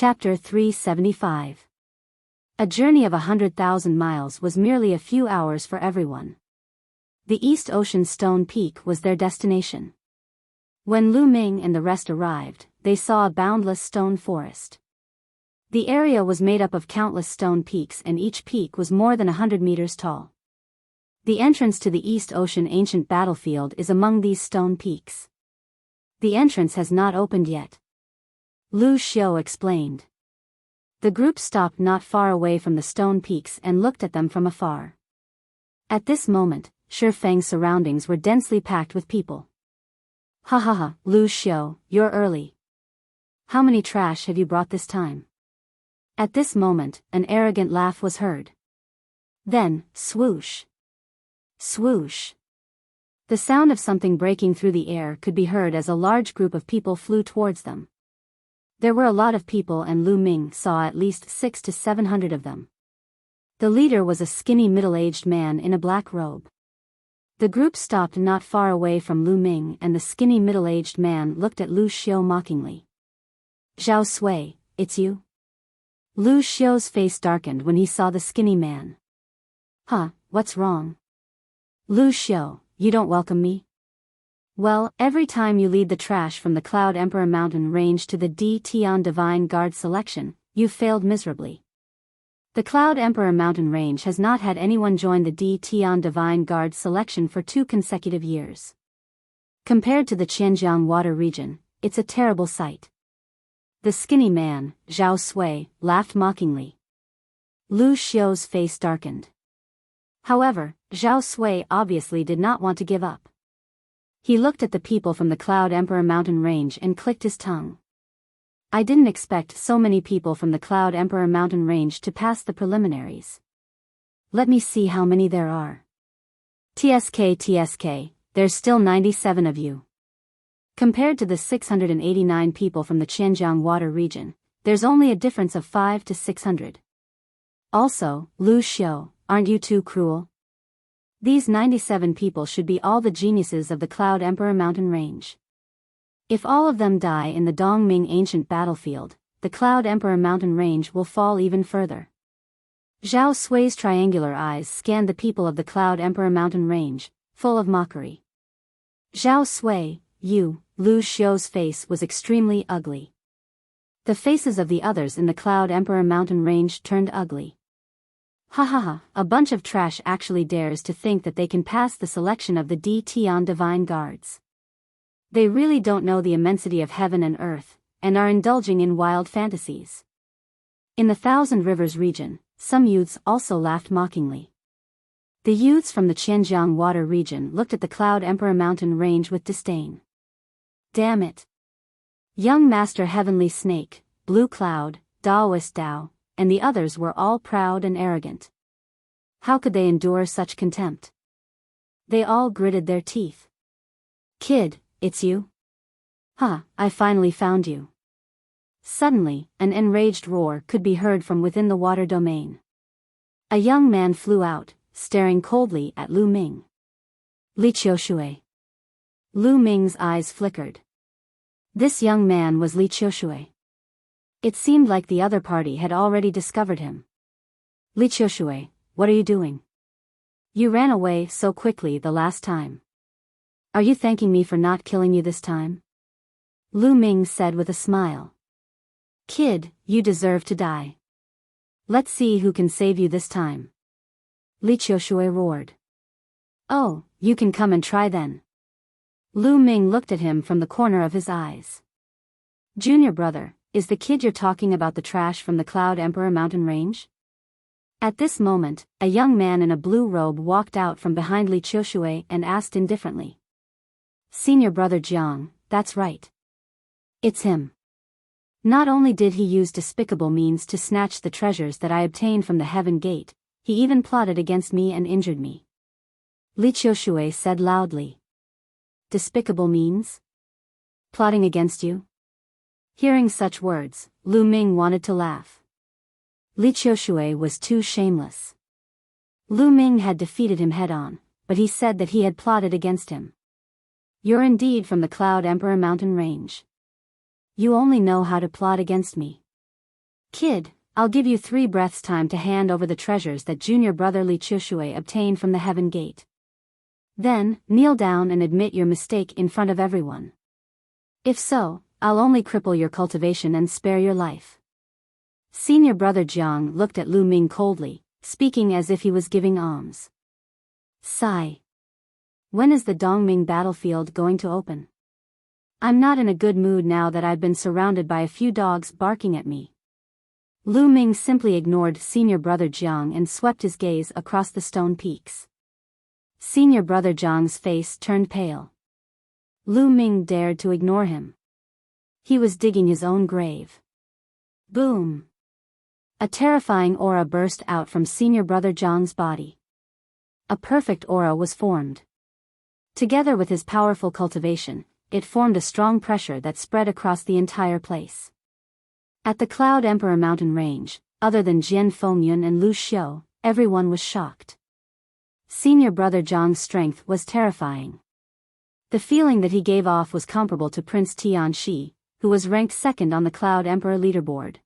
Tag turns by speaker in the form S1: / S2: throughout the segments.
S1: Chapter 375. A journey of 100,000 miles was merely a few hours for everyone. The East Ocean Stone Peak was their destination. When Lu Ming and the rest arrived, they saw a boundless stone forest. The area was made up of countless stone peaks, and each peak was more than 100 meters tall. The entrance to the East Ocean ancient battlefield is among these stone peaks. The entrance has not opened yet. Lu Xiu explained. The group stopped not far away from the stone peaks and looked at them from afar. At this moment, Shifeng's surroundings were densely packed with people. Ha ha ha, Lu Xiu, you're early. How many trash have you brought this time? At this moment, an arrogant laugh was heard. Then, swoosh. Swoosh. The sound of something breaking through the air could be heard as a large group of people flew towards them. There were a lot of people, and Lu Ming saw at least 600 to 700 of them. The leader was a skinny middle-aged man in a black robe. The group stopped not far away from Lu Ming, and the skinny middle-aged man looked at Lu Xiu mockingly. Zhao Sui, it's you? Lu Xiu's face darkened when he saw the skinny man. Huh, what's wrong? Lu Xiu, you don't welcome me? Well, every time you lead the trash from the Cloud Emperor Mountain Range to the D Tian Divine Guard selection, you've failed miserably. The Cloud Emperor Mountain Range has not had anyone join the D Tian Divine Guard selection for 2 consecutive years. Compared to the Qianjiang Water region, it's a terrible sight. The skinny man, Zhao Sui, laughed mockingly. Lu Xiu's face darkened. However, Zhao Sui obviously did not want to give up. He looked at the people from the Cloud Emperor Mountain Range and clicked his tongue. I didn't expect so many people from the Cloud Emperor Mountain Range to pass the preliminaries. Let me see how many there are. TSK, there's still 97 of you. Compared to the 689 people from the Qianjiang Water region, there's only a difference of 500 to 600. Also, Lu Xiu, aren't you too cruel? These 97 people should be all the geniuses of the Cloud Emperor Mountain Range. If all of them die in the Dongming ancient battlefield, the Cloud Emperor Mountain Range will fall even further. Zhao Sui's triangular eyes scanned the people of the Cloud Emperor Mountain Range, full of mockery. Zhao Sui, you, Lu Xiu's face was extremely ugly. The faces of the others in the Cloud Emperor Mountain Range turned ugly. Ha ha ha, a bunch of trash actually dares to think that they can pass the selection of the D Tian Divine Guards. They really don't know the immensity of heaven and earth, and are indulging in wild fantasies. In the Thousand Rivers region, some youths also laughed mockingly. The youths from the Qianjiang Water region looked at the Cloud Emperor Mountain Range with disdain. Damn it! Young Master Heavenly Snake, Blue Cloud, Daoist Dao, and the others were all proud and arrogant. How could they endure such contempt? They all gritted their teeth. Kid, it's you? Huh, I finally found you. Suddenly, an enraged roar could be heard from within the water domain. A young man flew out, staring coldly at Lu Ming. Li Qiushui. Lu Ming's eyes flickered. This young man was Li Qiushui. It seemed like the other party had already discovered him. Li Qiushui, what are you doing? You ran away so quickly the last time. Are you thanking me for not killing you this time? Lu Ming said with a smile. Kid, you deserve to die. Let's see who can save you this time. Li Qiushui roared. Oh, you can come and try then. Lu Ming looked at him from the corner of his eyes. Junior brother, is the kid you're talking about the trash from the Cloud Emperor Mountain Range? At this moment, a young man in a blue robe walked out from behind Li Qiushui and asked indifferently. Senior brother Jiang, that's right. It's him. Not only did he use despicable means to snatch the treasures that I obtained from the Heaven Gate, he even plotted against me and injured me. Li Qiushui said loudly. Despicable means? Plotting against you? Hearing such words, Lu Ming wanted to laugh. Li Qiushui was too shameless. Lu Ming had defeated him head-on, but he said that he had plotted against him. You're indeed from the Cloud Emperor Mountain Range. You only know how to plot against me. Kid, I'll give you 3 breaths time to hand over the treasures that junior brother Li Chuxue obtained from the Heaven Gate. Then, kneel down and admit your mistake in front of everyone. If so, I'll only cripple your cultivation and spare your life. Senior brother Jiang looked at Lu Ming coldly, speaking as if he was giving alms. Sigh. When is the Dongming battlefield going to open? I'm not in a good mood now that I've been surrounded by a few dogs barking at me. Lu Ming simply ignored senior brother Jiang and swept his gaze across the stone peaks. Senior brother Jiang's face turned pale. Lu Ming dared to ignore him. He was digging his own grave. Boom! A terrifying aura burst out from senior brother Jiang's body. A perfect aura was formed. Together with his powerful cultivation, it formed a strong pressure that spread across the entire place. At the Cloud Emperor mountain range, other than Jian Fengyun and Lu Xiu, everyone was shocked. Senior brother Jiang's strength was terrifying. The feeling that he gave off was comparable to Prince Tianxi, who was ranked second on the Cloud Emperor leaderboard.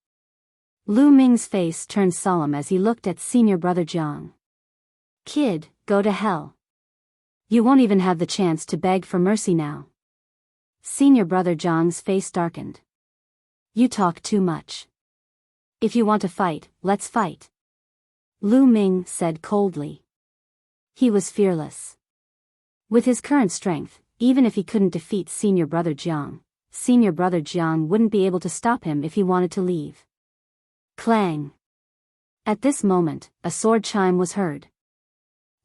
S1: Lu Ming's face turned solemn as he looked at senior brother Jiang. Kid, go to hell. You won't even have the chance to beg for mercy now. Senior brother Jiang's face darkened. You talk too much. If you want to fight, let's fight. Lu Ming said coldly. He was fearless. With his current strength, even if he couldn't defeat senior brother Jiang wouldn't be able to stop him if he wanted to leave. Clang! At this moment, a sword chime was heard.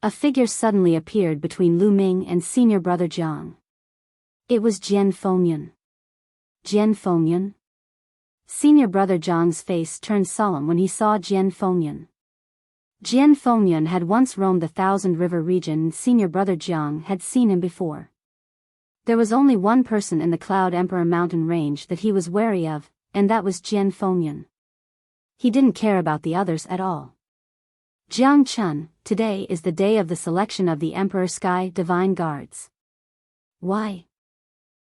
S1: A figure suddenly appeared between Lu Ming and senior brother Jiang. It was Jian Fengyun. Jian Fengyun? Senior brother Jiang's face turned solemn when he saw Jian Fengyun. Jian Fengyun had once roamed the Thousand River region and senior brother Jiang had seen him before. There was only one person in the Cloud Emperor mountain range that he was wary of, and that was Jian Fengyun. He didn't care about the others at all. Jiang Chun, today is the day of the selection of the Emperor Sky Divine Guards. Why?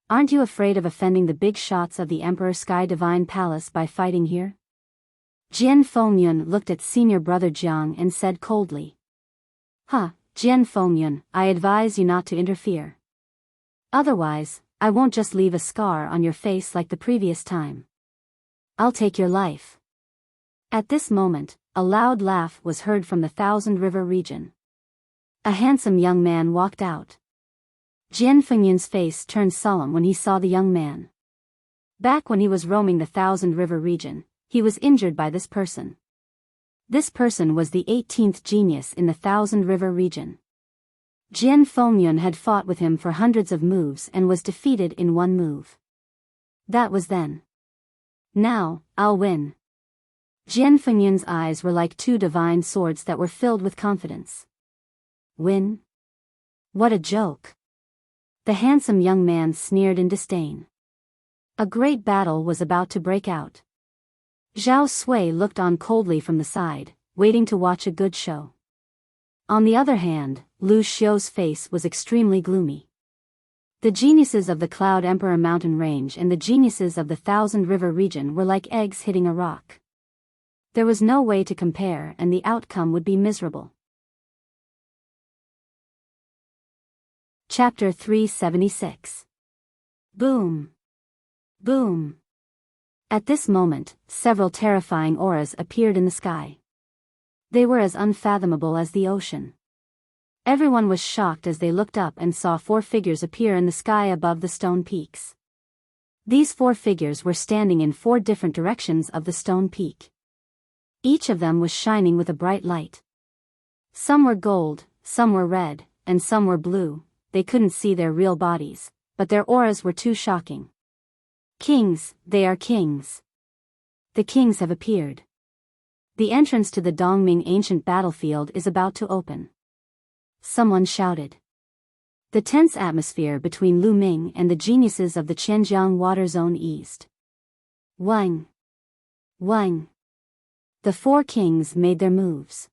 S1: Aren't you afraid of offending the big shots of the Emperor Sky Divine Palace by fighting here? Jian Fengyun looked at senior brother Jiang and said coldly. Jian Fengyun, I advise you not to interfere. Otherwise, I won't just leave a scar on your face like the previous time. I'll take your life. At this moment, a loud laugh was heard from the Thousand River region. A handsome young man walked out. Jian Fengyun's face turned solemn when he saw the young man. Back when he was roaming the Thousand River region, he was injured by this person. This person was the 18th genius in the Thousand River region. Jian Fengyun had fought with him for hundreds of moves and was defeated in one move. That was then. Now, I'll win. Jian Fengyun's eyes were like 2 divine swords that were filled with confidence. Win? What a joke. The handsome young man sneered in disdain. A great battle was about to break out. Zhao Sui looked on coldly from the side, waiting to watch a good show. On the other hand, Lu Xiu's face was extremely gloomy. The geniuses of the Cloud Emperor mountain range and the geniuses of the Thousand River region were like eggs hitting a rock. There was no way to compare and the outcome would be miserable. Chapter 376. Boom! Boom! At this moment, several terrifying auras appeared in the sky. They were as unfathomable as the ocean. Everyone was shocked as they looked up and saw 4 figures appear in the sky above the stone peaks. These 4 figures were standing in 4 different directions of the stone peak. Each of them was shining with a bright light. Some were gold, some were red, and some were blue. They couldn't see their real bodies, but their auras were too shocking. Kings, they are kings. The kings have appeared. The entrance to the Dongming ancient battlefield is about to open. Someone shouted. The tense atmosphere between Lu Ming and the geniuses of the Qianjiang water zone eased. Wang! Wang! The 4 kings made their moves.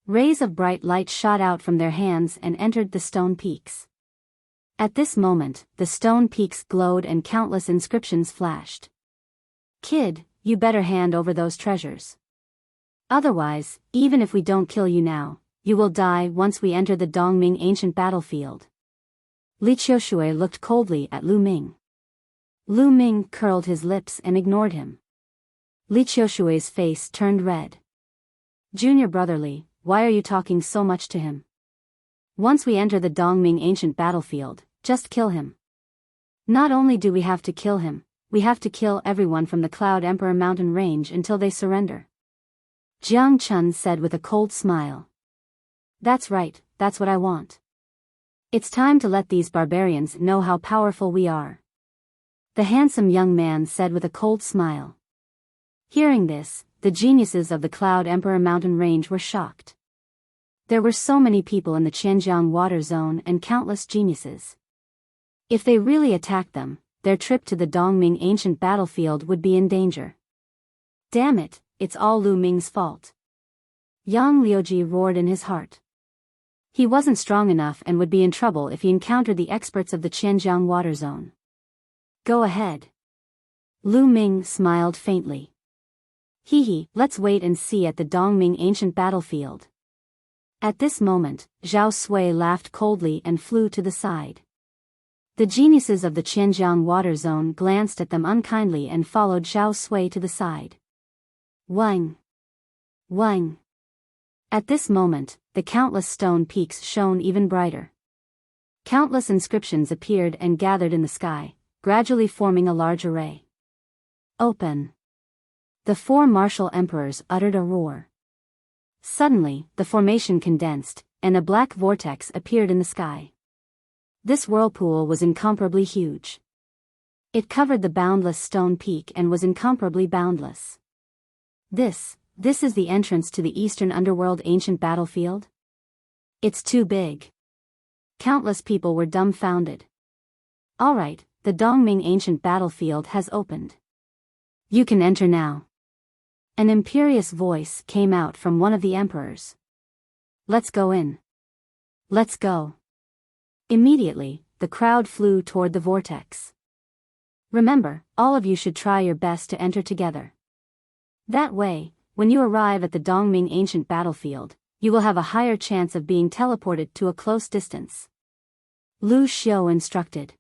S1: Rays of bright light shot out from their hands and entered the stone peaks. At this moment, the stone peaks glowed and countless inscriptions flashed. Kid, you better hand over those treasures. Otherwise, even if we don't kill you now, you will die once we enter the Dongming ancient battlefield. Li Qiushui looked coldly at Lu Ming. Lu Ming curled his lips and ignored him. Li Qiushui's face turned red. Junior brotherly, why are you talking so much to him? Once we enter the Dongming ancient battlefield, just kill him. Not only do we have to kill him, we have to kill everyone from the Cloud Emperor mountain range until they surrender. Jiang Chun said with a cold smile. That's right, that's what I want. It's time to let these barbarians know how powerful we are. The handsome young man said with a cold smile. Hearing this, the geniuses of the Cloud Emperor mountain range were shocked. There were so many people in the Qianjiang water zone and countless geniuses. If they really attacked them, their trip to the Dongming ancient battlefield would be in danger. Damn it, it's all Lu Ming's fault. Yang Liuji roared in his heart. He wasn't strong enough and would be in trouble if he encountered the experts of the Qianjiang water zone. Go ahead. Lu Ming smiled faintly. Hee, let's wait and see at the Dongming ancient battlefield. At this moment, Zhao Sui laughed coldly and flew to the side. The geniuses of the Qianjiang water zone glanced at them unkindly and followed Zhao Sui to the side. Wang! Wang! At this moment, the countless stone peaks shone even brighter. Countless inscriptions appeared and gathered in the sky, gradually forming a large array. Open! The four martial emperors uttered a roar. Suddenly, the formation condensed, and a black vortex appeared in the sky. This whirlpool was incomparably huge. It covered the boundless stone peak and was incomparably boundless. This is the entrance to the Eastern Underworld ancient battlefield? It's too big. Countless people were dumbfounded. Alright, the Dongming ancient battlefield has opened. You can enter now. An imperious voice came out from one of the emperors. Let's go in. Let's go. Immediately, the crowd flew toward the vortex. Remember, all of you should try your best to enter together. That way, when you arrive at the Dongming ancient battlefield, you will have a higher chance of being teleported to a close distance. Lu Xiu instructed.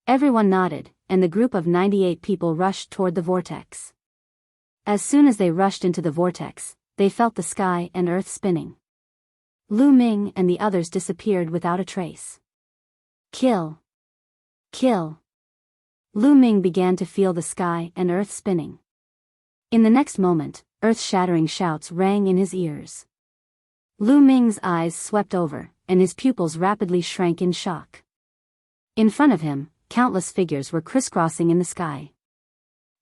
S1: Everyone nodded, and the group of 98 people rushed toward the vortex. As soon as they rushed into the vortex, they felt the sky and earth spinning. Lu Ming and the others disappeared without a trace. Kill! Kill! Lu Ming began to feel the sky and earth spinning. In the next moment, earth-shattering shouts rang in his ears. Lu Ming's eyes swept over, and his pupils rapidly shrank in shock. In front of him, countless figures were crisscrossing in the sky.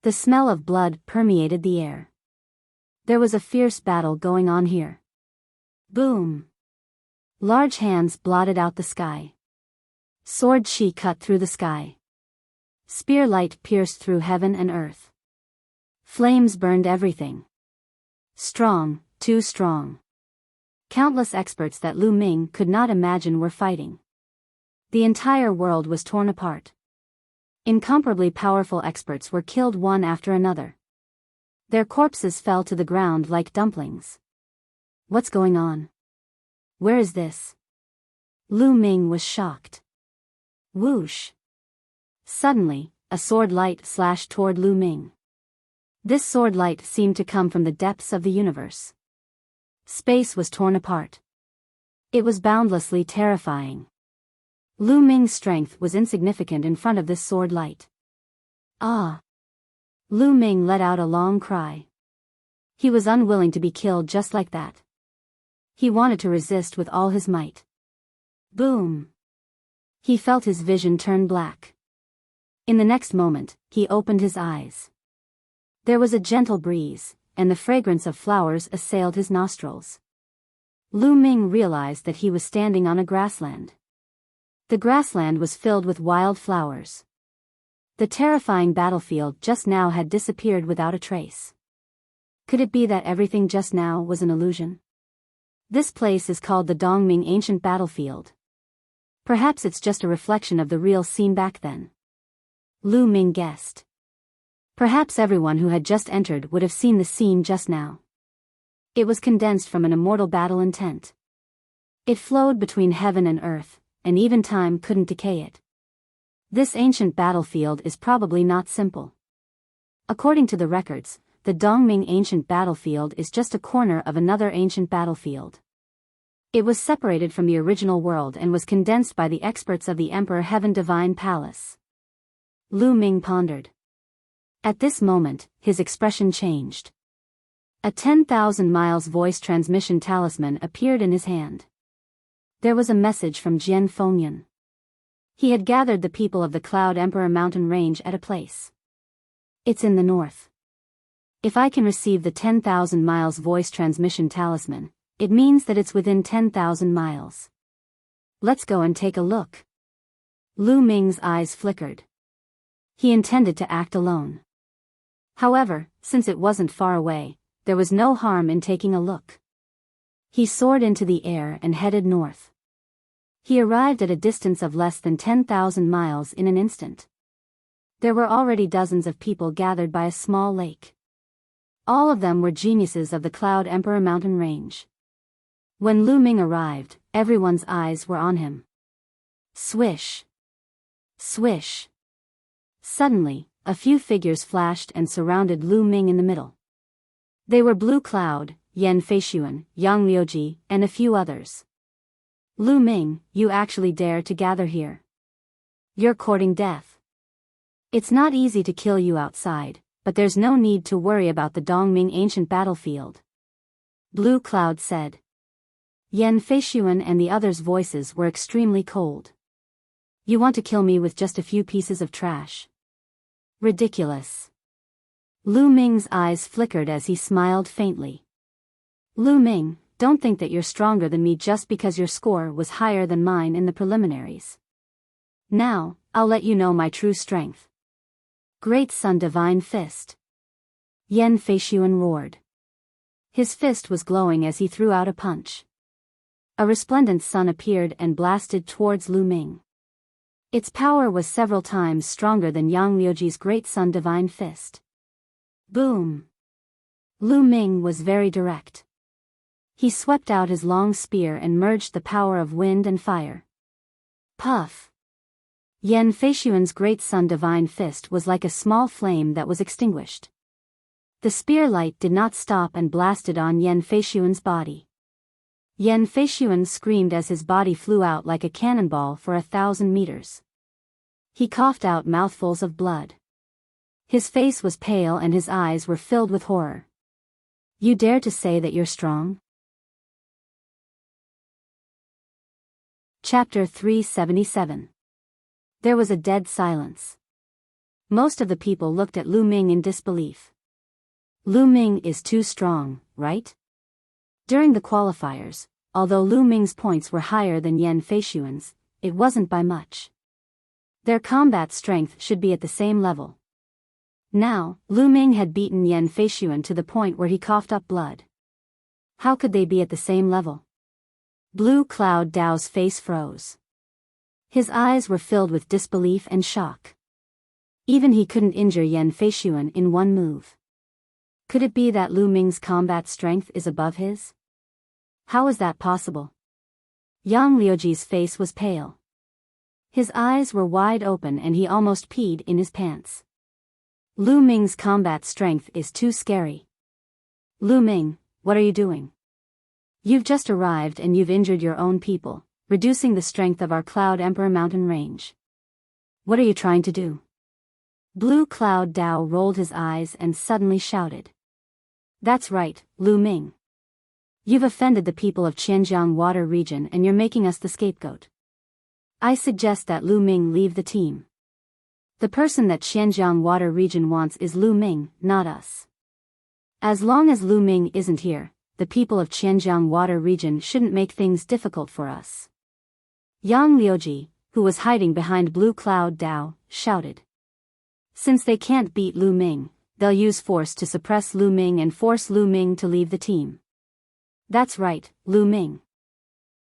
S1: The smell of blood permeated the air. There was a fierce battle going on here. Boom! Large hands blotted out the sky. Sword chi cut through the sky. Spear light pierced through heaven and earth. Flames burned everything. Strong, too strong. Countless experts that Lu Ming could not imagine were fighting. The entire world was torn apart. Incomparably powerful experts were killed one after another. Their corpses fell to the ground like dumplings. What's going on? Where is this? Lu Ming was shocked. Whoosh! Suddenly, a sword light slashed toward Lu Ming. This sword light seemed to come from the depths of the universe. Space was torn apart. It was boundlessly terrifying. Lu Ming's strength was insignificant in front of this sword light. Ah! Lu Ming let out a long cry. He was unwilling to be killed just like that. He wanted to resist with all his might. Boom! He felt his vision turn black. In the next moment, he opened his eyes. There was a gentle breeze, and the fragrance of flowers assailed his nostrils. Lu Ming realized that he was standing on a grassland. The grassland was filled with wild flowers. The terrifying battlefield just now had disappeared without a trace. Could it be that everything just now was an illusion? This place is called the Dongming ancient battlefield. Perhaps it's just a reflection of the real scene back then. Lu Ming guessed. Perhaps everyone who had just entered would have seen the scene just now. It was condensed from an immortal battle intent. It flowed between heaven and earth, and even time couldn't decay it. This ancient battlefield is probably not simple. According to the records, the Dongming ancient battlefield is just a corner of another ancient battlefield. It was separated from the original world and was condensed by the experts of the Emperor Heaven Divine Palace. Lu Ming pondered. At this moment, his expression changed. A 10,000 miles voice transmission talisman appeared in his hand. There was a message from Jian Fengyan. He had gathered the people of the Cloud Emperor mountain range at a place. It's in the north. If I can receive the 10,000 miles voice transmission talisman, it means that it's within 10,000 miles. Let's go and take a look. Lu Ming's eyes flickered. He intended to act alone. However, since it wasn't far away, there was no harm in taking a look. He soared into the air and headed north. He arrived at a distance of less than 10,000 miles in an instant. There were already dozens of people gathered by a small lake. All of them were geniuses of the Cloud Emperor mountain range. When Lu Ming arrived, everyone's eyes were on him. Swish! Swish! Suddenly, a few figures flashed and surrounded Lu Ming in the middle. They were Blue Cloud, Yan Feishuan, Yang Liuji, and a few others. Lu Ming, you actually dare to gather here. You're courting death. It's not easy to kill you outside, but there's no need to worry about the Dongming ancient battlefield. Blue Cloud said. Yan Feishuan and the others' voices were extremely cold. You want to kill me with just a few pieces of trash? Ridiculous. Lu Ming's eyes flickered as he smiled faintly. Lu Ming, don't think that you're stronger than me just because your score was higher than mine in the preliminaries. Now, I'll let you know my true strength. Great Sun Divine Fist. Yan Feishuan roared. His fist was glowing as he threw out a punch. A resplendent sun appeared and blasted towards Lu Ming. Its power was several times stronger than Yang Liuji's Great Sun Divine Fist. Boom! Lu Ming was very direct. He swept out his long spear and merged the power of wind and fire. Puff! Yan Feishuan's Great Sun Divine Fist was like a small flame that was extinguished. The spear light did not stop and blasted on Yan Feishuan's body. Yan Feishuan screamed as his body flew out like a cannonball for 1,000 meters. He coughed out mouthfuls of blood. His face was pale and his eyes were filled with horror. You dare to say that you're strong? Chapter 377. There was a dead silence. Most of the people looked at Lu Ming in disbelief. Lu Ming is too strong, right? During the qualifiers, although Lu Ming's points were higher than Yan Feishuan's, it wasn't by much. Their combat strength should be at the same level. Now, Lu Ming had beaten Yan Feishuan to the point where he coughed up blood. How could they be at the same level? Blue Cloud Dao's face froze. His eyes were filled with disbelief and shock. Even he couldn't injure Yan Feishuan in one move. Could it be that Lu Ming's combat strength is above his? How is that possible? Yang Liuji's face was pale. His eyes were wide open and he almost peed in his pants. Lu Ming's combat strength is too scary. Lu Ming, what are you doing? You've just arrived and you've injured your own people, reducing the strength of our Cloud Emperor mountain range. What are you trying to do? Blue Cloud Dao rolled his eyes and suddenly shouted. That's right, Lu Ming. You've offended the people of Qianjiang Water region and you're making us the scapegoat. I suggest that Lu Ming leave the team. The person that Qianjiang Water region wants is Lu Ming, not us. As long as Lu Ming isn't here, the people of Qianjiang Water region shouldn't make things difficult for us. Yang Liuji, who was hiding behind Blue Cloud Dao, shouted. Since they can't beat Lu Ming, they'll use force to suppress Lu Ming and force Lu Ming to leave the team. That's right, Lu Ming.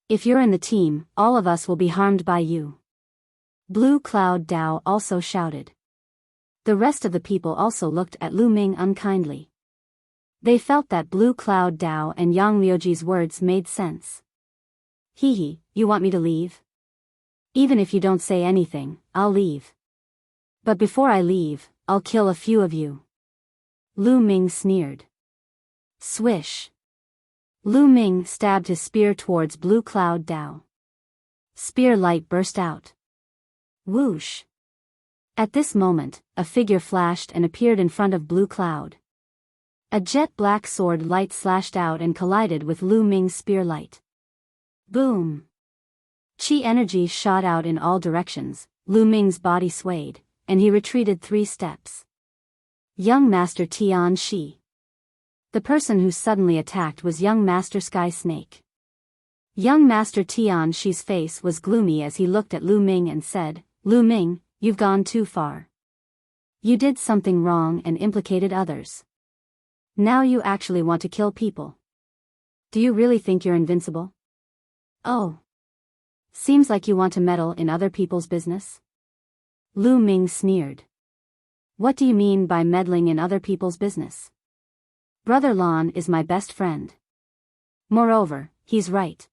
S1: If you're in the team, all of us will be harmed by you. Blue Cloud Dao also shouted. The rest of the people also looked at Lu Ming unkindly. They felt that Blue Cloud Dao and Yang Liuji's words made sense. Hee, you want me to leave? Even if you don't say anything, I'll leave. But before I leave, I'll kill a few of you. Lu Ming sneered. Swish. Lu Ming stabbed his spear towards Blue Cloud Dao. Spear light burst out. Whoosh. At this moment, a figure flashed and appeared in front of Blue Cloud. A jet black sword light slashed out and collided with Lu Ming's spear light. Boom. Qi energy shot out in all directions, Lu Ming's body swayed, and he retreated 3 steps. Young Master Tian Shi. The person who suddenly attacked was young Master Sky Snake. Young Master Tian Shi's face was gloomy as he looked at Lu Ming and said, Lu Ming, you've gone too far. You did something wrong and implicated others. Now you actually want to kill people. Do you really think you're invincible? Oh. Seems like you want to meddle in other people's business? Lu Ming sneered. What do you mean by meddling in other people's business? Brother Lan is my best friend. Moreover, he's right.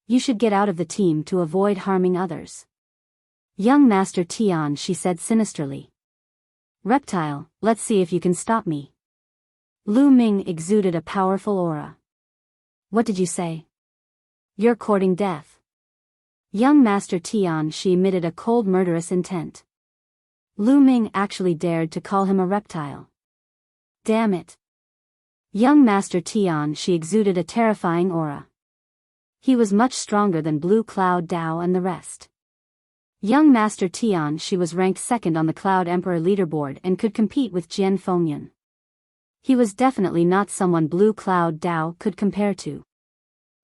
S1: You should get out of the team to avoid harming others. Young Master Tian Shi said sinisterly. Reptile, let's see if you can stop me. Lu Ming exuded a powerful aura. What did you say? You're courting death. Young Master Tian Shi emitted a cold murderous intent. Lu Ming actually dared to call him a reptile. Damn it. Young Master Tian Shi exuded a terrifying aura. He was much stronger than Blue Cloud Dao and the rest. Young Master Tian Shi was ranked 2nd on the Cloud Emperor leaderboard and could compete with Jian Fengyun. He was definitely not someone Blue Cloud Dao could compare to.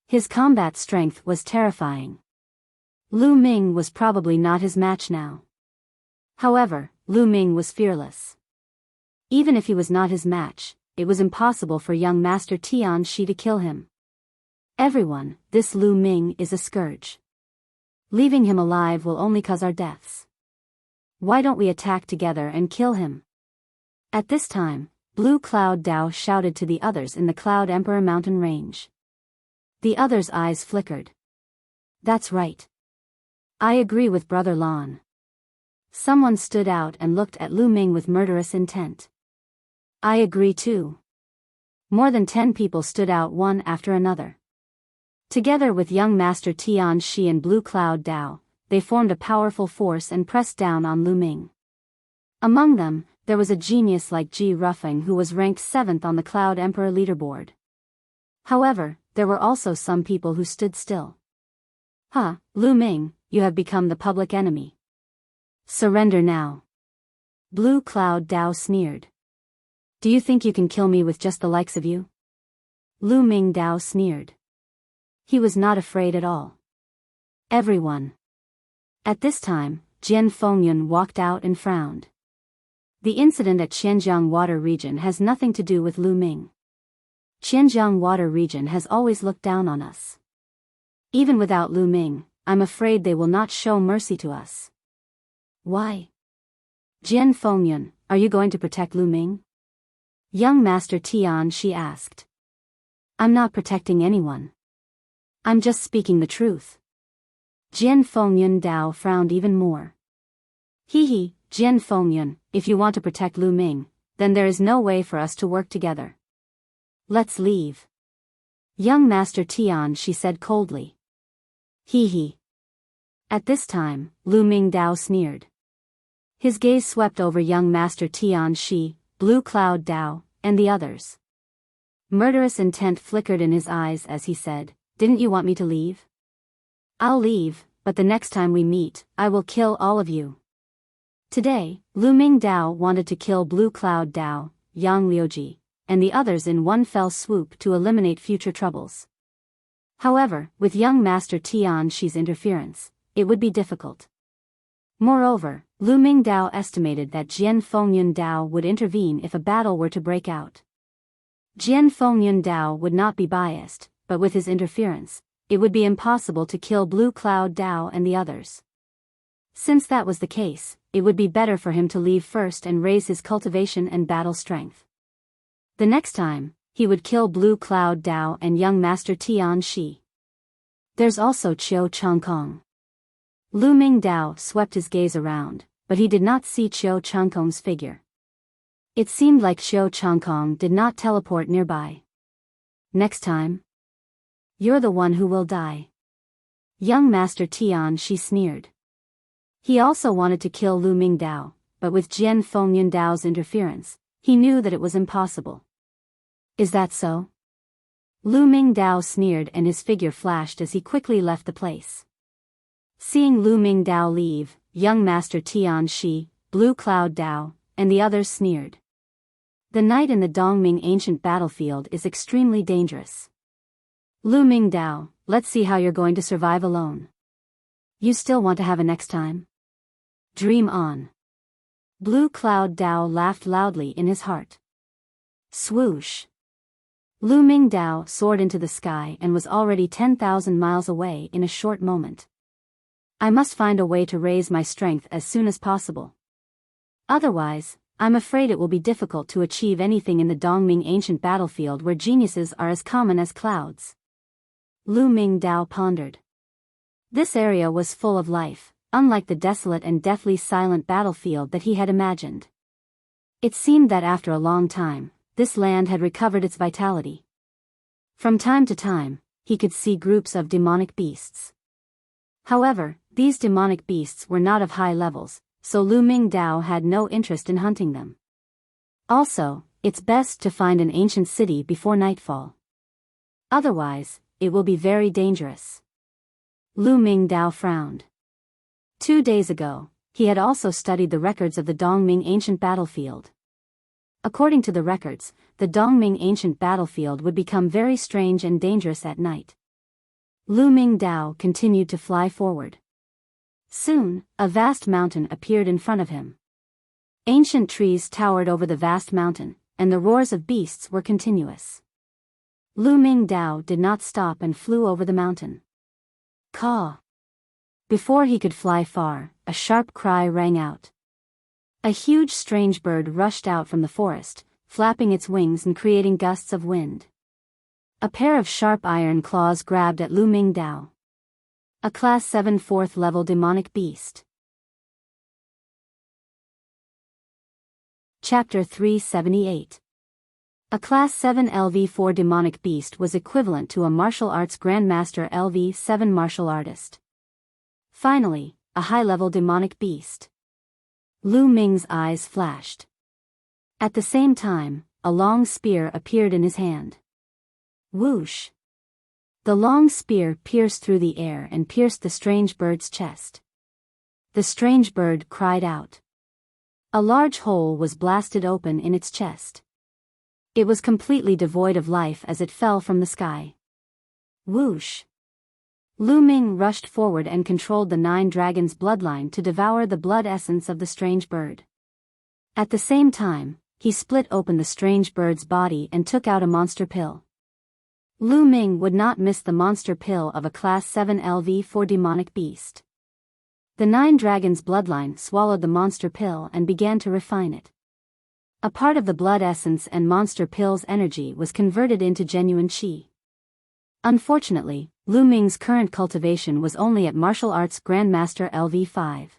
S1: His combat strength was terrifying. Lu Ming was probably not his match now. However, Lu Ming was fearless. Even if he was not his match, it was impossible for young Master Tian Shi to kill him. Everyone, this Lu Ming is a scourge. Leaving him alive will only cause our deaths. Why don't we attack together and kill him? At this time, Blue Cloud Dao shouted to the others in the Cloud Emperor mountain range. The others' eyes flickered. That's right. I agree with Brother Lan. Someone stood out and looked at Lu Ming with murderous intent. I agree too. More than 10 people stood out one after another. Together with young Master Tian Shi and Blue Cloud Dao, they formed a powerful force and pressed down on Lu Ming. Among them, there was a genius like Ji Rufeng who was ranked 7th on the Cloud Emperor leaderboard. However, there were also some people who stood still. Lu Ming, you have become the public enemy. Surrender now. Blue Cloud Dao sneered. Do you think you can kill me with just the likes of you? Lu Ming Dao sneered. He was not afraid at all. Everyone. At this time, Jian Fengyun walked out and frowned. The incident at Qianjiang Water Region has nothing to do with Lu Ming. Qianjiang Water Region has always looked down on us. Even without Lu Ming, I'm afraid they will not show mercy to us. Why? Jian Fengyun, are you going to protect Lu Ming? Young Master Tian Shi asked. I'm not protecting anyone. I'm just speaking the truth. Jian Fengyun Dao frowned even more. Jian Fengyun, if you want to protect Lu Ming, then there is no way for us to work together. Let's leave. Young Master Tian Shi said coldly. At this time, Lu Ming Dao sneered. His gaze swept over young Master Tian Shi, Blue Cloud Dao, and the others. Murderous intent flickered in his eyes as he said, Didn't you want me to leave? I'll leave, but the next time we meet, I will kill all of you. Today, Lu Ming Dao wanted to kill Blue Cloud Dao, Yang Liuji, and the others in one fell swoop to eliminate future troubles. However, with young Master Tian Shi's interference, it would be difficult. Moreover, Lu Ming Dao estimated that Jian Fengyun Dao would intervene if a battle were to break out. Jian Fengyun Dao would not be biased, but with his interference, it would be impossible to kill Blue Cloud Dao and the others. Since that was the case, it would be better for him to leave first and raise his cultivation and battle strength. The next time, he would kill Blue Cloud Dao and young Master Tian Shi. There's also Qiu Changkong. Lu Ming Dao swept his gaze around, but he did not see Qiu Changkong's figure. It seemed like Qiu Changkong did not teleport nearby. Next time? You're the one who will die. Young Master Tian Shi sneered. He also wanted to kill Lu Ming Dao, but with Jian Fengyun Dao's interference, he knew that it was impossible. Is that so? Lu Ming Dao sneered and his figure flashed as he quickly left the place. Seeing Lu Ming Dao leave, young Master Tian Shi, Blue Cloud Dao, and the others sneered. The night in the Dongming ancient battlefield is extremely dangerous. Lu Ming Dao, let's see how you're going to survive alone. You still want to have a next time? Dream on. Blue Cloud Dao laughed loudly in his heart. Swoosh. Lu Ming Dao soared into the sky and was already 10,000 miles away in a short moment. I must find a way to raise my strength as soon as possible. Otherwise, I'm afraid it will be difficult to achieve anything in the Dongming ancient battlefield where geniuses are as common as clouds. Lu Ming Dao pondered. This area was full of life, unlike the desolate and deathly silent battlefield that he had imagined. It seemed that after a long time, this land had recovered its vitality. From time to time, he could see groups of demonic beasts. However, these demonic beasts were not of high levels, so Lu Ming Dao had no interest in hunting them. Also, it's best to find an ancient city before nightfall. Otherwise, it will be very dangerous. Lu Ming Dao frowned. 2 days ago, he had also studied the records of the Dongming ancient battlefield. According to the records, the Dongming ancient battlefield would become very strange and dangerous at night. Lu Ming Dao continued to fly forward. Soon, a vast mountain appeared in front of him. Ancient trees towered over the vast mountain, and the roars of beasts were continuous. Lu Ming Dao did not stop and flew over the mountain. Caw! Before he could fly far, a sharp cry rang out. A huge strange bird rushed out from the forest, flapping its wings and creating gusts of wind. A pair of sharp iron claws grabbed at Lu Ming Dao. A Class 7 4th level demonic beast. Chapter 378. A Class 7 LV4 demonic beast was equivalent to a martial arts grandmaster LV7 martial artist. Finally, a high-level demonic beast. Lu Ming's eyes flashed. At the same time, a long spear appeared in his hand. Whoosh! The long spear pierced through the air and pierced the strange bird's chest. The strange bird cried out. A large hole was blasted open in its chest. It was completely devoid of life as it fell from the sky. Whoosh! Lu Ming rushed forward and controlled the 9 dragons' bloodline to devour the blood essence of the strange bird. At the same time, he split open the strange bird's body and took out a monster pill. Lu Ming would not miss the monster pill of a Class 7 LV4 demonic beast. The 9 dragons' bloodline swallowed the monster pill and began to refine it. A part of the blood essence and monster pill's energy was converted into genuine qi. Unfortunately, Lu Ming's current cultivation was only at martial arts grandmaster LV5.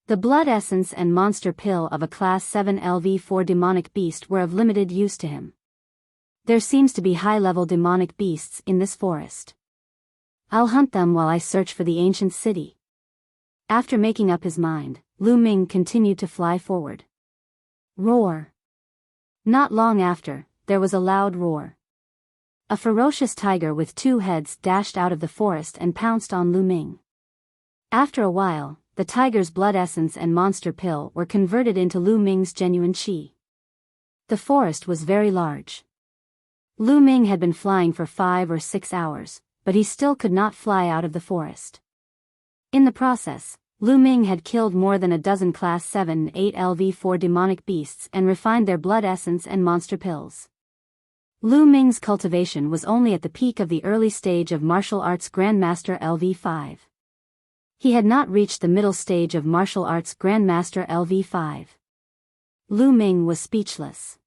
S1: The blood essence and monster pill of a Class 7 LV4 demonic beast were of limited use to him. There seems to be high-level demonic beasts in this forest. I'll hunt them while I search for the ancient city. After making up his mind, Lu Ming continued to fly forward. Roar! Not long after, there was a loud roar. A ferocious tiger with 2 heads dashed out of the forest and pounced on Lu Ming. After a while, the tiger's blood essence and monster pill were converted into Lu Ming's genuine qi. The forest was very large. Lu Ming had been flying for 5 or 6 hours, but he still could not fly out of the forest. In the process, Lu Ming had killed more than a dozen Class 7 8 LV4 demonic beasts and refined their blood essence and monster pills. Lu Ming's cultivation was only at the peak of the early stage of martial arts grandmaster LV5. He had not reached the middle stage of martial arts Grandmaster LV5. Lu Ming was speechless.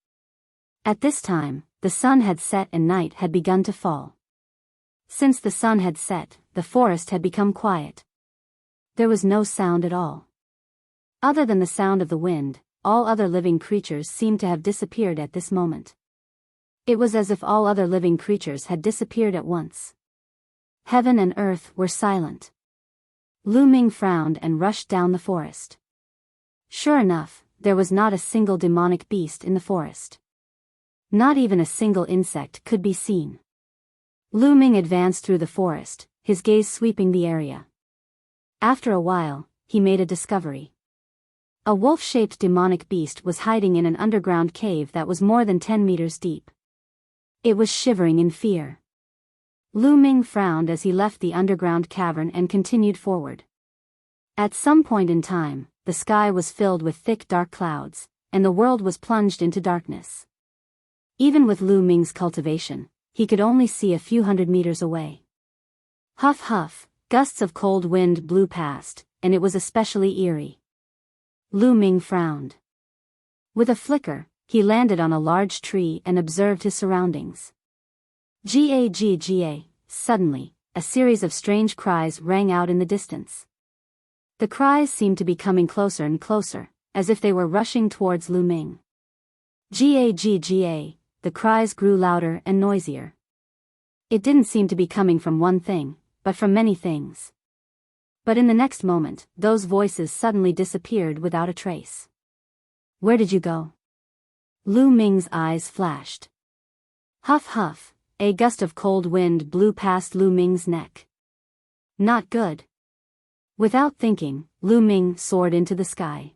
S1: At this time, the sun had set and night had begun to fall. Since the sun had set, the forest had become quiet. There was no sound at all. Other than the sound of the wind, all other living creatures seemed to have disappeared at this moment. It was as if all other living creatures had disappeared at once. Heaven and earth were silent. Lu Ming frowned and rushed down the forest. Sure enough, there was not a single demonic beast in the forest. Not even a single insect could be seen. Lu Ming advanced through the forest, his gaze sweeping the area. After a while, he made a discovery. A wolf-shaped demonic beast was hiding in an underground cave that was more than 10 meters deep. It was shivering in fear. Lu Ming frowned as he left the underground cavern and continued forward. At some point in time, the sky was filled with thick dark clouds, and the world was plunged into darkness. Even with Lu Ming's cultivation, he could only see a few hundred meters away. Huff huff, gusts of cold wind blew past, and it was especially eerie. Lu Ming frowned. With a flicker, he landed on a large tree and observed his surroundings. Gagga, suddenly, a series of strange cries rang out in the distance. The cries seemed to be coming closer and closer, as if they were rushing towards Lu Ming. Gagga, the cries grew louder and noisier. It didn't seem to be coming from one thing, but from many things. But in the next moment, those voices suddenly disappeared without a trace. Where did you go? Lu Ming's eyes flashed. Huff huff, a gust of cold wind blew past Lu Ming's neck. Not good. Without thinking, Lu Ming soared into the sky.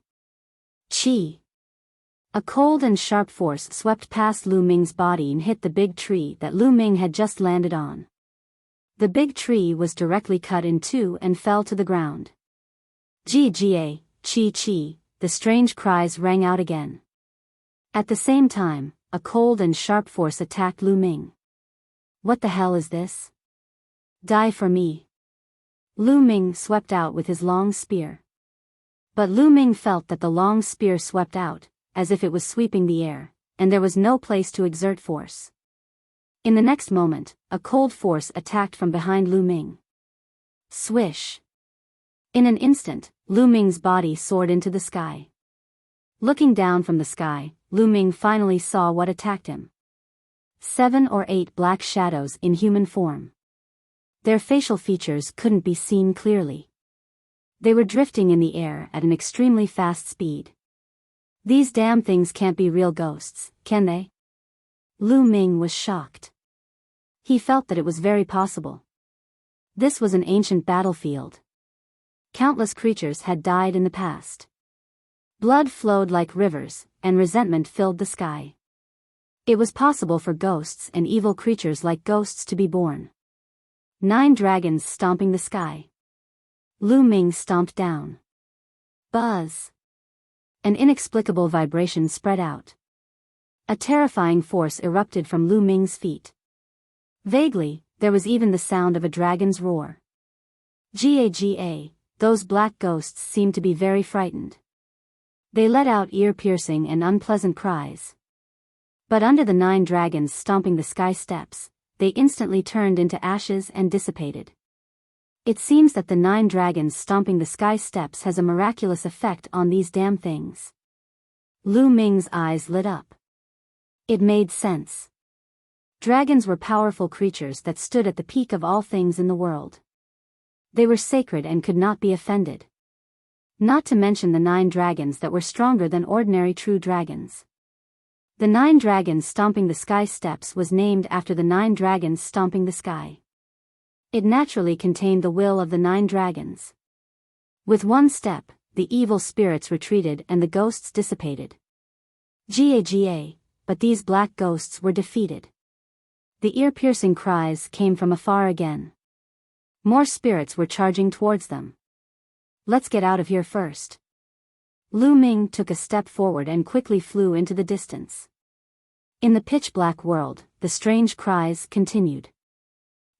S1: Chi! A cold and sharp force swept past Lu Ming's body and hit the big tree that Lu Ming had just landed on. The big tree was directly cut in two and fell to the ground. Gga, chi chi, the strange cries rang out again. At the same time, a cold and sharp force attacked Lu Ming. What the hell is this? Die for me. Lu Ming swept out with his long spear. But Lu Ming felt that the long spear swept out, as if it was sweeping the air, and there was no place to exert force. In the next moment, a cold force attacked from behind Lu Ming. Swish! In an instant, Lu Ming's body soared into the sky. Looking down from the sky, Lu Ming finally saw what attacked him. 7 or 8 black shadows in human form. Their facial features couldn't be seen clearly. They were drifting in the air at an extremely fast speed. These damn things can't be real ghosts, can they? Lu Ming was shocked. He felt that it was very possible. This was an ancient battlefield. Countless creatures had died in the past. Blood flowed like rivers, and resentment filled the sky. It was possible for ghosts and evil creatures like ghosts to be born. 9 dragons stomping the sky. Lu Ming stomped down. Buzz! An inexplicable vibration spread out. A terrifying force erupted from Lu Ming's feet. Vaguely, there was even the sound of a dragon's roar. Gagga, those black ghosts seemed to be very frightened. They let out ear-piercing and unpleasant cries. But under the 9 dragons stomping the sky steps, they instantly turned into ashes and dissipated. It seems that the 9 dragons stomping the sky steps has a miraculous effect on these damn things. Lu Ming's eyes lit up. It made sense. Dragons were powerful creatures that stood at the peak of all things in the world. They were sacred and could not be offended. Not to mention the 9 dragons that were stronger than ordinary true dragons. The 9 dragons stomping the sky steps was named after the 9 dragons stomping the sky. It naturally contained the will of the 9 dragons. With one step, the evil spirits retreated and the ghosts dissipated. Gagga, but these black ghosts were defeated. The ear-piercing cries came from afar again. More spirits were charging towards them. Let's get out of here first. Lu Ming took a step forward and quickly flew into the distance. In the pitch-black world, the strange cries continued.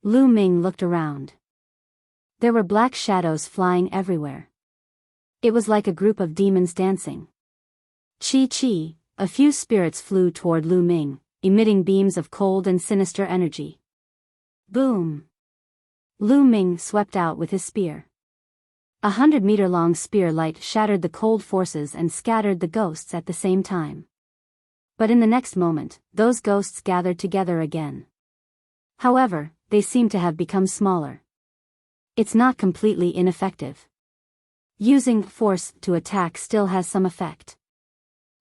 S1: Lu Ming looked around. There were black shadows flying everywhere. It was like a group of demons dancing. Chi. A few spirits flew toward Lu Ming, emitting beams of cold and sinister energy. Boom! Lu Ming swept out with his spear. 100-meter-long spear light shattered the cold forces and scattered the ghosts at the same time. But in the next moment, those ghosts gathered together again. However, they seemed to have become smaller. It's not completely ineffective. Using force to attack still has some effect.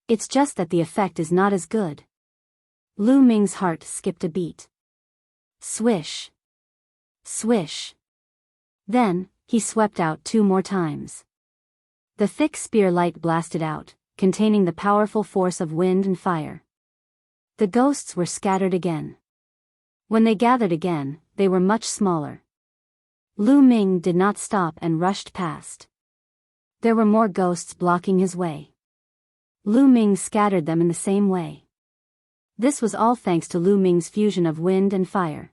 S1: It's just that the effect is not as good. Lu Ming's heart skipped a beat. Swish. Swish. Then, he swept out 2 more times. The thick spear light blasted out, containing the powerful force of wind and fire. The ghosts were scattered again. When they gathered again, they were much smaller. Lu Ming did not stop and rushed past. There were more ghosts blocking his way. Lu Ming scattered them in the same way. This was all thanks to Lu Ming's fusion of wind and fire.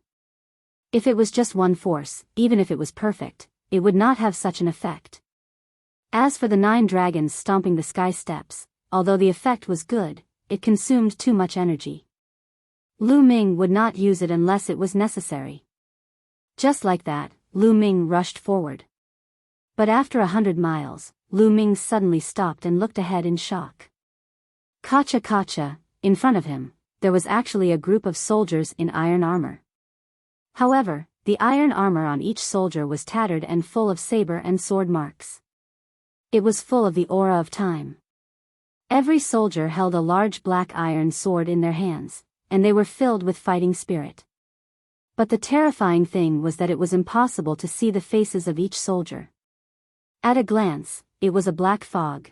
S1: If it was just one force, even if it was perfect, it would not have such an effect. As for the 9 dragons stomping the sky steps, although the effect was good, it consumed too much energy. Lu Ming would not use it unless it was necessary. Just like that, Lu Ming rushed forward. But after 100 miles, Lu Ming suddenly stopped and looked ahead in shock. Kacha, in front of him, there was actually a group of soldiers in iron armor. However, the iron armor on each soldier was tattered and full of saber and sword marks. It was full of the aura of time. Every soldier held a large black iron sword in their hands, and they were filled with fighting spirit. But the terrifying thing was that it was impossible to see the faces of each soldier. At a glance, it was a black fog.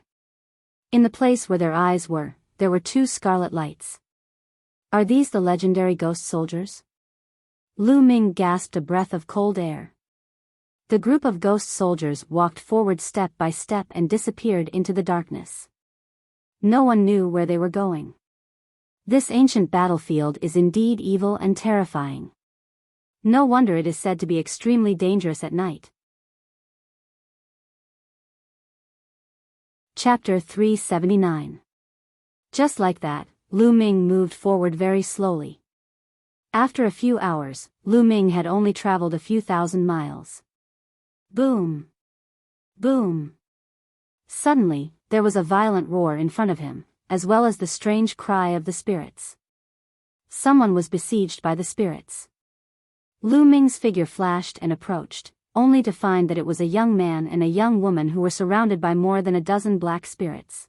S1: In the place where their eyes were, there were 2 scarlet lights. Are these the legendary ghost soldiers? Lu Ming gasped a breath of cold air. The group of ghost soldiers walked forward step by step and disappeared into the darkness. No one knew where they were going. This ancient battlefield is indeed evil and terrifying. No wonder it is said to be extremely dangerous at night. Chapter 379. Just like that, Lu Ming moved forward very slowly. After a few hours, Lu Ming had only traveled a few thousand miles. Boom! Boom! Suddenly, there was a violent roar in front of him, as well as the strange cry of the spirits. Someone was besieged by the spirits. Lu Ming's figure flashed and approached, only to find that it was a young man and a young woman who were surrounded by more than a dozen black spirits.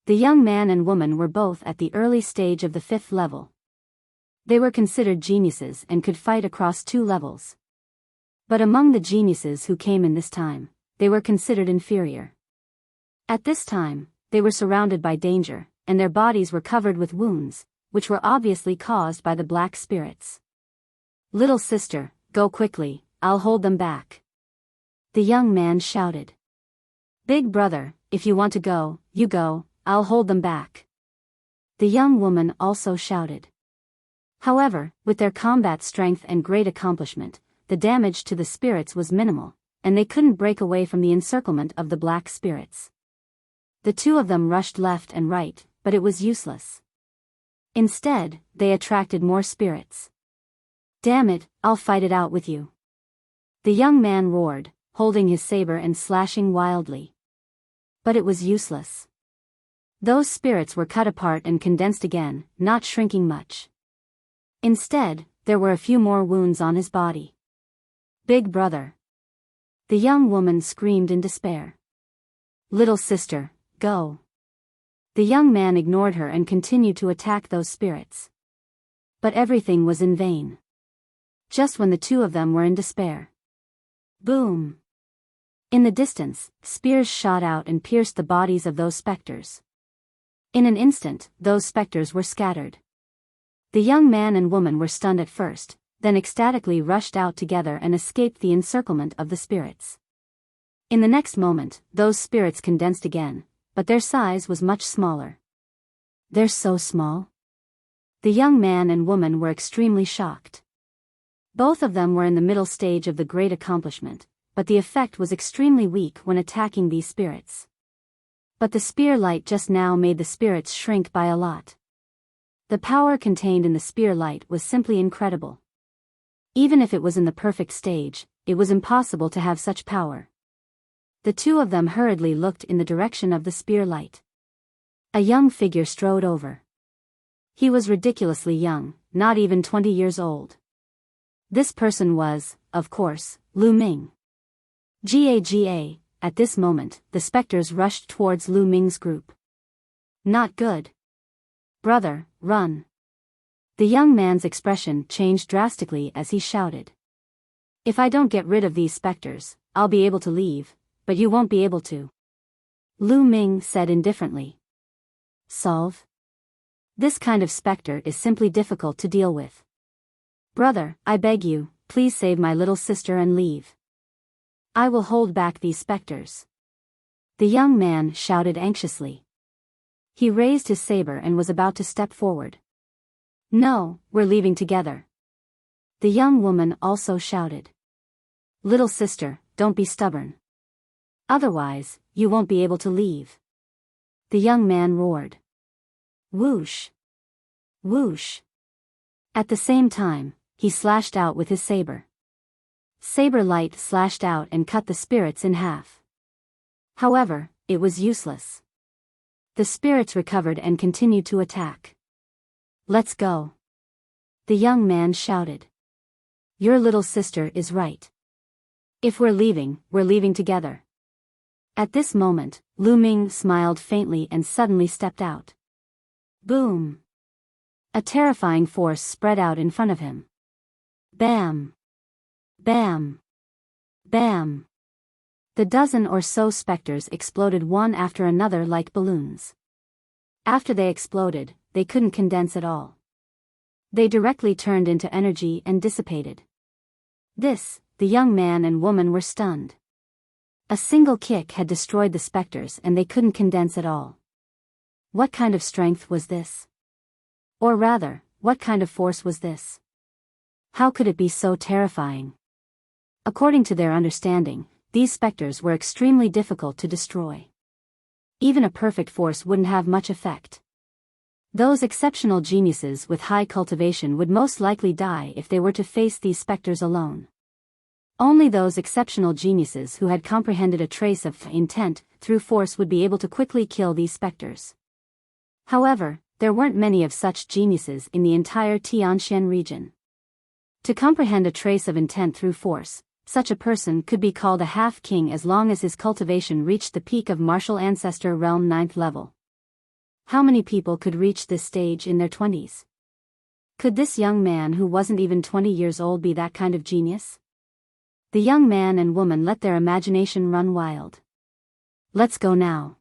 S1: The young man and woman were both at the early stage of the 5th level. They were considered geniuses and could fight across 2 levels. But among the geniuses who came in this time, they were considered inferior. At this time, they were surrounded by danger, and their bodies were covered with wounds, which were obviously caused by the black spirits. "Little sister, go quickly, I'll hold them back," the young man shouted. "Big brother, if you want to go, you go, I'll hold them back," the young woman also shouted. However, with their combat strength and great accomplishment, the damage to the spirits was minimal, and they couldn't break away from the encirclement of the black spirits. The 2 of them rushed left and right, but it was useless. Instead, they attracted more spirits. "Damn it, I'll fight it out with you," the young man roared, holding his saber and slashing wildly. But it was useless. Those spirits were cut apart and condensed again, not shrinking much. Instead, there were a few more wounds on his body. "Big brother," the young woman screamed in despair. "Little sister, go." The young man ignored her and continued to attack those spirits. But everything was in vain. Just when the 2 of them were in despair. Boom! In the distance, spears shot out and pierced the bodies of those specters. In an instant, those specters were scattered. The young man and woman were stunned at first, then ecstatically rushed out together and escaped the encirclement of the spirits. In the next moment, those spirits condensed again, but their size was much smaller. "They're so small?" The young man and woman were extremely shocked. Both of them were in the middle stage of the great accomplishment, but the effect was extremely weak when attacking these spirits. But the spear light just now made the spirits shrink by a lot. The power contained in the spear light was simply incredible. Even if it was in the perfect stage, it was impossible to have such power. The two of them hurriedly looked in the direction of the spear light. A young figure strode over. He was ridiculously young, not even 20 years old. This person was, of course, Lu Ming. Ga. At this moment, the specters rushed towards Lu Ming's group. Not good. Brother, run. The young man's expression changed drastically as he shouted. If I don't get rid of these specters, I'll be able to leave, but you won't be able to. Lu Ming said indifferently. Solve? This kind of specter is simply difficult to deal with. Brother, I beg you, please save my little sister and leave. I will hold back these specters. The young man shouted anxiously. He raised his saber and was about to step forward. No, we're leaving together. The young woman also shouted. Little sister, don't be stubborn. Otherwise, you won't be able to leave. The young man roared. Whoosh! Whoosh! At the same time, he slashed out with his saber. Saber light slashed out and cut the spirits in half. However, it was useless. The spirits recovered and continued to attack. Let's go. The young man shouted. Your little sister is right. If we're leaving together. At this moment, Lu Ming smiled faintly and suddenly stepped out. Boom! A terrifying force spread out in front of him. Bam! Bam! Bam! The dozen or so specters exploded one after another like balloons. After they exploded, they couldn't condense at all. They directly turned into energy and dissipated. The young man and woman were stunned. A single kick had destroyed the specters and they couldn't condense at all. What kind of strength was this? Or rather, what kind of force was this? How could it be so terrifying? According to their understanding, these specters were extremely difficult to destroy. Even a perfect force wouldn't have much effect. Those exceptional geniuses with high cultivation would most likely die if they were to face these specters alone. Only those exceptional geniuses who had comprehended a trace of intent through force would be able to quickly kill these specters. However, there weren't many of such geniuses in the entire Tianxian region. To comprehend a trace of intent through force, such a person could be called a half-king as long as his cultivation reached the peak of martial ancestor realm 9th level. How many people could reach this stage in their 20s? Could this young man who wasn't even 20 years old be that kind of genius? The young man and woman let their imagination run wild. Let's go now.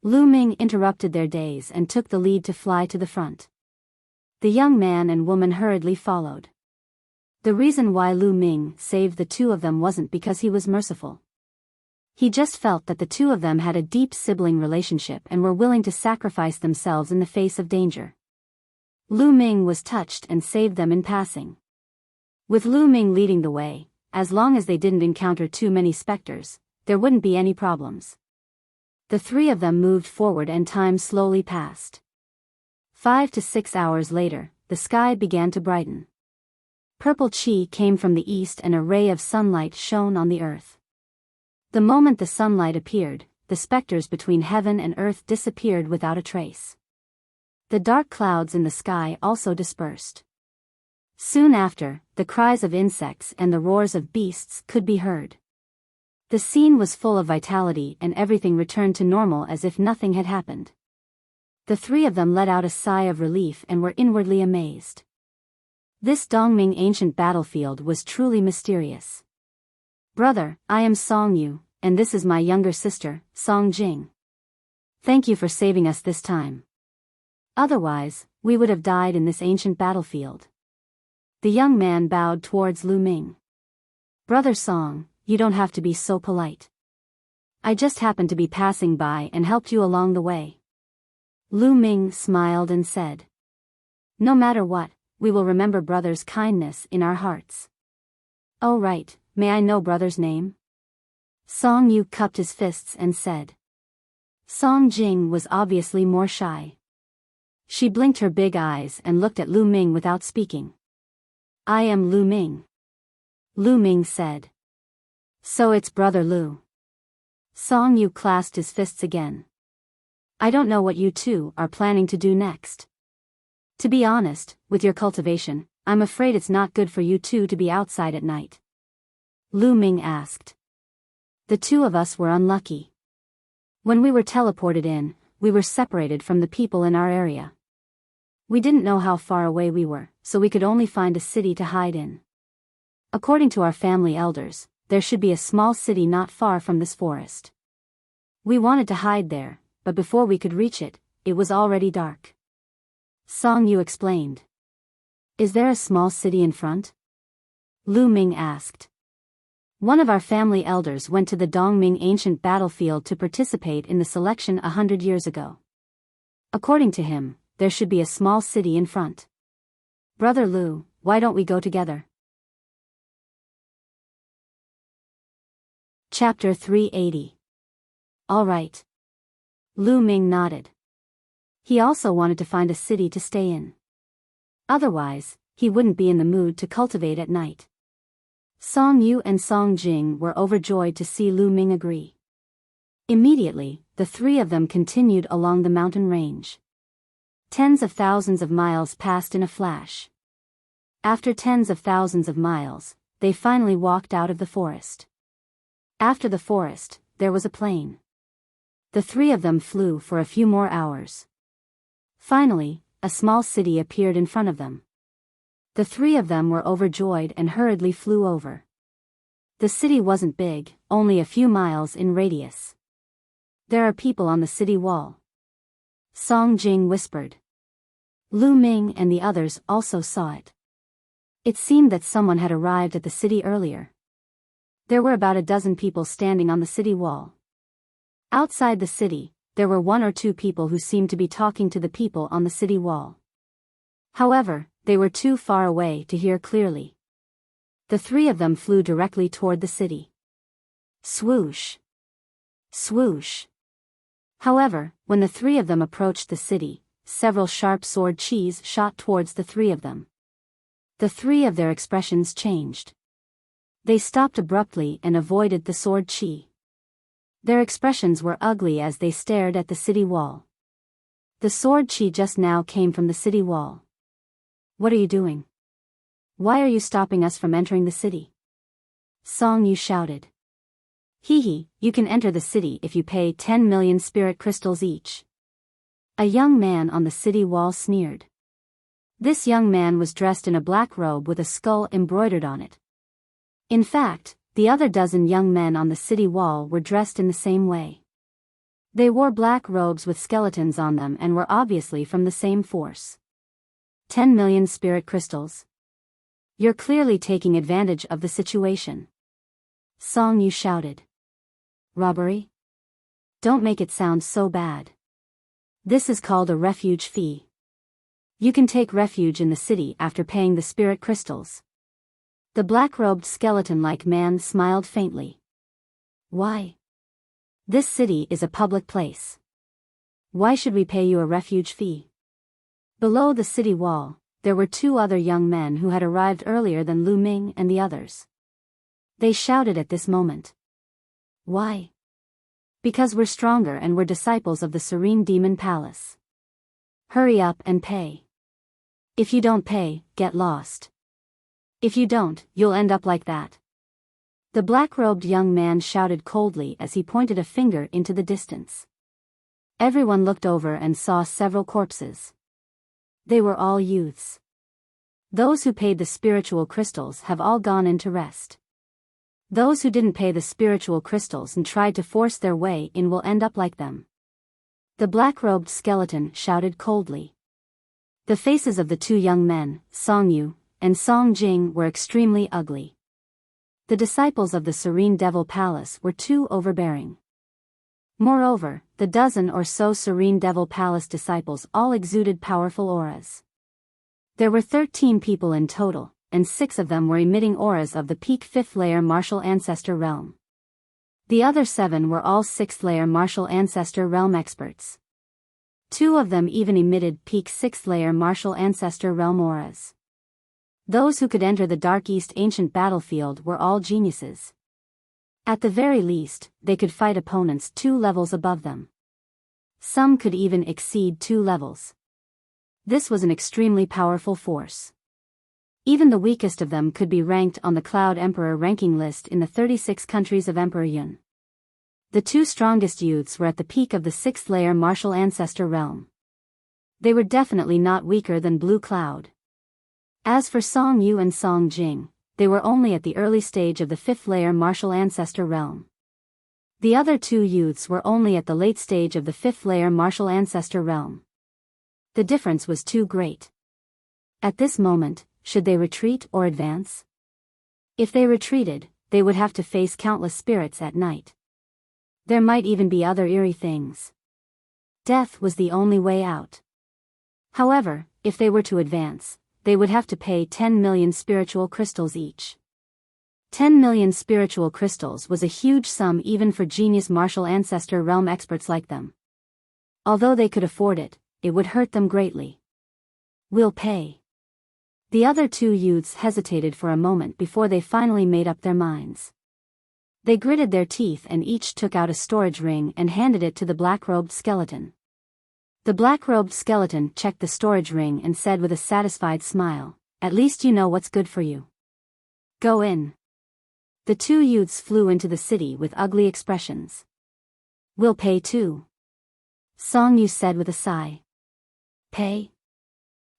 S1: Lu Ming interrupted their days and took the lead to fly to the front. The young man and woman hurriedly followed. The reason why Lu Ming saved the two of them wasn't because he was merciful. He just felt that the two of them had a deep sibling relationship and were willing to sacrifice themselves in the face of danger. Lu Ming was touched and saved them in passing. With Lu Ming leading the way, as long as they didn't encounter too many specters, there wouldn't be any problems. The three of them moved forward and time slowly passed. 5 to 6 hours later, the sky began to brighten. Purple chi came from the east and a ray of sunlight shone on the earth. The moment the sunlight appeared, the specters between heaven and earth disappeared without a trace. The dark clouds in the sky also dispersed. Soon after, the cries of insects and the roars of beasts could be heard. The scene was full of vitality and everything returned to normal as if nothing had happened. The three of them let out a sigh of relief and were inwardly amazed. This Dongming ancient battlefield was truly mysterious. Brother, I am Song Yu, and this is my younger sister, Song Jing. Thank you for saving us this time. Otherwise, we would have died in this ancient battlefield. The young man bowed towards Lu Ming. Brother Song, you don't have to be so polite. I just happened to be passing by and helped you along the way. Lu Ming smiled and said. No matter what, we will remember brother's kindness in our hearts. Oh right, may I know brother's name? Song Yu cupped his fists and said. Song Jing was obviously more shy. She blinked her big eyes and looked at Lu Ming without speaking. I am Lu Ming. Lu Ming said. So it's Brother Lu. Song Yu clasped his fists again. I don't know what you two are planning to do next. To be honest, with your cultivation, I'm afraid it's not good for you two to be outside at night. Lu Ming asked. The two of us were unlucky. When we were teleported in, we were separated from the people in our area. We didn't know how far away we were, so we could only find a city to hide in. According to our family elders, there should be a small city not far from this forest. We wanted to hide there, but before we could reach it, it was already dark. Song Yu explained. Is there a small city in front? Lu Ming asked. One of our family elders went to the Dongming ancient battlefield to participate in the selection 100 years ago. According to him, there should be a small city in front. Brother Lu, why don't we go together? Chapter 380. All right. Lu Ming nodded. He also wanted to find a city to stay in. Otherwise, he wouldn't be in the mood to cultivate at night. Song Yu and Song Jing were overjoyed to see Lu Ming agree. Immediately, the three of them continued along the mountain range. Tens of thousands of miles passed in a flash. After tens of thousands of miles, they finally walked out of the forest. After the forest, there was a plain. The three of them flew for a few more hours. Finally, a small city appeared in front of them. The three of them were overjoyed and hurriedly flew over. The city wasn't big, only a few miles in radius. There are people on the city wall. Song Jing whispered. Lu Ming and the others also saw it. It seemed that someone had arrived at the city earlier. There were about a dozen people standing on the city wall. Outside the city, there were one or two people who seemed to be talking to the people on the city wall. However, they were too far away to hear clearly. The three of them flew directly toward the city. Swoosh! Swoosh! However, when the three of them approached the city, several sharp sword chis shot towards the three of them. The three of their expressions changed. They stopped abruptly and avoided the sword chi. Their expressions were ugly as they stared at the city wall. The sword chi just now came from the city wall. What are you doing? Why are you stopping us from entering the city? Song Yu shouted. Hee, you can enter the city if you pay 10 million spirit crystals each. A young man on the city wall sneered. This young man was dressed in a black robe with a skull embroidered on it. In fact, the other dozen young men on the city wall were dressed in the same way. They wore black robes with skeletons on them and were obviously from the same force. 10 million spirit crystals. You're clearly taking advantage of the situation. Song Yu shouted. Robbery? Don't make it sound so bad. This is called a refuge fee. You can take refuge in the city after paying the spirit crystals. The black-robed skeleton-like man smiled faintly. Why? This city is a public place. Why should we pay you a refuge fee? Below the city wall, there were two other young men who had arrived earlier than Lu Ming and the others. They shouted at this moment. Why? Because we're stronger and we're disciples of the Serene Demon Palace. Hurry up and pay. If you don't pay, get lost. If you don't, you'll end up like that. The black-robed young man shouted coldly as he pointed a finger into the distance. Everyone looked over and saw several corpses. They were all youths. Those who paid the spiritual crystals have all gone in to rest. Those who didn't pay the spiritual crystals and tried to force their way in will end up like them. The black-robed skeleton shouted coldly. The faces of the two young men, Song Yu and Song Jing, were extremely ugly. The disciples of the Serene Devil Palace were too overbearing. Moreover, the dozen or so Serene Devil Palace disciples all exuded powerful auras. There were 13 people in total, and 6 of them were emitting auras of the peak 5th layer martial ancestor realm. The other 7 were all 6th-layer martial ancestor realm experts. 2 of them even emitted peak 6th-layer martial ancestor realm auras. Those who could enter the Dark East ancient battlefield were all geniuses. At the very least, they could fight opponents 2 levels above them. Some could even exceed 2 levels. This was an extremely powerful force. Even the weakest of them could be ranked on the Cloud Emperor ranking list in the 36 countries of Emperor Yun. The 2 strongest youths were at the peak of the 6th-layer martial ancestor realm. They were definitely not weaker than Blue Cloud. As for Song Yu and Song Jing, they were only at the early stage of the 5th-layer martial ancestor realm. The other 2 youths were only at the late stage of the 5th-layer martial ancestor realm. The difference was too great. At this moment, should they retreat or advance? If they retreated, they would have to face countless spirits at night. There might even be other eerie things. Death was the only way out. However, if they were to advance, they would have to pay 10 million spiritual crystals each. 10 million spiritual crystals was a huge sum even for genius martial ancestor realm experts like them. Although they could afford it, it would hurt them greatly. We'll pay. The other 2 youths hesitated for a moment before they finally made up their minds. They gritted their teeth and each took out a storage ring and handed it to the black-robed skeleton. The black-robed skeleton checked the storage ring and said with a satisfied smile, "At least you know what's good for you. Go in." The 2 youths flew into the city with ugly expressions. "We'll pay too," Song Yu said with a sigh. "Pay?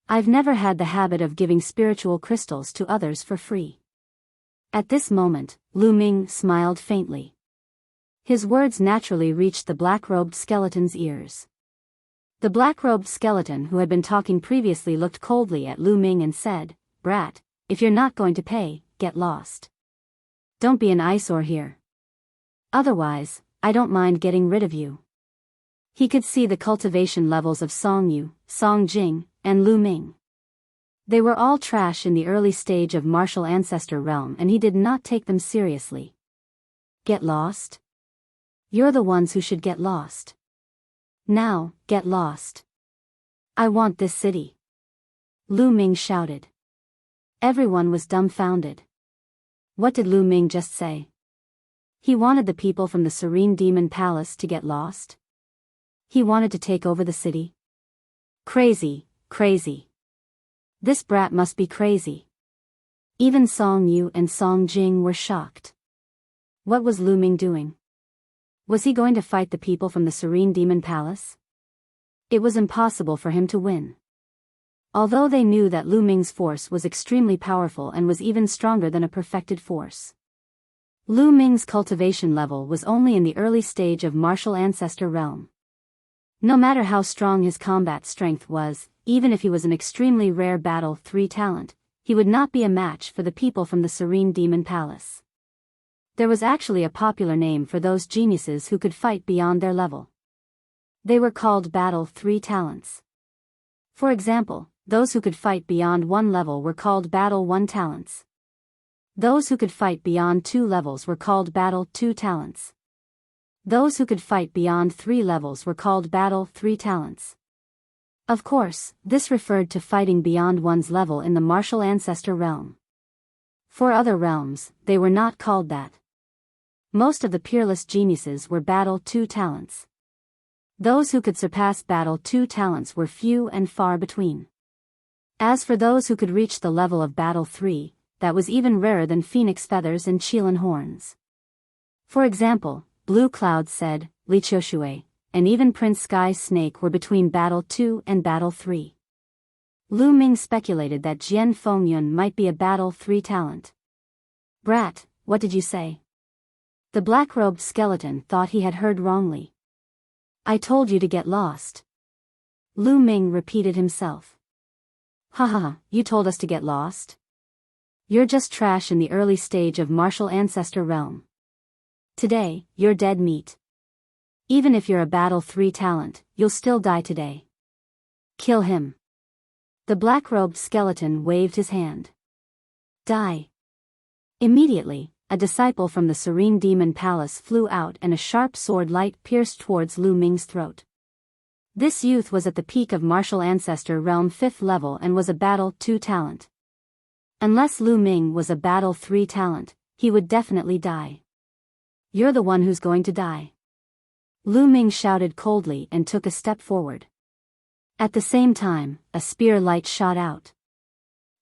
S1: I've never had the habit of giving spiritual crystals to others for free." At this moment, Lu Ming smiled faintly. His words naturally reached the black-robed skeleton's ears. The black-robed skeleton who had been talking previously looked coldly at Lu Ming and said, "Brat, if you're not going to pay, get lost. Don't be an eyesore here. Otherwise, I don't mind getting rid of you." He could see the cultivation levels of Song Yu, Song Jing, and Lu Ming. They were all trash in the early stage of martial ancestor realm and he did not take them seriously. Get lost? You're the ones who should get lost. Now, get lost. I want this city. Lu Ming shouted. Everyone was dumbfounded. What did Lu Ming just say? He wanted the people from the Serene Demon Palace to get lost? He wanted to take over the city? Crazy, crazy. This brat must be crazy. Even Song Yu and Song Jing were shocked. What was Lu Ming doing? Was he going to fight the people from the Serene Demon Palace? It was impossible for him to win. Although they knew that Lu Ming's force was extremely powerful and was even stronger than a perfected force. Lu Ming's cultivation level was only in the early stage of martial ancestor realm. No matter how strong his combat strength was, even if he was an extremely rare Battle 3 talent, he would not be a match for the people from the Serene Demon Palace. There was actually a popular name for those geniuses who could fight beyond their level. They were called Battle 3 talents. For example, those who could fight beyond 1 level were called Battle 1 talents. Those who could fight beyond 2 levels were called Battle 2 talents. Those who could fight beyond 3 levels were called Battle 3 talents. Of course, this referred to fighting beyond one's level in the martial ancestor realm. For other realms, they were not called that. Most of the peerless geniuses were Battle 2 talents. Those who could surpass Battle 2 talents were few and far between. As for those who could reach the level of Battle 3, that was even rarer than phoenix feathers and Qilin horns. For example, Blue Cloud said, Li Qiushui, and even Prince Sky Snake were between Battle 2 and Battle 3. Lu Ming speculated that Jian Fengyun might be a Battle 3 talent. Brat, what did you say? The black-robed skeleton thought he had heard wrongly. I told you to get lost. Lu Ming repeated himself. Ha ha ha, you told us to get lost? You're just trash in the early stage of martial ancestor realm. Today, you're dead meat. Even if you're a Battle 3 talent, you'll still die today. Kill him. The black-robed skeleton waved his hand. Die. Immediately, a disciple from the Serene Demon Palace flew out and a sharp sword light pierced towards Lu Ming's throat. This youth was at the peak of martial ancestor realm 5th level and was a battle 2 talent. Unless Lu Ming was a battle 3 talent, he would definitely die. You're the one who's going to die. Lu Ming shouted coldly and took a step forward. At the same time, a spear light shot out.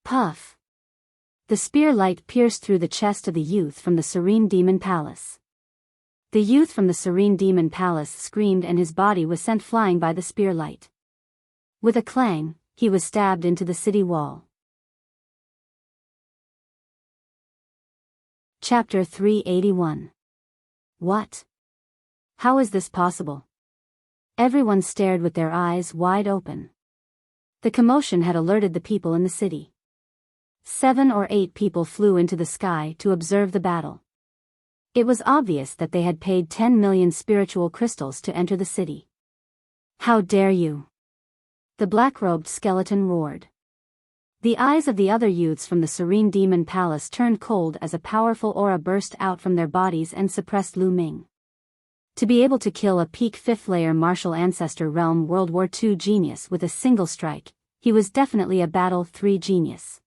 S1: Puff! The spear light pierced through the chest of the youth from the Serene Demon Palace. The youth from the Serene Demon Palace screamed and his body was sent flying by the spear light. With a clang, he was stabbed into the city wall. Chapter 381. What? How is this possible? Everyone stared with their eyes wide open. The commotion had alerted the people in the city. 7 or 8 people flew into the sky to observe the battle. It was obvious that they had paid 10 million spiritual crystals to enter the city. How dare you? The black-robed skeleton roared. The eyes of the other youths from the Serene Demon Palace turned cold as a powerful aura burst out from their bodies and suppressed Lu Ming. To be able to kill a peak 5th layer martial ancestor realm World War II genius with a single strike, he was definitely a battle 3 genius.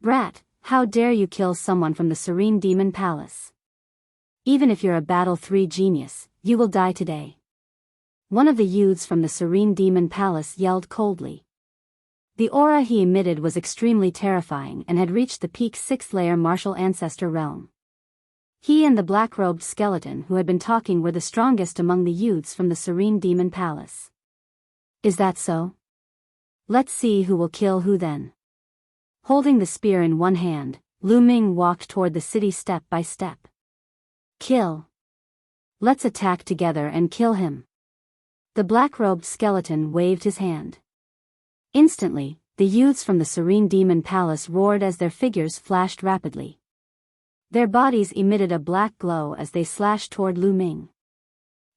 S1: Brat, how dare you kill someone from the Serene Demon Palace? Even if you're a battle 3 genius, you will die today. One of the youths from the Serene Demon Palace yelled coldly. The aura he emitted was extremely terrifying and had reached the peak 6th layer martial ancestor realm. He and the black-robed skeleton who had been talking were the strongest among the youths from the Serene Demon Palace. Is that so? Let's see who will kill who then. Holding the spear in one hand, Lu Ming walked toward the city step by step. Kill. Let's attack together and kill him. The black-robed skeleton waved his hand. Instantly, the youths from the Serene Demon Palace roared as their figures flashed rapidly. Their bodies emitted a black glow as they slashed toward Lu Ming.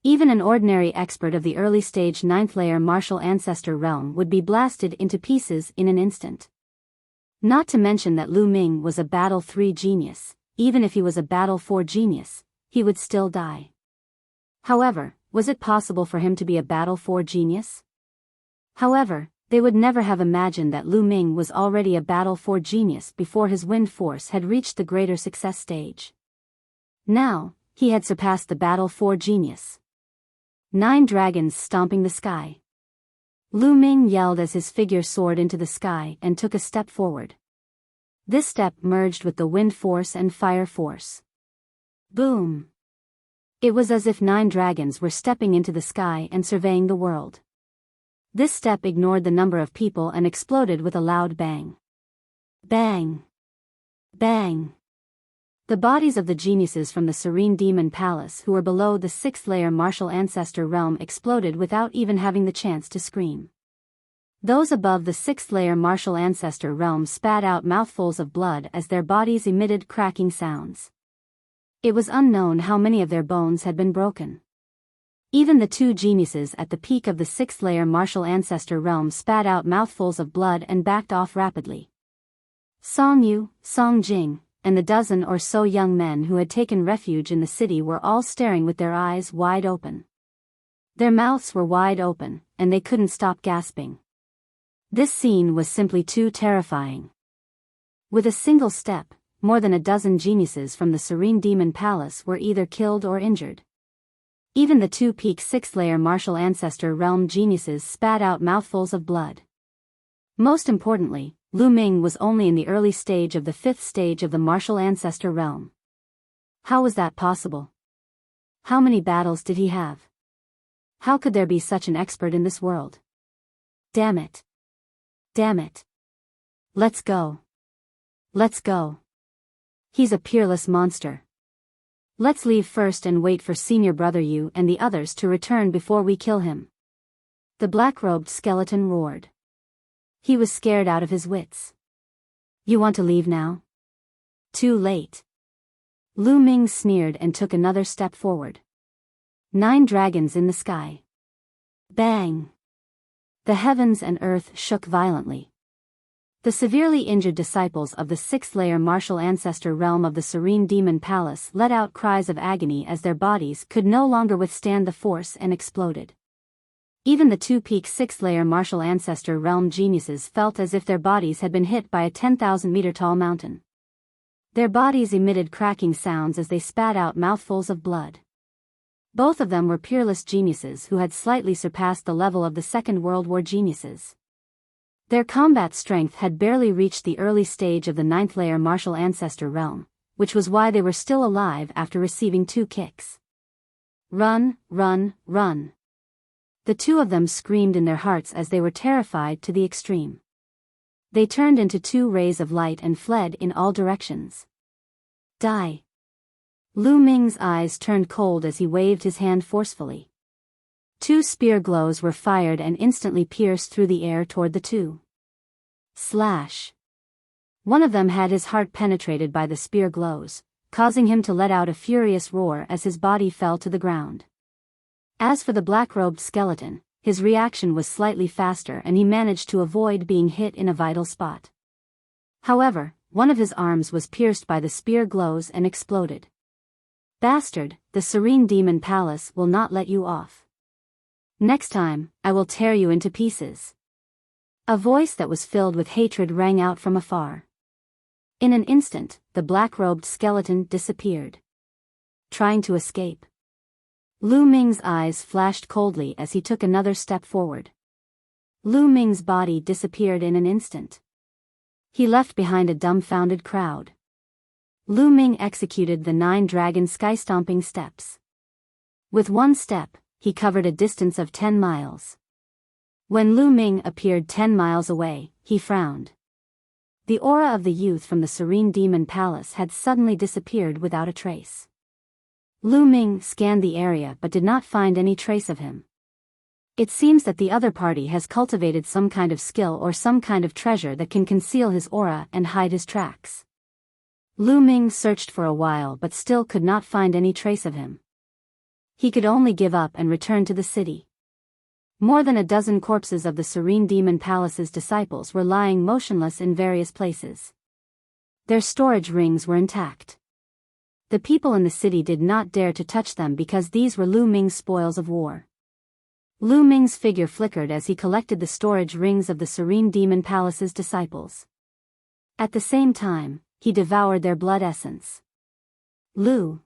S1: Even an ordinary expert of the early stage 9th layer martial ancestor realm would be blasted into pieces in an instant. Not to mention that Lu Ming was a battle 3 genius, even if he was a battle 4 genius, he would still die. However, was it possible for him to be a battle 4 genius? However, they would never have imagined that Lu Ming was already a battle 4 genius before his wind force had reached the greater success stage. Now, he had surpassed the battle 4 genius. 9 dragons stomping the sky. Lu Ming yelled as his figure soared into the sky and took a step forward. This step merged with the wind force and fire force. Boom! It was as if 9 dragons were stepping into the sky and surveying the world. This step ignored the number of people and exploded with a loud bang. Bang! Bang! The bodies of the geniuses from the Serene Demon Palace who were below the 6th layer martial ancestor realm exploded without even having the chance to scream. Those above the 6th layer martial ancestor realm spat out mouthfuls of blood as their bodies emitted cracking sounds. It was unknown how many of their bones had been broken. Even the 2 geniuses at the peak of the 6th layer martial ancestor realm spat out mouthfuls of blood and backed off rapidly. Song Yu, Song Jing, and the dozen or so young men who had taken refuge in the city were all staring with their eyes wide open. Their mouths were wide open, and they couldn't stop gasping. This scene was simply too terrifying. With a single step, more than a dozen geniuses from the Serene Demon Palace were either killed or injured. Even the 2 peak 6th layer martial ancestor realm geniuses spat out mouthfuls of blood. Most importantly, Lu Ming was only in the early stage of the 5th stage of the martial ancestor realm. How was that possible? How many battles did he have? How could there be such an expert in this world? Damn it. Damn it. Let's go. Let's go. He's a peerless monster. Let's leave first and wait for Senior Brother Yu and the others to return before we kill him. The black-robed skeleton roared. He was scared out of his wits. You want to leave now? Too late. Lu Ming sneered and took another step forward. 9 dragons in the sky. Bang! The heavens and earth shook violently. The severely injured disciples of the sixth-layer martial ancestor realm of the Serene Demon Palace let out cries of agony as their bodies could no longer withstand the force and exploded. Even the two-peak sixth-layer martial ancestor realm geniuses felt as if their bodies had been hit by a 10,000-meter-tall mountain. Their bodies emitted cracking sounds as they spat out mouthfuls of blood. Both of them were peerless geniuses who had slightly surpassed the level of the Second World War geniuses. Their combat strength had barely reached the early stage of the ninth-layer martial ancestor realm, which was why they were still alive after receiving 2 kicks. Run, run, run. The two of them screamed in their hearts as they were terrified to the extreme. They turned into 2 rays of light and fled in all directions. Die. Lu Ming's eyes turned cold as he waved his hand forcefully. 2 spear glows were fired and instantly pierced through the air toward the 2. Slash. One of them had his heart penetrated by the spear glows, causing him to let out a furious roar as his body fell to the ground. As for the black-robed skeleton, his reaction was slightly faster and he managed to avoid being hit in a vital spot. However, one of his arms was pierced by the spear glows and exploded. Bastard, the Serene Demon Palace will not let you off. Next time, I will tear you into pieces. A voice that was filled with hatred rang out from afar. In an instant, the black-robed skeleton disappeared. Trying to escape. Lu Ming's eyes flashed coldly as he took another step forward. Lu Ming's body disappeared in an instant. He left behind a dumbfounded crowd. Lu Ming executed the 9 dragon sky-stomping steps. With one step, he covered a distance of 10 miles. When Lu Ming appeared 10 miles away, he frowned. The aura of the youth from the Serene Demon Palace had suddenly disappeared without a trace. Lu Ming scanned the area but did not find any trace of him. It seems that the other party has cultivated some kind of skill or some kind of treasure that can conceal his aura and hide his tracks. Lu Ming searched for a while but still could not find any trace of him. He could only give up and return to the city. More than a dozen corpses of the Serene Demon Palace's disciples were lying motionless in various places. Their storage rings were intact. The people in the city did not dare to touch them because these were Lu Ming's spoils of war. Lu Ming's figure flickered as he collected the storage rings of the Serene Demon Palace's disciples. At the same time, he devoured their blood essence. Lu.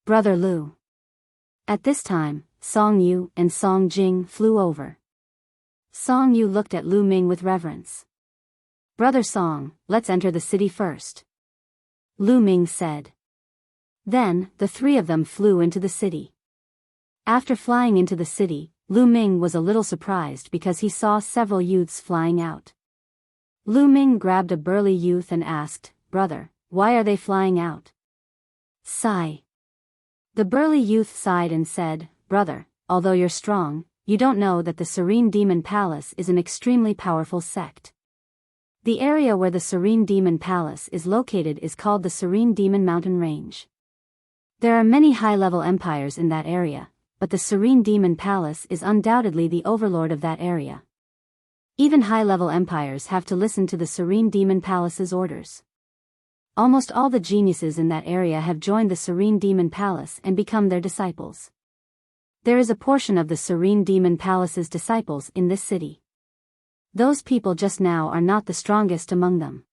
S1: Brother Lu. At this time, Song Yu and Song Jing flew over. Song Yu looked at Lu Ming with reverence. Brother Song, let's enter the city first. Lu Ming said. Then, the 3 of them flew into the city. After flying into the city, Lu Ming was a little surprised because he saw several youths flying out. Lu Ming grabbed a burly youth and asked, Brother, why are they flying out? Sigh. The burly youth sighed and said, Brother, although you're strong, you don't know that the Serene Demon Palace is an extremely powerful sect. The area where the Serene Demon Palace is located is called the Serene Demon Mountain Range. There are many high-level empires in that area, but the Serene Demon Palace is undoubtedly the overlord of that area. Even high-level empires have to listen to the Serene Demon Palace's orders. Almost all the geniuses in that area have joined the Serene Demon Palace and become their disciples. There is a portion of the Serene Demon Palace's disciples in this city. Those people just now are not the strongest among them.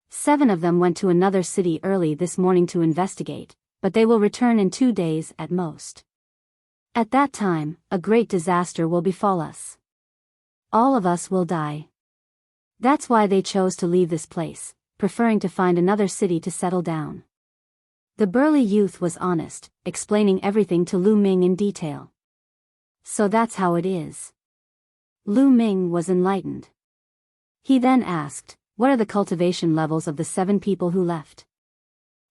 S1: 7 of them went to another city early this morning to investigate, but they will return in 2 days at most. At that time, a great disaster will befall us. All of us will die. That's why they chose to leave this place, preferring to find another city to settle down. The burly youth was honest, explaining everything to Lu Ming in detail. So that's how it is. Lu Ming was enlightened. He then asked, what are the cultivation levels of the 7 people who left?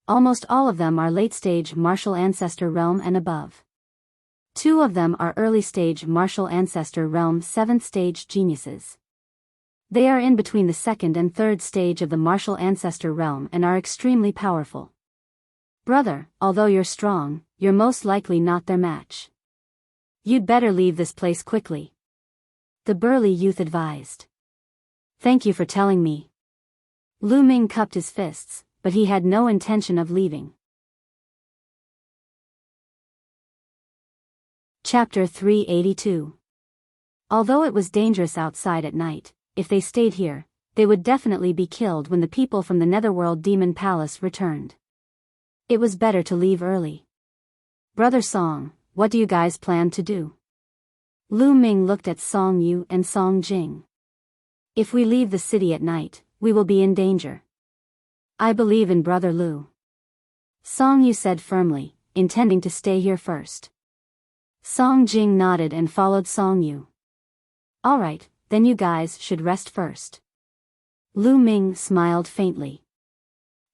S1: Almost all of them are late-stage martial ancestor realm and above. 2 of them are early-stage martial ancestor realm 7th-stage geniuses. They are in between the 2nd and 3rd stage of the martial ancestor realm and are extremely powerful. Brother, although you're strong, you're most likely not their match. You'd better leave this place quickly. The burly youth advised. Thank you for telling me. Lu Ming cupped his fists, but he had no intention of leaving. Chapter 382. Although it was dangerous outside at night, if they stayed here, they would definitely be killed when the people from the Netherworld Demon Palace returned. It was better to leave early. Brother Song, what do you guys plan to do? Lu Ming looked at Song Yu and Song Jing. If we leave the city at night, we will be in danger. I believe in Brother Lu. Song Yu said firmly, intending to stay here first. Song Jing nodded and followed Song Yu. Alright, then you guys should rest first. Lu Ming smiled faintly.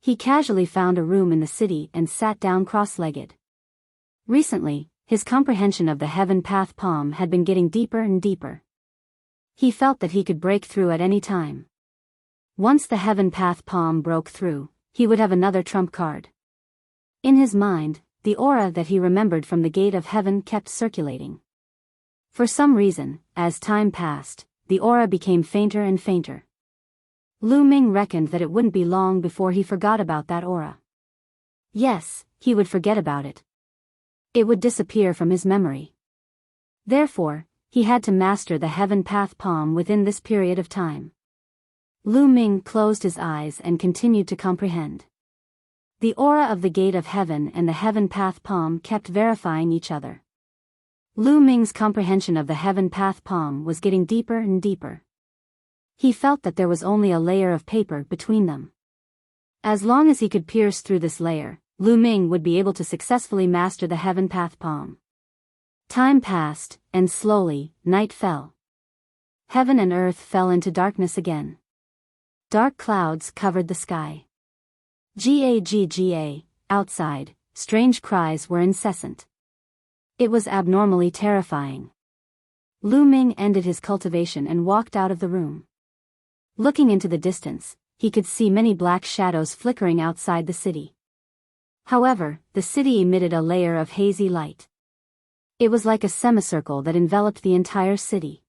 S1: He casually found a room in the city and sat down cross-legged. Recently, his comprehension of the Heaven Path Palm had been getting deeper and deeper. He felt that he could break through at any time. Once the Heaven Path Palm broke through, he would have another trump card. In his mind, the aura that he remembered from the Gate of Heaven kept circulating. For some reason, as time passed, the aura became fainter and fainter. Lu Ming reckoned that it wouldn't be long before he forgot about that aura. Yes, he would forget about it. It would disappear from his memory. Therefore, he had to master the Heaven Path Palm within this period of time. Lu Ming closed his eyes and continued to comprehend. The aura of the Gate of Heaven and the Heaven Path Palm kept verifying each other. Lu Ming's comprehension of the Heaven Path Palm was getting deeper and deeper. He felt that there was only a layer of paper between them. As long as he could pierce through this layer, Lu Ming would be able to successfully master the Heaven Path Palm. Time passed, and slowly, night fell. Heaven and earth fell into darkness again. Dark clouds covered the sky. Gagga, outside, strange cries were incessant. It was abnormally terrifying. Lu Ming ended his cultivation and walked out of the room. Looking into the distance, he could see many black shadows flickering outside the city. However, the city emitted a layer of hazy light. It was like a semicircle that enveloped the entire city.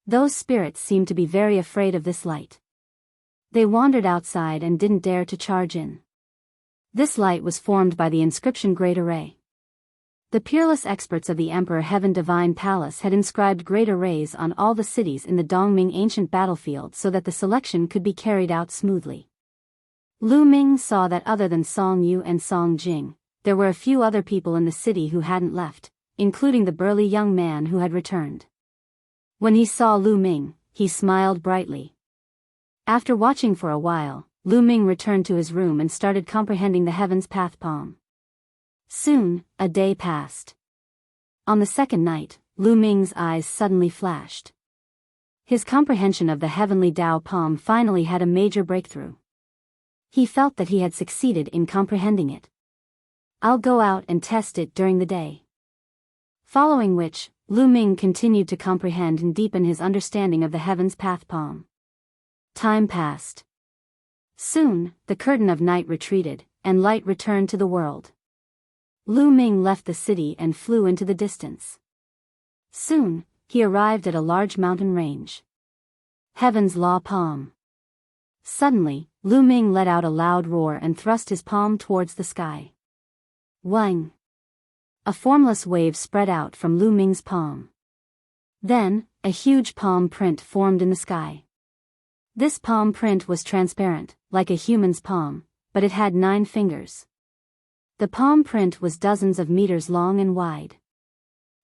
S1: Those spirits seemed to be very afraid of this light. They wandered outside and didn't dare to charge in. This light was formed by the inscription Great Array. The peerless experts of the Emperor Heaven Divine Palace had inscribed great arrays on all the cities in the Dongming ancient battlefield so that the selection could be carried out smoothly. Lu Ming saw that other than Song Yu and Song Jing, there were a few other people in the city who hadn't left, including the burly young man who had returned. When he saw Lu Ming, he smiled brightly. After watching for a while, Lu Ming returned to his room and started comprehending the Heaven's Path Palm. Soon, a day passed. On the second night, Lu Ming's eyes suddenly flashed. His comprehension of the heavenly Tao Palm finally had a major breakthrough. He felt that he had succeeded in comprehending it. I'll go out and test it during the day. Following which, Lu Ming continued to comprehend and deepen his understanding of the Heaven's Path Palm. Time passed. Soon, the curtain of night retreated, and light returned to the world. Lu Ming left the city and flew into the distance. Soon, he arrived at a large mountain range. Heaven's Law Palm. Suddenly, Lu Ming let out a loud roar and thrust his palm towards the sky. Wang! A formless wave spread out from Lu Ming's palm. Then, a huge palm print formed in the sky. This palm print was transparent, like a human's palm, but it had 9 fingers. The palm print was dozens of meters long and wide.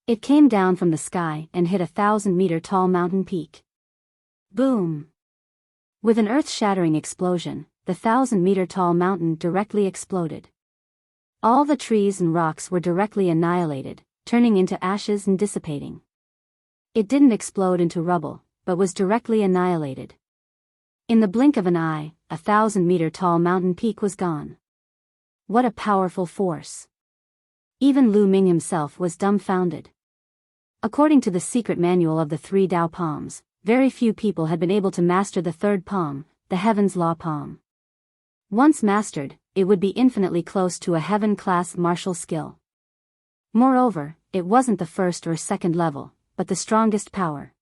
S1: It came down from the sky and hit a 1,000-meter-tall mountain peak. Boom! With an earth-shattering explosion, the 1,000-meter-tall mountain directly exploded. All the trees and rocks were directly annihilated, turning into ashes and dissipating. It didn't explode into rubble, but was directly annihilated. In the blink of an eye, a 1,000-meter-tall mountain peak was gone. What a powerful force! Even Lu Ming himself was dumbfounded. According to the secret manual of the 3 Tao Palms, very few people had been able to master the 3rd palm, the Heaven's Law Palm. Once mastered, it would be infinitely close to a heaven-class martial skill. Moreover, it wasn't the 1st or 2nd level, but the strongest power.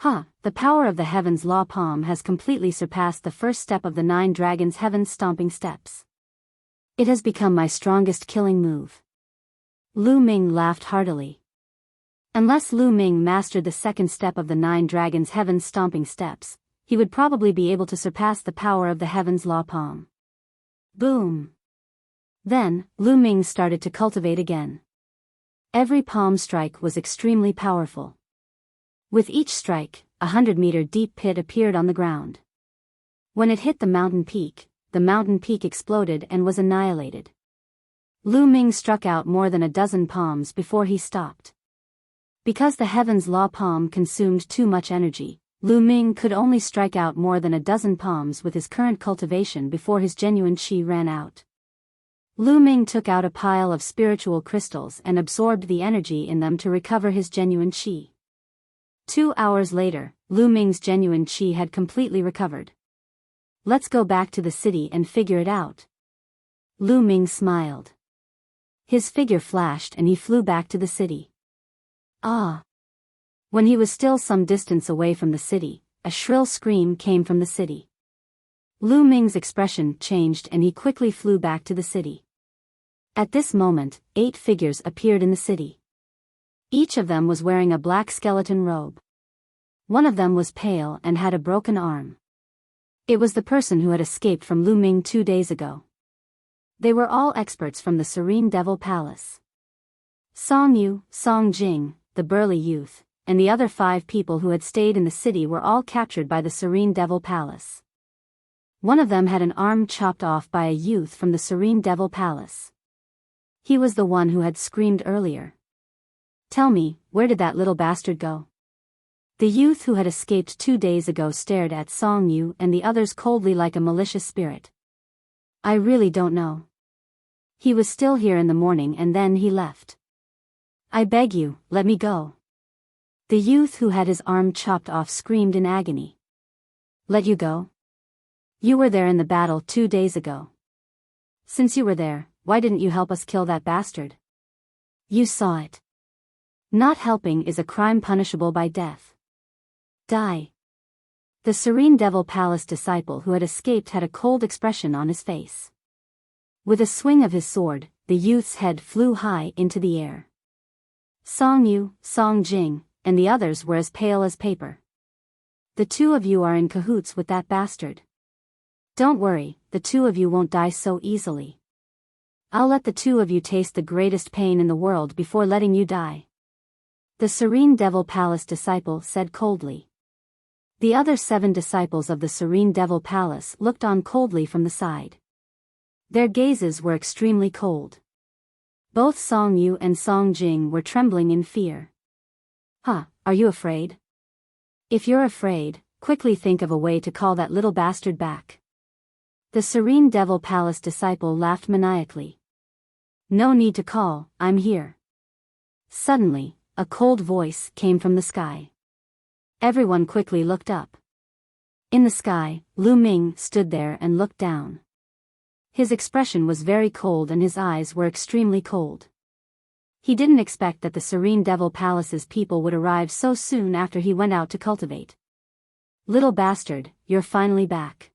S1: The power of the Heaven's Law Palm has completely surpassed the first step of the 9 Dragons' Heaven Stomping Steps. It has become my strongest killing move. Lu Ming laughed heartily. Unless Lu Ming mastered the second step of the 9 Dragons' Heaven Stomping Steps, he would probably be able to surpass the power of the Heaven's Law Palm. Boom! Then, Lu Ming started to cultivate again. Every palm strike was extremely powerful. With each strike, 100-meter deep pit appeared on the ground. When it hit the mountain peak exploded and was annihilated. Lu Ming struck out more than a dozen palms before he stopped. Because the Heaven's Law Palm consumed too much energy, Lu Ming could only strike out more than a dozen palms with his current cultivation before his genuine qi ran out. Lu Ming took out a pile of spiritual crystals and absorbed the energy in them to recover his genuine qi. 2 hours later, Lu Ming's genuine qi had completely recovered. Let's go back to the city and figure it out. Lu Ming smiled. His figure flashed and he flew back to the city. When he was still some distance away from the city, a shrill scream came from the city. Lu Ming's expression changed and he quickly flew back to the city. At this moment, 8 figures appeared in the city. Each of them was wearing a black skeleton robe. One of them was pale and had a broken arm. It was the person who had escaped from Lu Ming 2 days ago. They were all experts from the Serene Devil Palace. Song Yu, Song Jing, the burly youth, and the other 5 people who had stayed in the city were all captured by the Serene Devil Palace. One of them had an arm chopped off by a youth from the Serene Devil Palace. He was the one who had screamed earlier. Tell me, where did that little bastard go? The youth who had escaped 2 days ago stared at Song Yu and the others coldly like a malicious spirit. I really don't know. He was still here in the morning and then he left. I beg you, let me go. The youth who had his arm chopped off screamed in agony. Let you go? You were there in the battle 2 days ago. Since you were there, why didn't you help us kill that bastard? You saw it. Not helping is a crime punishable by death. Die. The Serene Devil Palace disciple who had escaped had a cold expression on his face. With a swing of his sword, the youth's head flew high into the air. Song Yu, Song Jing, and the others were as pale as paper. The 2 of you are in cahoots with that bastard. Don't worry, the 2 of you won't die so easily. I'll let the 2 of you taste the greatest pain in the world before letting you die. The Serene Devil Palace disciple said coldly. The other 7 disciples of the Serene Devil Palace looked on coldly from the side. Their gazes were extremely cold. Both Song Yu and Song Jing were trembling in fear. Are you afraid? If you're afraid, quickly think of a way to call that little bastard back. The Serene Devil Palace disciple laughed maniacally. No need to call, I'm here. Suddenly, a cold voice came from the sky. Everyone quickly looked up. In the sky, Lu Ming stood there and looked down. His expression was very cold and his eyes were extremely cold. He didn't expect that the Serene Devil Palace's people would arrive so soon after he went out to cultivate. Little bastard, you're finally back.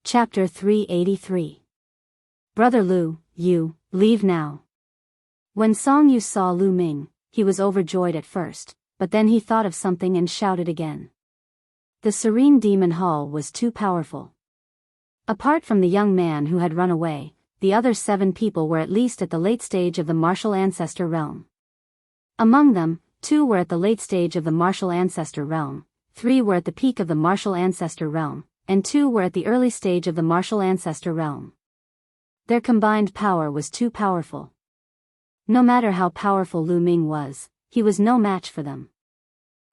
S1: Chapter 383. Brother Lu, you, leave now. When Song Yu saw Lu Ming, he was overjoyed at first, but then he thought of something and shouted again. The Serene Demon Hall was too powerful. Apart from the young man who had run away, the other 7 people were at least at the late stage of the Martial Ancestor Realm. Among them, 2 were at the late stage of the Martial Ancestor Realm, 3 were at the peak of the Martial Ancestor Realm, and 2 were at the early stage of the Martial Ancestor Realm. Their combined power was too powerful. No matter how powerful Lu Ming was, he was no match for them.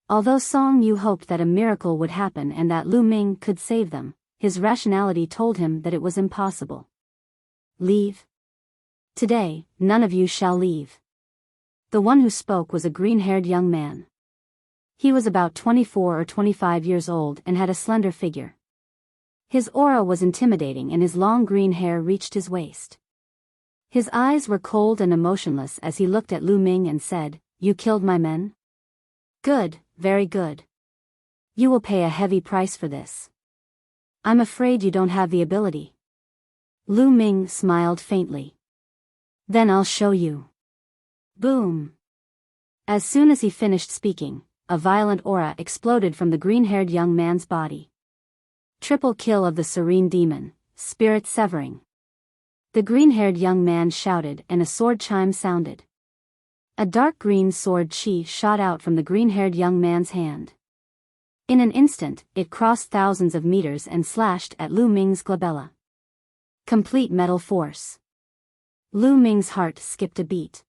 S1: Although Song Yu hoped that a miracle would happen and that Lu Ming could save them, his rationality told him that it was impossible. Leave? Today, none of you shall leave. The one who spoke was a green-haired young man. He was about 24 or 25 years old and had a slender figure. His aura was intimidating and his long green hair reached his waist. His eyes were cold and emotionless as he looked at Lu Ming and said, you killed my men? Good, very good. You will pay a heavy price for this. I'm afraid you don't have the ability. Lu Ming smiled faintly. Then I'll show you. Boom. As soon as he finished speaking, a violent aura exploded from the green-haired young man's body. Triple kill of the serene demon, spirit severing. The green-haired young man shouted and a sword chime sounded. A dark green sword chi shot out from the green-haired young man's hand. In an instant, it crossed thousands of meters and slashed at Lu Ming's glabella. Complete metal force. Lu Ming's heart skipped a beat.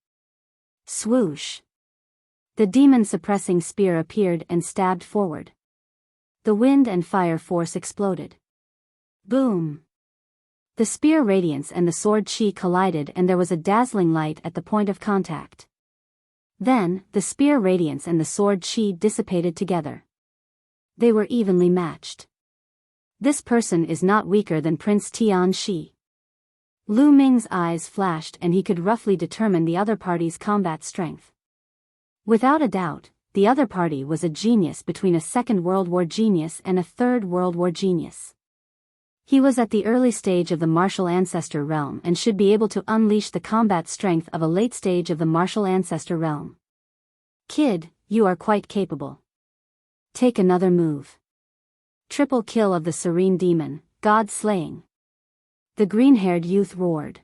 S1: Swoosh. The demon-suppressing spear appeared and stabbed forward. The wind and fire force exploded. Boom. The spear radiance and the sword chi collided and there was a dazzling light at the point of contact. Then, the spear radiance and the sword chi dissipated together. They were evenly matched. This person is not weaker than Prince Tian Shi. Lu Ming's eyes flashed and he could roughly determine the other party's combat strength. Without a doubt, the other party was a genius between a Second World War genius and a Third World War genius. He was at the early stage of the martial ancestor realm and should be able to unleash the combat strength of a late stage of the martial ancestor realm. Kid, you are quite capable. Take another move. Triple kill of the serene demon, god slaying. The green-haired youth roared.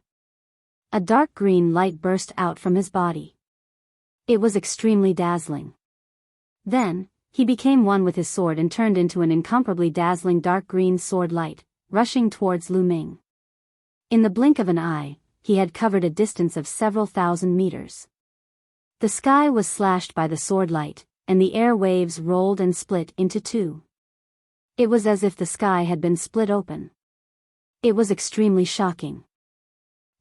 S1: A dark green light burst out from his body. It was extremely dazzling. Then, he became one with his sword and turned into an incomparably dazzling dark green sword light, rushing towards Lu Ming. In the blink of an eye, he had covered a distance of several thousand meters. The sky was slashed by the sword light, and the air waves rolled and split into two. It was as if the sky had been split open. It was extremely shocking.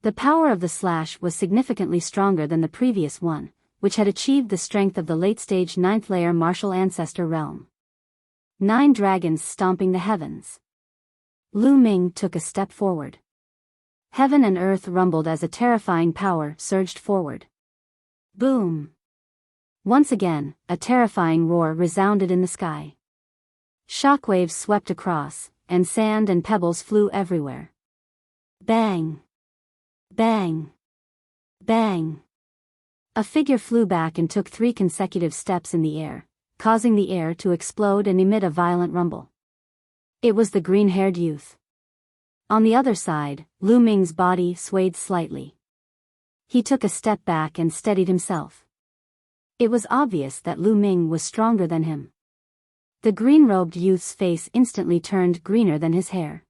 S1: The power of the slash was significantly stronger than the previous one, which had achieved the strength of the late-stage 9th layer martial ancestor realm. 9 dragons stomping the heavens. Lu Ming took a step forward. Heaven and earth rumbled as a terrifying power surged forward. Boom! Once again, a terrifying roar resounded in the sky. Shockwaves swept across, and sand and pebbles flew everywhere. Bang! Bang! Bang! A figure flew back and took 3 consecutive steps in the air, causing the air to explode and emit a violent rumble. It was the green-haired youth. On the other side, Lu Ming's body swayed slightly. He took a step back and steadied himself. It was obvious that Lu Ming was stronger than him. The green-robed youth's face instantly turned greener than his hair.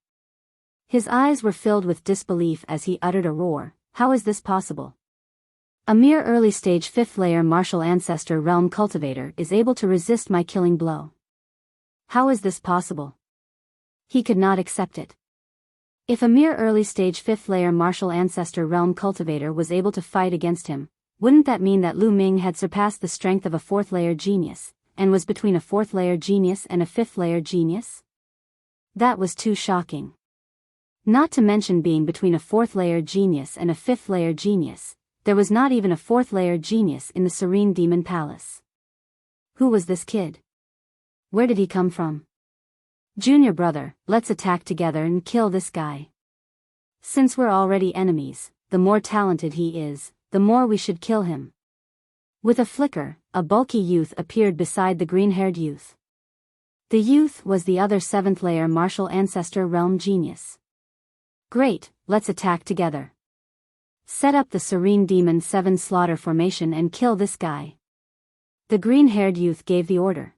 S1: His eyes were filled with disbelief as he uttered a roar. How is this possible? A mere early-stage 5th layer martial ancestor realm cultivator is able to resist my killing blow. How is this possible? He could not accept it. If a mere early-stage 5th layer martial ancestor realm cultivator was able to fight against him, wouldn't that mean that Lu Ming had surpassed the strength of a 4th layer genius, and was between a 4th layer genius and a 5th layer genius? That was too shocking. Not to mention being between a 4th layer genius and a 5th layer genius, there was not even a 4th layer genius in the Serene Demon Palace. Who was this kid? Where did he come from? Junior brother, let's attack together and kill this guy. Since we're already enemies, the more talented he is, the more we should kill him. With a flicker, a bulky youth appeared beside the green-haired youth. The youth was the other 7th layer martial ancestor realm genius. Great, let's attack together. Set up the Serene Demon 7 slaughter formation and kill this guy. The green-haired youth gave the order.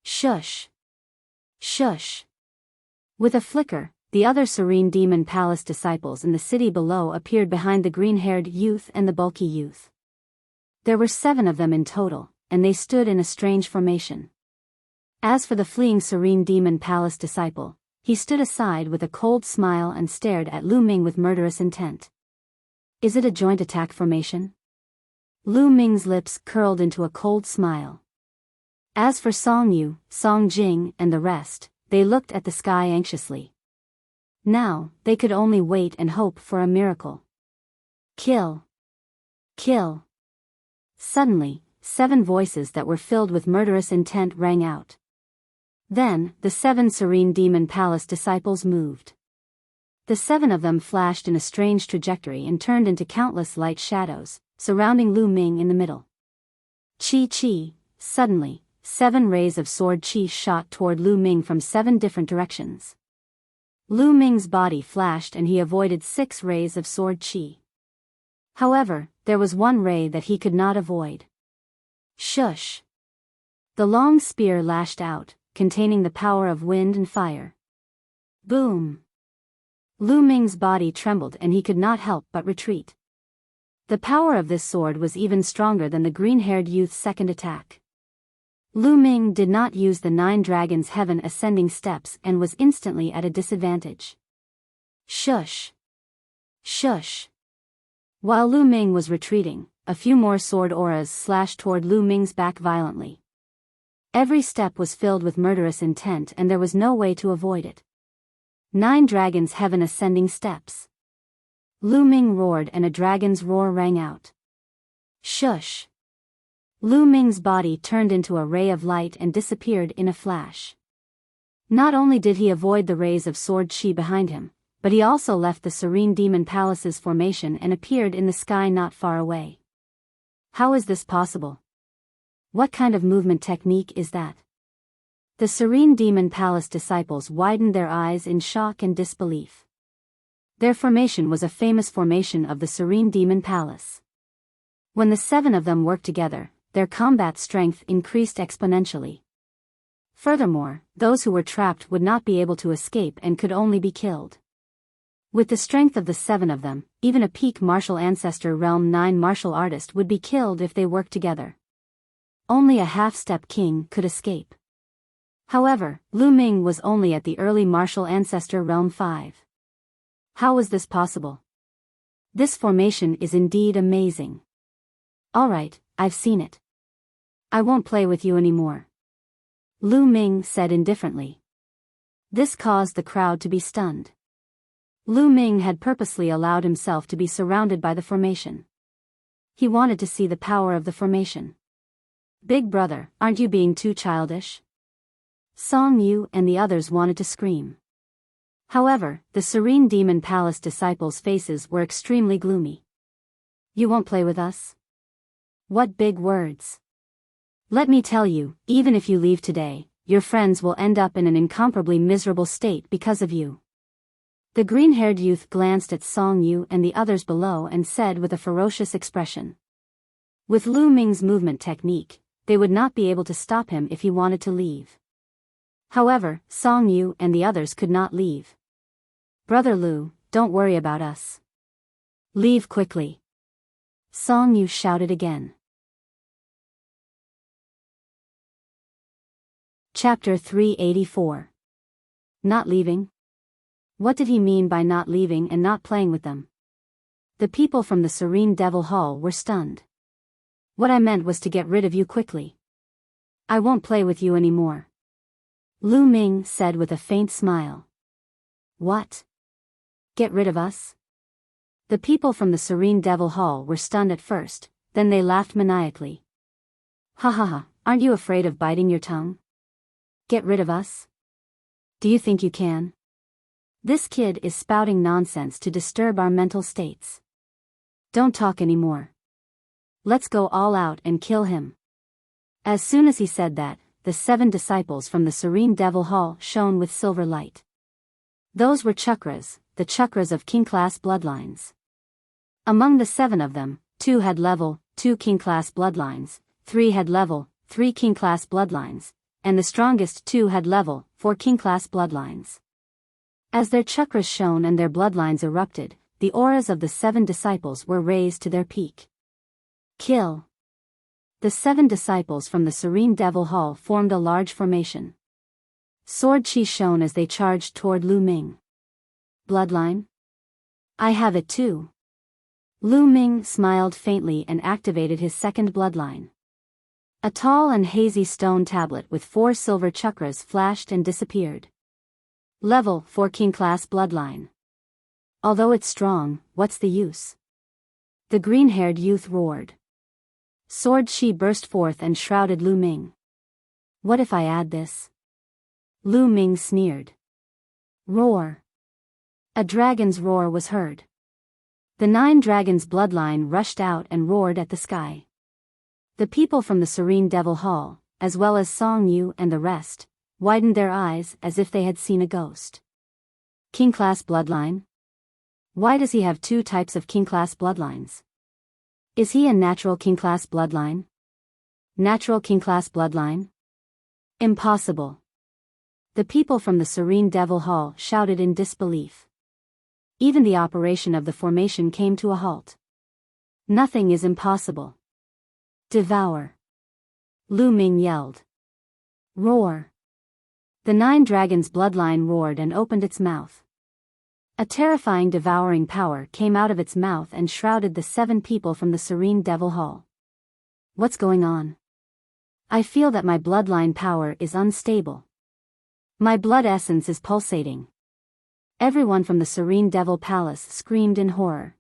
S1: Shush. Shush. With a flicker, the other Serene Demon Palace disciples in the city below appeared behind the green-haired youth and the bulky youth. There were 7 of them in total, and they stood in a strange formation. As for the fleeing Serene Demon Palace disciple, he stood aside with a cold smile and stared at Lu Ming with murderous intent. Is it a joint attack formation? Lu Ming's lips curled into a cold smile. As for Song Yu, Song Jing, and the rest, they looked at the sky anxiously. Now, they could only wait and hope for a miracle. Kill. Kill. Suddenly, 7 voices that were filled with murderous intent rang out. Then, the 7 serene demon palace disciples moved. The 7 of them flashed in a strange trajectory and turned into countless light shadows, surrounding Lu Ming in the middle. Chi. Suddenly, 7 rays of sword chi shot toward Lu Ming from 7 different directions. Lu Ming's body flashed and he avoided 6 rays of sword chi. However, there was one ray that he could not avoid. Shush! The long spear lashed out, containing the power of wind and fire. Boom! Lu Ming's body trembled and he could not help but retreat. The power of this sword was even stronger than the green-haired youth's second attack. Lu Ming did not use the 9 dragons' heaven ascending steps and was instantly at a disadvantage. Shush! Shush! While Lu Ming was retreating, a few more sword auras slashed toward Lu Ming's back violently. Every step was filled with murderous intent and there was no way to avoid it. 9 dragons' heaven ascending steps. Lu Ming roared and a dragon's roar rang out. Shush! Lu Ming's body turned into a ray of light and disappeared in a flash. Not only did he avoid the rays of sword chi behind him, but he also left the Serene Demon Palace's formation and appeared in the sky not far away. How is this possible? What kind of movement technique is that? The Serene Demon Palace disciples widened their eyes in shock and disbelief. Their formation was a famous formation of the Serene Demon Palace. When the 7 of them worked together, their combat strength increased exponentially. Furthermore, those who were trapped would not be able to escape and could only be killed. With the strength of the 7 of them, even a peak martial ancestor realm 9 martial artist would be killed if they worked together. Only a half-step king could escape. However, Lu Ming was only at the early martial ancestor realm 5. How was this possible? This formation is indeed amazing. Alright, I've seen it. I won't play with you anymore. Lu Ming said indifferently. This caused the crowd to be stunned. Lu Ming had purposely allowed himself to be surrounded by the formation. He wanted to see the power of the formation. Big brother, aren't you being too childish? Song Yu and the others wanted to scream. However, the Serene Demon Palace disciples' faces were extremely gloomy. You won't play with us? What big words! Let me tell you, even if you leave today, your friends will end up in an incomparably miserable state because of you. The green-haired youth glanced at Song Yu and the others below and said with a ferocious expression. With Lu Ming's movement technique, they would not be able to stop him if he wanted to leave. However, Song Yu and the others could not leave. Brother Lu, don't worry about us. Leave quickly. Song Yu shouted again. Chapter 384. Not leaving? What did he mean by not leaving and not playing with them? The people from the Serene Devil Hall were stunned. What I meant was to get rid of you quickly. I won't play with you anymore. Lu Ming said with a faint smile. What? Get rid of us? The people from the Serene Devil Hall were stunned at first, then they laughed maniacally. Ha ha ha, aren't you afraid of biting your tongue? Get rid of us? Do you think you can? This kid is spouting nonsense to disturb our mental states. Don't talk anymore. Let's go all out and kill him. As soon as he said that, the 7 disciples from the Serene Devil Hall shone with silver light. Those were chakras, the chakras of king-class bloodlines. Among the 7 of them, 2 had level 2 king-class bloodlines, 3 had level 3 king-class bloodlines, and the strongest 2 had level 4 king-class bloodlines. As their chakras shone and their bloodlines erupted, the auras of the 7 disciples were raised to their peak. Kill. The 7 disciples from the Serene Devil Hall formed a large formation. Sword chi shone as they charged toward Lu Ming. Bloodline? I have it too. Lu Ming smiled faintly and activated his second bloodline. A tall and hazy stone tablet with 4 silver chakras flashed and disappeared. Level 4 king-class bloodline. Although it's strong, what's the use? The green-haired youth roared. Sword Qi burst forth and shrouded Lu Ming. What if I add this? Lu Ming sneered. Roar. A dragon's roar was heard. The 9 dragons' bloodline rushed out and roared at the sky. The people from the Serene Devil Hall, as well as Song Yu and the rest, widened their eyes as if they had seen a ghost. King-class bloodline? Why does he have 2 types of king-class bloodlines? Is he a natural king-class bloodline? Natural king-class bloodline? Impossible. The people from the Serene Devil Hall shouted in disbelief. Even the operation of the formation came to a halt. Nothing is impossible. Devour. Lu Ming yelled. Roar. The 9 dragons' bloodline roared and opened its mouth. A terrifying devouring power came out of its mouth and shrouded the 7 people from the Serene Devil Hall. What's going on? I feel that my bloodline power is unstable. My blood essence is pulsating. Everyone from the Serene Devil Palace screamed in horror.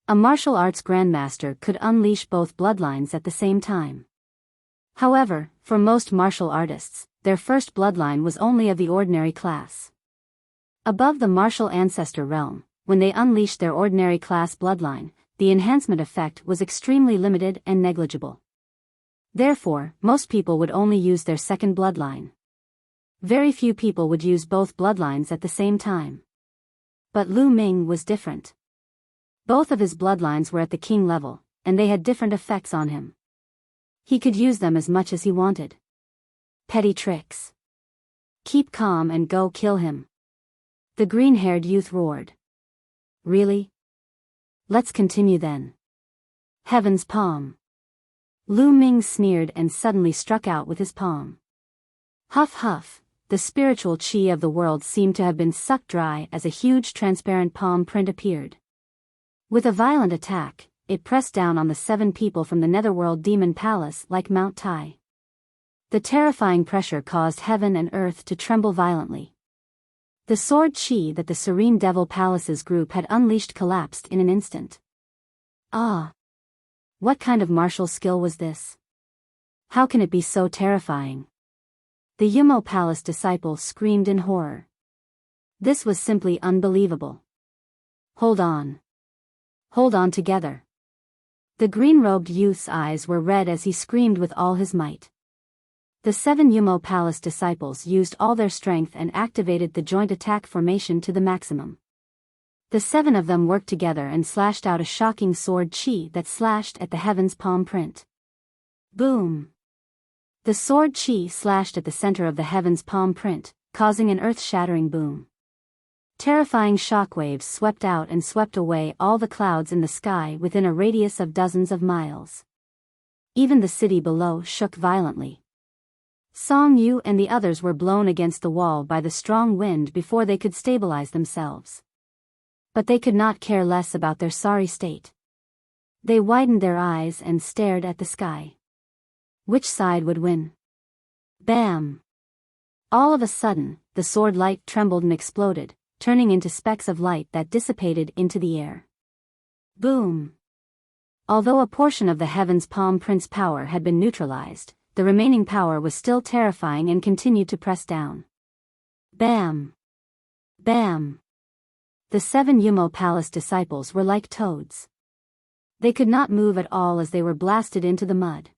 S1: A martial arts grandmaster could unleash both bloodlines at the same time. However, for most martial artists, their first bloodline was only of the ordinary class. Above the martial ancestor realm, when they unleashed their ordinary class bloodline, the enhancement effect was extremely limited and negligible. Therefore, most people would only use their second bloodline. Very few people would use both bloodlines at the same time. But Lu Ming was different. Both of his bloodlines were at the king level, and they had different effects on him. He could use them as much as he wanted. Petty tricks. Keep calm and go kill him. The green-haired youth roared. Really? Let's continue then. Heaven's palm. Lu Ming sneered and suddenly struck out with his palm. Huff huff, the spiritual qi of the world seemed to have been sucked dry as a huge transparent palm print appeared. With a violent attack, it pressed down on the 7 people from the Netherworld Demon Palace like Mount Tai. The terrifying pressure caused heaven and earth to tremble violently. The sword qi that the Serene Devil Palace's group had unleashed collapsed in an instant. Ah! What kind of martial skill was this? How can it be so terrifying? The Yumo Palace disciple screamed in horror. This was simply unbelievable. Hold on. Hold on together. The green-robed youth's eyes were red as he screamed with all his might. The 7 Yumo Palace disciples used all their strength and activated the joint attack formation to the maximum. The 7 of them worked together and slashed out a shocking sword qi that slashed at the heaven's palm print. Boom! The sword qi slashed at the center of the heaven's palm print, causing an earth-shattering boom. Terrifying shockwaves swept out and swept away all the clouds in the sky within a radius of dozens of miles. Even the city below shook violently. Song Yu and the others were blown against the wall by the strong wind before they could stabilize themselves. But they could not care less about their sorry state. They widened their eyes and stared at the sky. Which side would win? Bam! All of a sudden, the sword light trembled and exploded, turning into specks of light that dissipated into the air. Boom! Although a portion of the heaven's palm print's power had been neutralized, the remaining power was still terrifying and continued to press down. Bam! Bam! The 7 Yumo Palace disciples were like toads. They could not move at all as they were blasted into the mud.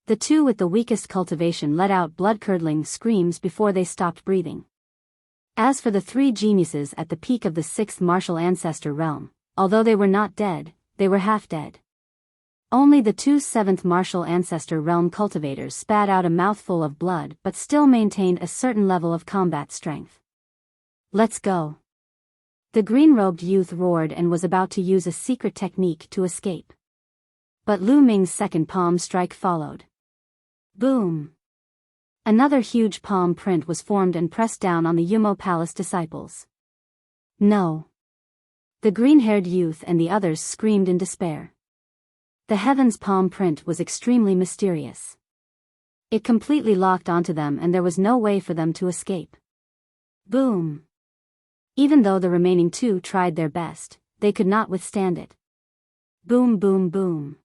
S1: The 2 with the weakest cultivation let out blood-curdling screams before they stopped breathing. As for the 3 geniuses at the peak of the 6th martial ancestor realm, although they were not dead, they were half dead. Only the 2 7th martial ancestor realm cultivators spat out a mouthful of blood but still maintained a certain level of combat strength. Let's go. The green-robed youth roared and was about to use a secret technique to escape. But Lu Ming's second palm strike followed. Boom! Another huge palm print was formed and pressed down on the Yumo Palace disciples. No! The green-haired youth and the others screamed in despair. The heaven's palm print was extremely mysterious. It completely locked onto them and there was no way for them to escape. Boom! Even though the remaining 2 tried their best, they could not withstand it. Boom boom boom.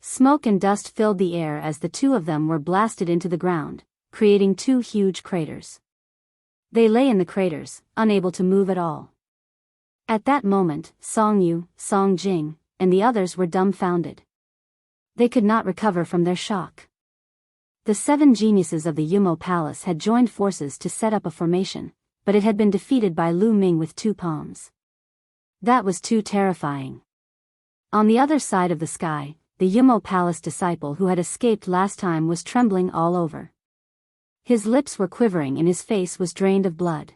S1: Smoke and dust filled the air as the two of them were blasted into the ground, creating two huge craters. They lay in the craters, unable to move at all. At that moment, Song Yu, Song Jing, and the others were dumbfounded. They could not recover from their shock. The 7 geniuses of the Yumo Palace had joined forces to set up a formation, but it had been defeated by Lu Ming with 2 palms. That was too terrifying. On the other side of the sky, the Yumo Palace disciple who had escaped last time was trembling all over. His lips were quivering and his face was drained of blood.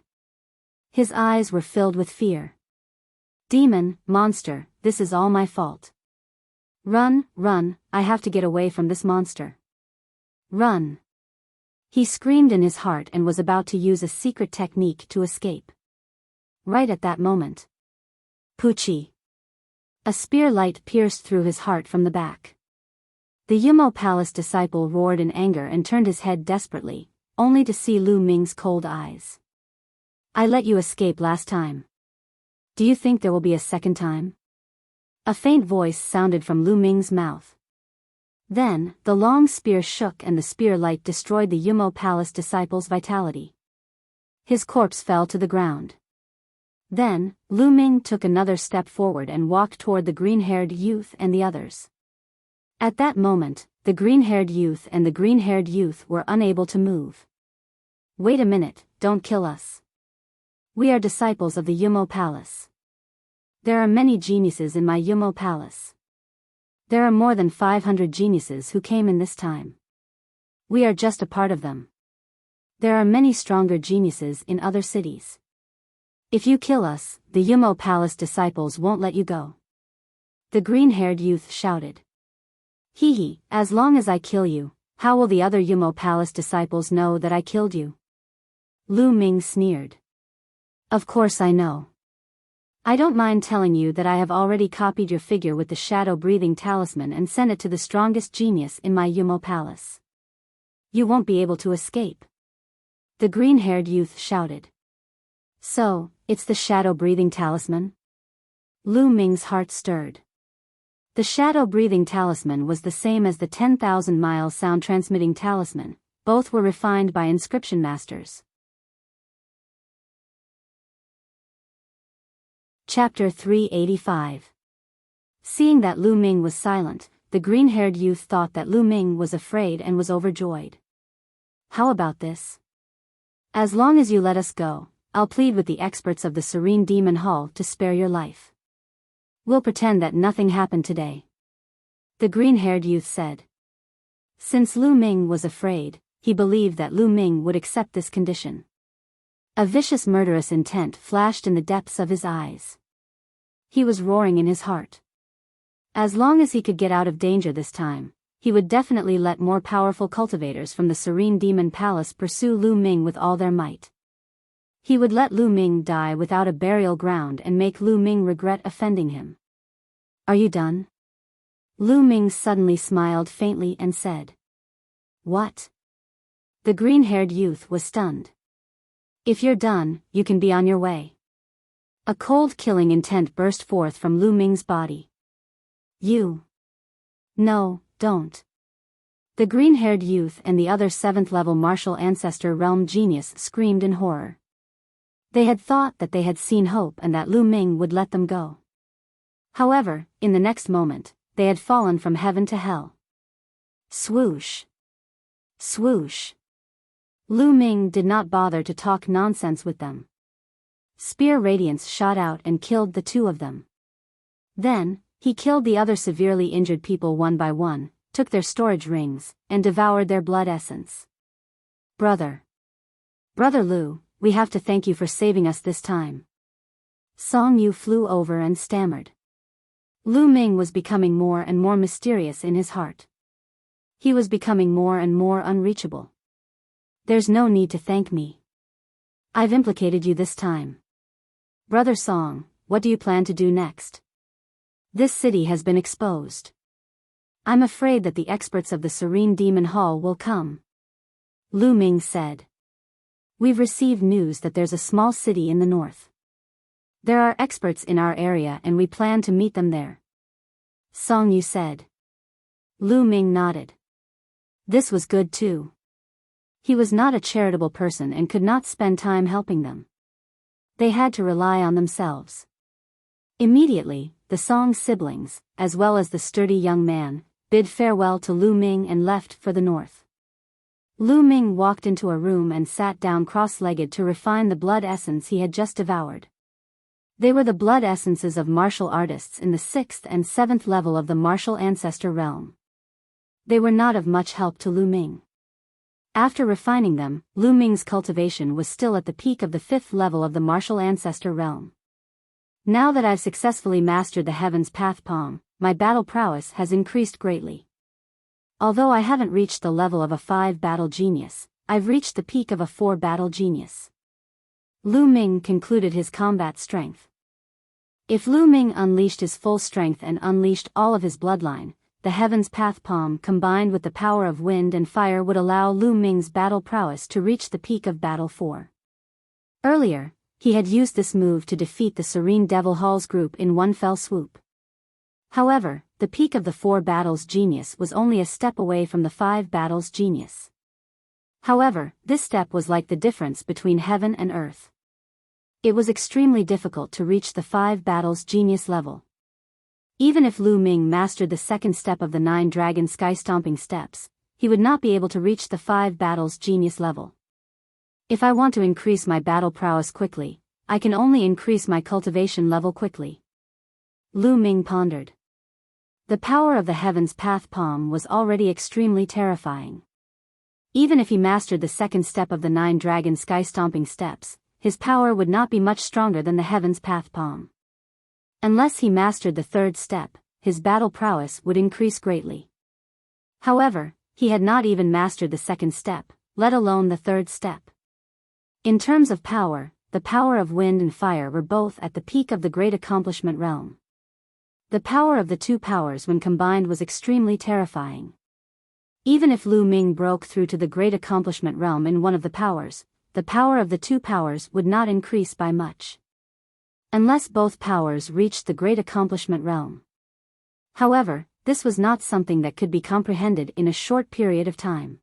S1: His eyes were filled with fear. Demon, monster, this is all my fault. Run, run, I have to get away from this monster. Run. He screamed in his heart and was about to use a secret technique to escape. Right at that moment. Puchi. A spear light pierced through his heart from the back. The Yumo Palace disciple roared in anger and turned his head desperately, only to see Lu Ming's cold eyes. I let you escape last time. Do you think there will be a second time? A faint voice sounded from Lu Ming's mouth. Then, the long spear shook and the spear light destroyed the Yumo Palace disciple's vitality. His corpse fell to the ground. Then, Lu Ming took another step forward and walked toward the green-haired youth and the others. At that moment, the green-haired youth and the green-haired youth were unable to move. Wait a minute, don't kill us. We are disciples of the Yumo Palace. There are many geniuses in my Yumo Palace. There are more than 500 geniuses who came in this time. We are just a part of them. There are many stronger geniuses in other cities. If you kill us, the Yumo Palace disciples won't let you go. The green-haired youth shouted. Hee, as long as I kill you, how will the other Yumo Palace disciples know that I killed you? Lu Ming sneered. Of course I know. I don't mind telling you that I have already copied your figure with the shadow-breathing talisman and sent it to the strongest genius in my Yumo Palace. You won't be able to escape. The green-haired youth shouted. So, it's the shadow-breathing talisman? Lu Ming's heart stirred. The shadow-breathing talisman was the same as the 10,000-mile sound-transmitting talisman, both were refined by inscription masters. Chapter 385. Seeing that Lu Ming was silent, the green-haired youth thought that Lu Ming was afraid and was overjoyed. How about this? As long as you let us go, I'll plead with the experts of the Serene Demon Hall to spare your life. We'll pretend that nothing happened today. The green-haired youth said. Since Lu Ming was afraid, he believed that Lu Ming would accept this condition. A vicious murderous intent flashed in the depths of his eyes. He was roaring in his heart. As long as he could get out of danger this time, he would definitely let more powerful cultivators from the Serene Demon Palace pursue Lu Ming with all their might. He would let Lu Ming die without a burial ground and make Lu Ming regret offending him. Are you done? Lu Ming suddenly smiled faintly and said. What? The green-haired youth was stunned. If you're done, you can be on your way. A cold killing intent burst forth from Lu Ming's body. You. No, don't. The green-haired youth and the other 7th-level martial ancestor realm genius screamed in horror. They had thought that they had seen hope and that Lu Ming would let them go. However, in the next moment, they had fallen from heaven to hell. Swoosh. Swoosh. Lu Ming did not bother to talk nonsense with them. Spear radiance shot out and killed the 2 of them. Then, he killed the other severely injured people one by one, took their storage rings, and devoured their blood essence. Brother Lu, we have to thank you for saving us this time. Song Yu flew over and stammered. Lu Ming was becoming more and more mysterious in his heart. He was becoming more and more unreachable. There's no need to thank me. I've implicated you this time. Brother Song, what do you plan to do next? This city has been exposed. I'm afraid that the experts of the Serene Demon Hall will come. Lu Ming said. We've received news that there's a small city in the north. There are experts in our area and we plan to meet them there. Song Yu said. Lu Ming nodded. This was good too. He was not a charitable person and could not spend time helping them. They had to rely on themselves. Immediately, the Song siblings, as well as the sturdy young man, bid farewell to Lu Ming and left for the north. Lu Ming walked into a room and sat down cross-legged to refine the blood essence he had just devoured. They were the blood essences of martial artists in the 6th and 7th level of the martial ancestor realm. They were not of much help to Lu Ming. After refining them, Lu Ming's cultivation was still at the peak of the 5th level of the martial ancestor realm. Now that I've successfully mastered the Heaven's Path Palm, my battle prowess has increased greatly. Although I haven't reached the level of a 5 battle genius, I've reached the peak of a 4 battle genius. Lu Ming concluded his combat strength. If Lu Ming unleashed his full strength and unleashed all of his bloodline, the Heaven's Path Palm combined with the power of wind and fire would allow Lu Ming's battle prowess to reach the peak of Battle 4. Earlier, he had used this move to defeat the Serene Devil Hall's group in one fell swoop. However, the peak of the 4 battles genius was only a step away from the 5 battles genius. However, this step was like the difference between heaven and earth. It was extremely difficult to reach the 5 battles genius level. Even if Lu Ming mastered the 2nd step of the 9 dragon sky stomping steps, he would not be able to reach the 5 battles genius level. If I want to increase my battle prowess quickly, I can only increase my cultivation level quickly. Lu Ming pondered. The power of the Heaven's Path Palm was already extremely terrifying. Even if he mastered the 2nd step of the 9 dragon sky stomping steps, his power would not be much stronger than the Heaven's Path Palm. Unless he mastered the 3rd step, his battle prowess would increase greatly. However, he had not even mastered the 2nd step, let alone the 3rd step. In terms of power, the power of wind and fire were both at the peak of the great accomplishment realm. The power of the 2 powers when combined was extremely terrifying. Even if Lu Ming broke through to the great accomplishment realm in one of the powers, the power of the 2 powers would not increase by much. Unless both powers reached the great accomplishment realm. However, this was not something that could be comprehended in a short period of time.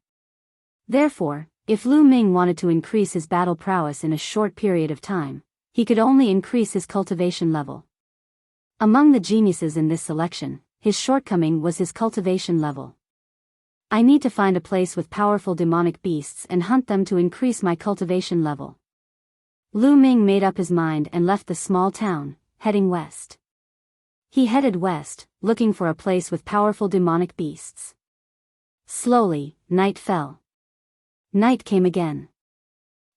S1: Therefore, if Lu Ming wanted to increase his battle prowess in a short period of time, he could only increase his cultivation level. Among the geniuses in this selection, his shortcoming was his cultivation level. I need to find a place with powerful demonic beasts and hunt them to increase my cultivation level. Lu Ming made up his mind and left the small town, heading west. He headed west, looking for a place with powerful demonic beasts. Slowly, night fell. Night came again.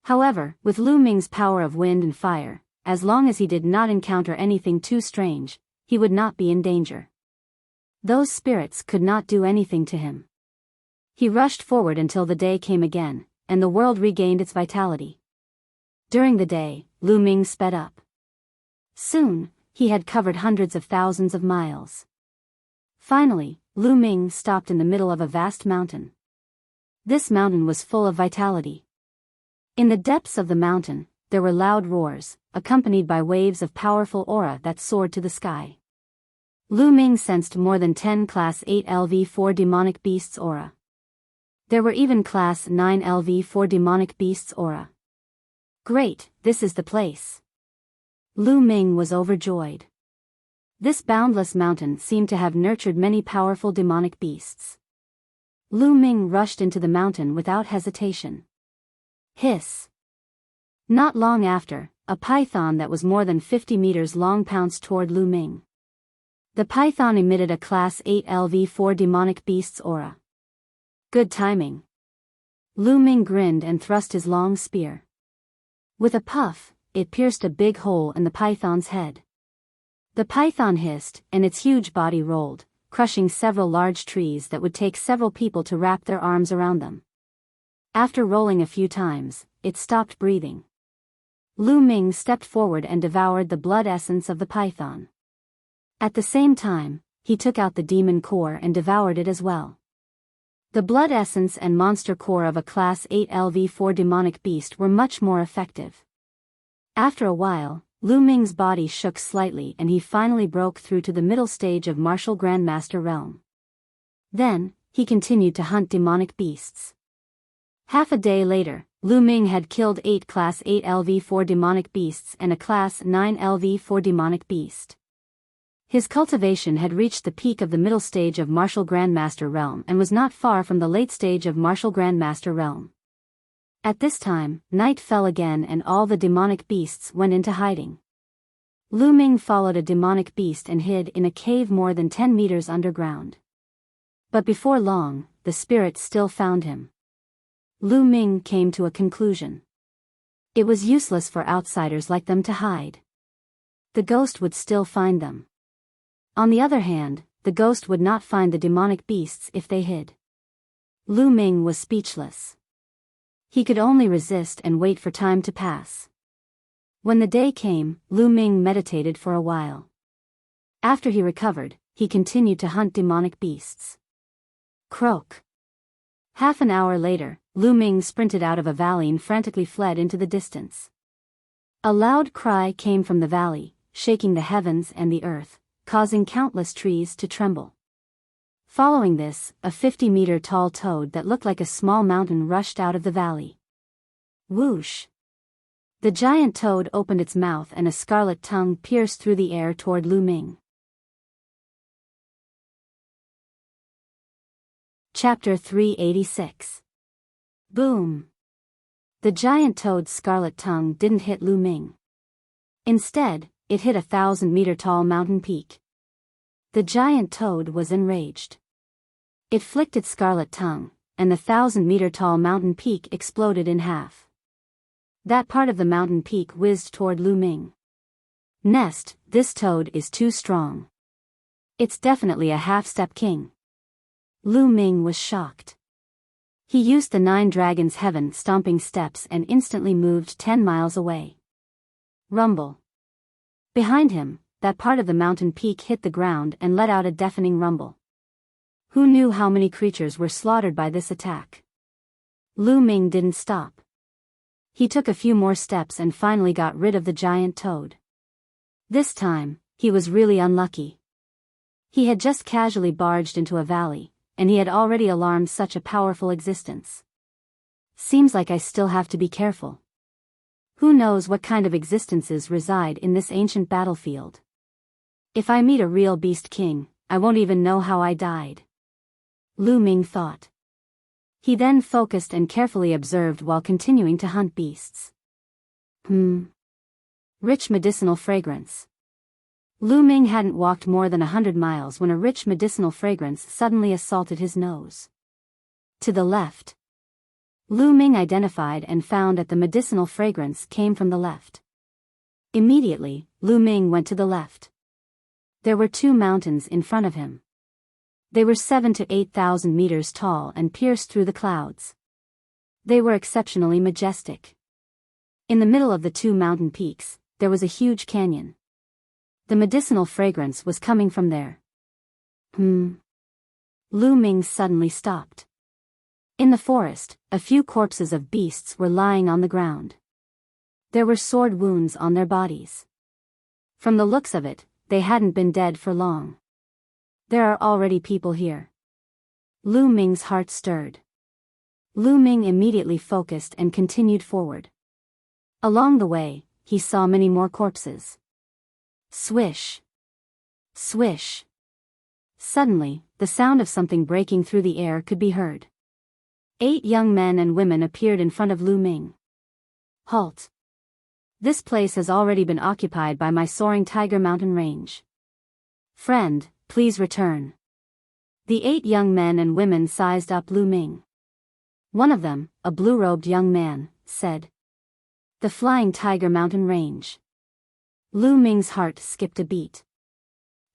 S1: However, with Lu Ming's power of wind and fire, as long as he did not encounter anything too strange, he would not be in danger. Those spirits could not do anything to him. He rushed forward until the day came again, and the world regained its vitality. During the day, Lu Ming sped up. Soon, he had covered hundreds of thousands of miles. Finally, Lu Ming stopped in the middle of a vast mountain. This mountain was full of vitality. In the depths of the mountain, there were loud roars, accompanied by waves of powerful aura that soared to the sky. Lu Ming sensed more than 10 Class 8 LV4 demonic beasts aura. There were even Class 9 LV4 demonic beasts aura. Great, this is the place. Lu Ming was overjoyed. This boundless mountain seemed to have nurtured many powerful demonic beasts. Lu Ming rushed into the mountain without hesitation. Hiss. Not long after, a python that was more than 50 meters long pounced toward Lu Ming. The python emitted a Class 8 LV4 demonic beast's aura. Good timing. Lu Ming grinned and thrust his long spear. With a puff, it pierced a big hole in the python's head. The python hissed, and its huge body rolled, crushing several large trees that would take several people to wrap their arms around them. After rolling a few times, it stopped breathing. Lu Ming stepped forward and devoured the blood essence of the python. At the same time, he took out the demon core and devoured it as well. The blood essence and monster core of a Class 8 LV4 demonic beast were much more effective. After a while, Lu Ming's body shook slightly and he finally broke through to the middle stage of Martial Grandmaster realm. Then, he continued to hunt demonic beasts. Half a day later, Lu Ming had killed 8 Class 8 LV4 demonic beasts and a Class 9 LV4 demonic beast. His cultivation had reached the peak of the middle stage of Martial Grandmaster Realm and was not far from the late stage of Martial Grandmaster Realm. At this time, night fell again and all the demonic beasts went into hiding. Lu Ming followed a demonic beast and hid in a cave more than 10 meters underground. But before long, the spirit still found him. Lu Ming came to a conclusion. It was useless for outsiders like them to hide. The ghost would still find them. On the other hand, the ghost would not find the demonic beasts if they hid. Lu Ming was speechless. He could only resist and wait for time to pass. When the day came, Lu Ming meditated for a while. After he recovered, he continued to hunt demonic beasts. Croak. Half an hour later, Lu Ming sprinted out of a valley and frantically fled into the distance. A loud cry came from the valley, shaking the heavens and the earth, causing countless trees to tremble. Following this, a 50-meter tall toad that looked like a small mountain rushed out of the valley. Whoosh! The giant toad opened its mouth and a scarlet tongue pierced through the air toward Lu Ming. Chapter 386. Boom! The giant toad's scarlet tongue didn't hit Lu Ming. Instead, it hit a 1,000-meter-tall mountain peak. The giant toad was enraged. It flicked its scarlet tongue, and the 1,000-meter-tall mountain peak exploded in half. That part of the mountain peak whizzed toward Lu Ming. Nest, this toad is too strong. It's definitely a half-step king. Lu Ming was shocked. He used the 9 dragons' heaven stomping steps and instantly moved 10 miles away. Rumble. Behind him, that part of the mountain peak hit the ground and let out a deafening rumble. Who knew how many creatures were slaughtered by this attack? Lu Ming didn't stop. He took a few more steps and finally got rid of the giant toad. This time, he was really unlucky. He had just casually barged into a valley, and he had already alarmed such a powerful existence. Seems like I still have to be careful. Who knows what kind of existences reside in this ancient battlefield? If I meet a real beast king, I won't even know how I died. Lu Ming thought. He then focused and carefully observed while continuing to hunt beasts. Rich medicinal fragrance. Lu Ming hadn't walked more than 100 miles when a rich medicinal fragrance suddenly assaulted his nose. To the left. Lu Ming identified and found that the medicinal fragrance came from the left. Immediately, Lu Ming went to the left. There were 2 mountains in front of him. They were 7,000 to 8,000 meters tall and pierced through the clouds. They were exceptionally majestic. In the middle of the 2 mountain peaks, there was a huge canyon. The medicinal fragrance was coming from there. Lu Ming suddenly stopped. In the forest, a few corpses of beasts were lying on the ground. There were sword wounds on their bodies. From the looks of it, they hadn't been dead for long. There are already people here. Lu Ming's heart stirred. Lu Ming immediately focused and continued forward. Along the way, he saw many more corpses. Swish. Swish. Suddenly, the sound of something breaking through the air could be heard. 8 young men and women appeared in front of Lu Ming. Halt. This place has already been occupied by my soaring tiger mountain range. Friend, please return. The 8 young men and women sized up Lu Ming. One of them, a blue-robed young man, said, "The flying tiger mountain range." Lu Ming's heart skipped a beat.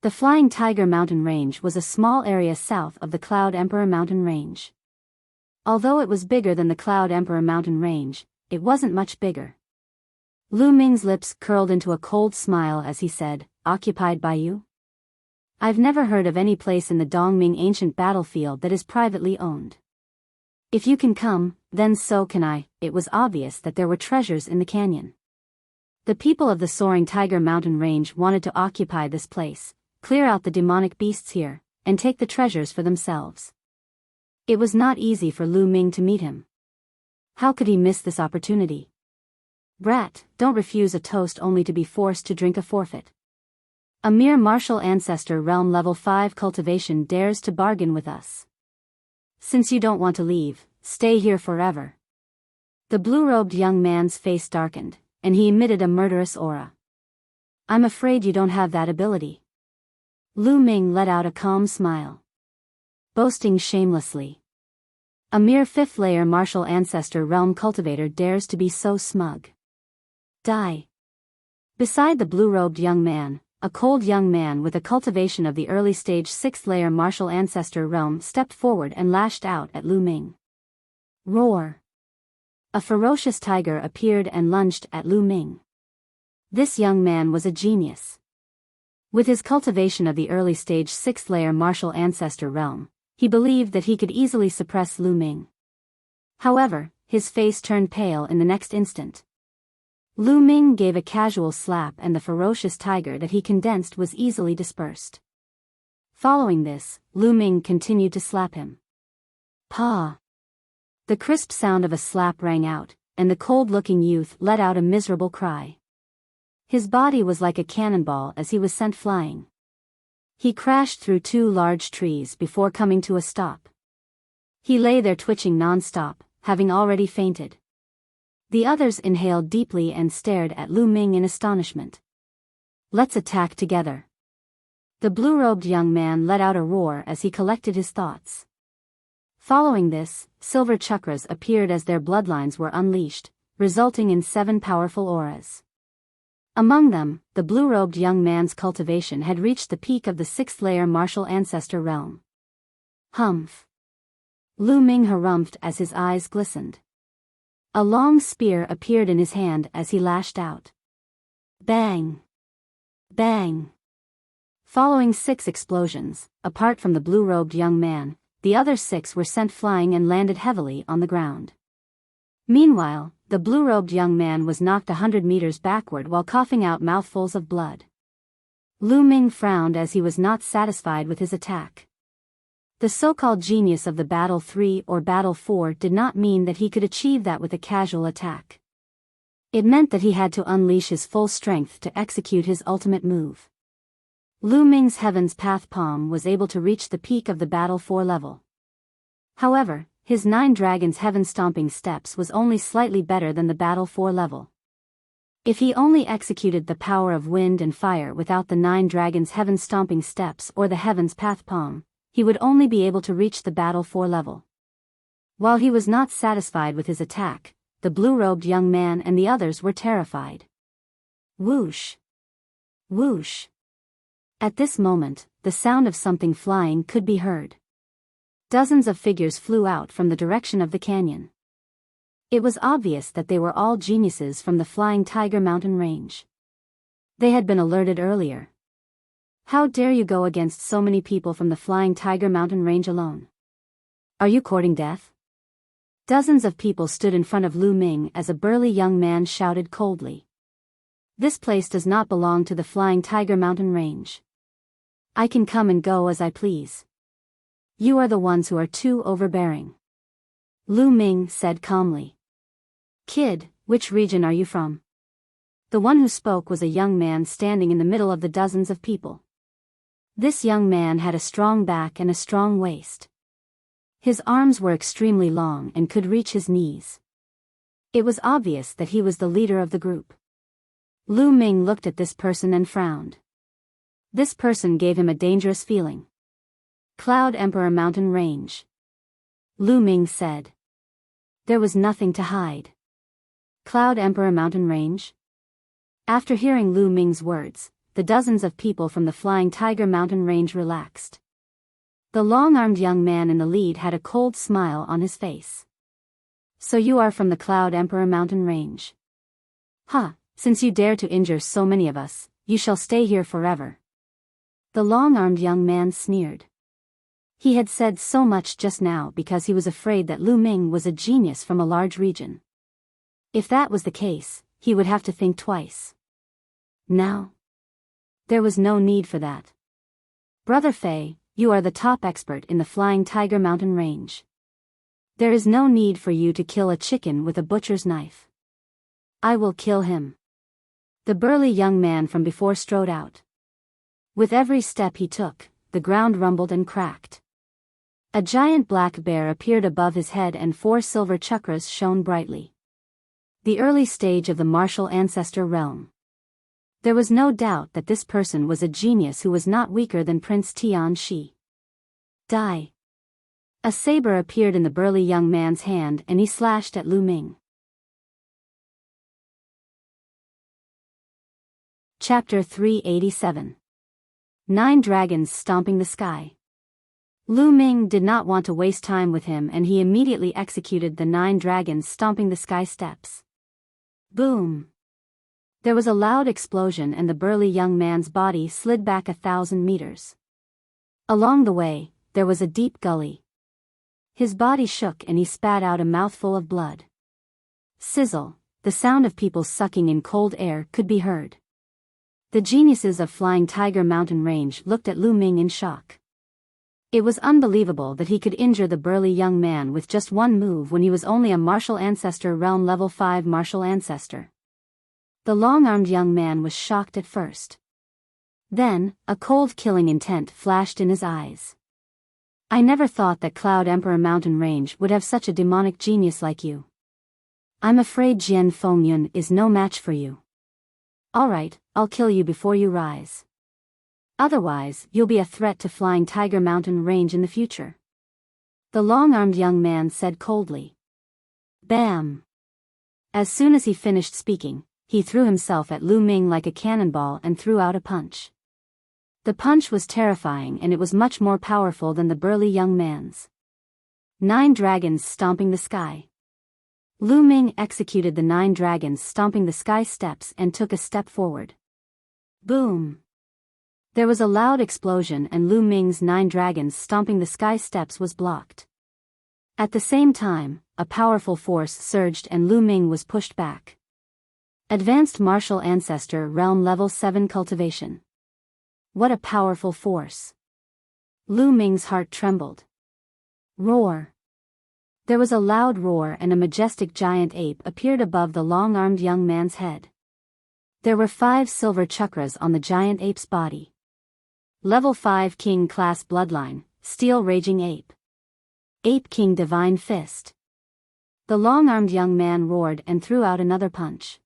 S1: The Flying Tiger Mountain Range was a small area south of the Cloud Emperor Mountain Range. Although it was bigger than the Cloud Emperor Mountain Range, it wasn't much bigger. Lu Ming's lips curled into a cold smile as he said, "Occupied by you? I've never heard of any place in the Dongming ancient battlefield that is privately owned. If you can come, then so can I." It was obvious that there were treasures in the canyon. The people of the Soaring Tiger Mountain Range wanted to occupy this place, clear out the demonic beasts here, and take the treasures for themselves. It was not easy for Lu Ming to meet him. How could he miss this opportunity? Brat, don't refuse a toast only to be forced to drink a forfeit. A mere martial ancestor realm level 5 cultivation dares to bargain with us. Since you don't want to leave, stay here forever. The blue-robed young man's face darkened, and he emitted a murderous aura. I'm afraid you don't have that ability. Lu Ming let out a calm smile. Boasting shamelessly. A mere 5th-layer martial ancestor realm cultivator dares to be so smug. Die. Beside the blue-robed young man, a cold young man with a cultivation of the early stage 6th-layer martial ancestor realm stepped forward and lashed out at Lu Ming. Roar. A ferocious tiger appeared and lunged at Lu Ming. This young man was a genius. With his cultivation of the early stage 6th-layer martial ancestor realm, he believed that he could easily suppress Lu Ming. However, his face turned pale in the next instant. Lu Ming gave a casual slap and the ferocious tiger that he condensed was easily dispersed. Following this, Lu Ming continued to slap him. Paw! The crisp sound of a slap rang out, and the cold-looking youth let out a miserable cry. His body was like a cannonball as he was sent flying. He crashed through 2 large trees before coming to a stop. He lay there twitching non-stop, having already fainted. The others inhaled deeply and stared at Lu Ming in astonishment. Let's attack together. The blue-robed young man let out a roar as he collected his thoughts. Following this, silver chakras appeared as their bloodlines were unleashed, resulting in 7 powerful auras. Among them, the blue-robed young man's cultivation had reached the peak of the 6th-layer martial ancestor realm. Humph! Lu Ming harumphed as his eyes glistened. A long spear appeared in his hand as he lashed out. Bang! Bang! Following 6 explosions, apart from the blue-robed young man, the other 6 were sent flying and landed heavily on the ground. Meanwhile, the blue-robed young man was knocked 100 meters backward while coughing out mouthfuls of blood. Lu Ming frowned as he was not satisfied with his attack. The so-called genius of the Battle 3 or Battle 4 did not mean that he could achieve that with a casual attack. It meant that he had to unleash his full strength to execute his ultimate move. Lu Ming's Heaven's Path palm was able to reach the peak of the Battle 4 level. However, his 9 Dragons Heaven Stomping Steps was only slightly better than the Battle 4 level. If he only executed the power of wind and fire without the 9 Dragons Heaven Stomping Steps or the Heaven's Path palm, he would only be able to reach the Battle 4 level. While he was not satisfied with his attack, the blue-robed young man and the others were terrified. Whoosh! Whoosh! At this moment, the sound of something flying could be heard. Dozens of figures flew out from the direction of the canyon. It was obvious that they were all geniuses from the Flying Tiger Mountain Range. They had been alerted earlier. How dare you go against so many people from the Flying Tiger Mountain Range alone? Are you courting death? Dozens of people stood in front of Lu Ming as a burly young man shouted coldly. This place does not belong to the Flying Tiger Mountain Range. I can come and go as I please. You are the ones who are too overbearing. Lu Ming said calmly. Kid, which region are you from? The one who spoke was a young man standing in the middle of the dozens of people. This young man had a strong back and a strong waist. His arms were extremely long and could reach his knees. It was obvious that he was the leader of the group. Lu Ming looked at this person and frowned. This person gave him a dangerous feeling. Cloud Emperor Mountain Range. Lu Ming said. There was nothing to hide. Cloud Emperor Mountain Range? After hearing Lu Ming's words, the dozens of people from the Flying Tiger Mountain Range relaxed. The long-armed young man in the lead had a cold smile on his face. So you are from the Cloud Emperor Mountain Range. Huh, since you dare to injure so many of us, you shall stay here forever. The long-armed young man sneered. He had said so much just now because he was afraid that Lu Ming was a genius from a large region. If that was the case, he would have to think twice. Now? There was no need for that. Brother Fei, you are the top expert in the Flying Tiger Mountain Range. There is no need for you to kill a chicken with a butcher's knife. I will kill him. The burly young man from before strode out. With every step he took, the ground rumbled and cracked. A giant black bear appeared above his head and 4 silver chakras shone brightly. The early stage of the martial ancestor realm. There was no doubt that this person was a genius who was not weaker than Prince Tian Shi. Die. A saber appeared in the burly young man's hand and he slashed at Lu Ming. Chapter 387. 9 Dragons Stomping the Sky. Lu Ming did not want to waste time with him and he immediately executed the 9 dragons stomping the sky steps. Boom! There was a loud explosion and the burly young man's body slid back 1,000 meters. Along the way, there was a deep gully. His body shook and he spat out a mouthful of blood. Sizzle, the sound of people sucking in cold air could be heard. The geniuses of Flying Tiger Mountain Range looked at Lu Ming in shock. It was unbelievable that he could injure the burly young man with just one move when he was only a martial ancestor realm level 5 martial ancestor. The long-armed young man was shocked at first. Then, a cold killing intent flashed in his eyes. I never thought that Cloud Emperor Mountain Range would have such a demonic genius like you. I'm afraid Jian Fengyun is no match for you. Alright, I'll kill you before you rise. Otherwise, you'll be a threat to Flying Tiger Mountain Range in the future. The long-armed young man said coldly. Bam! As soon as he finished speaking, he threw himself at Lu Ming like a cannonball and threw out a punch. The punch was terrifying and it was much more powerful than the burly young man's. 9 dragons stomping the sky. Lu Ming executed the 9 dragons stomping the sky steps and took a step forward. Boom! There was a loud explosion and Lu Ming's 9 dragons stomping the sky steps was blocked. At the same time, a powerful force surged and Lu Ming was pushed back. Advanced Martial Ancestor Realm Level 7 Cultivation. What a powerful force. Lu Ming's heart trembled. Roar. There was a loud roar and a majestic giant ape appeared above the long-armed young man's head. There were 5 silver chakras on the giant ape's body. Level 5 King Class Bloodline, Steel Raging Ape. Ape King Divine Fist. The long-armed young man roared and threw out another punch.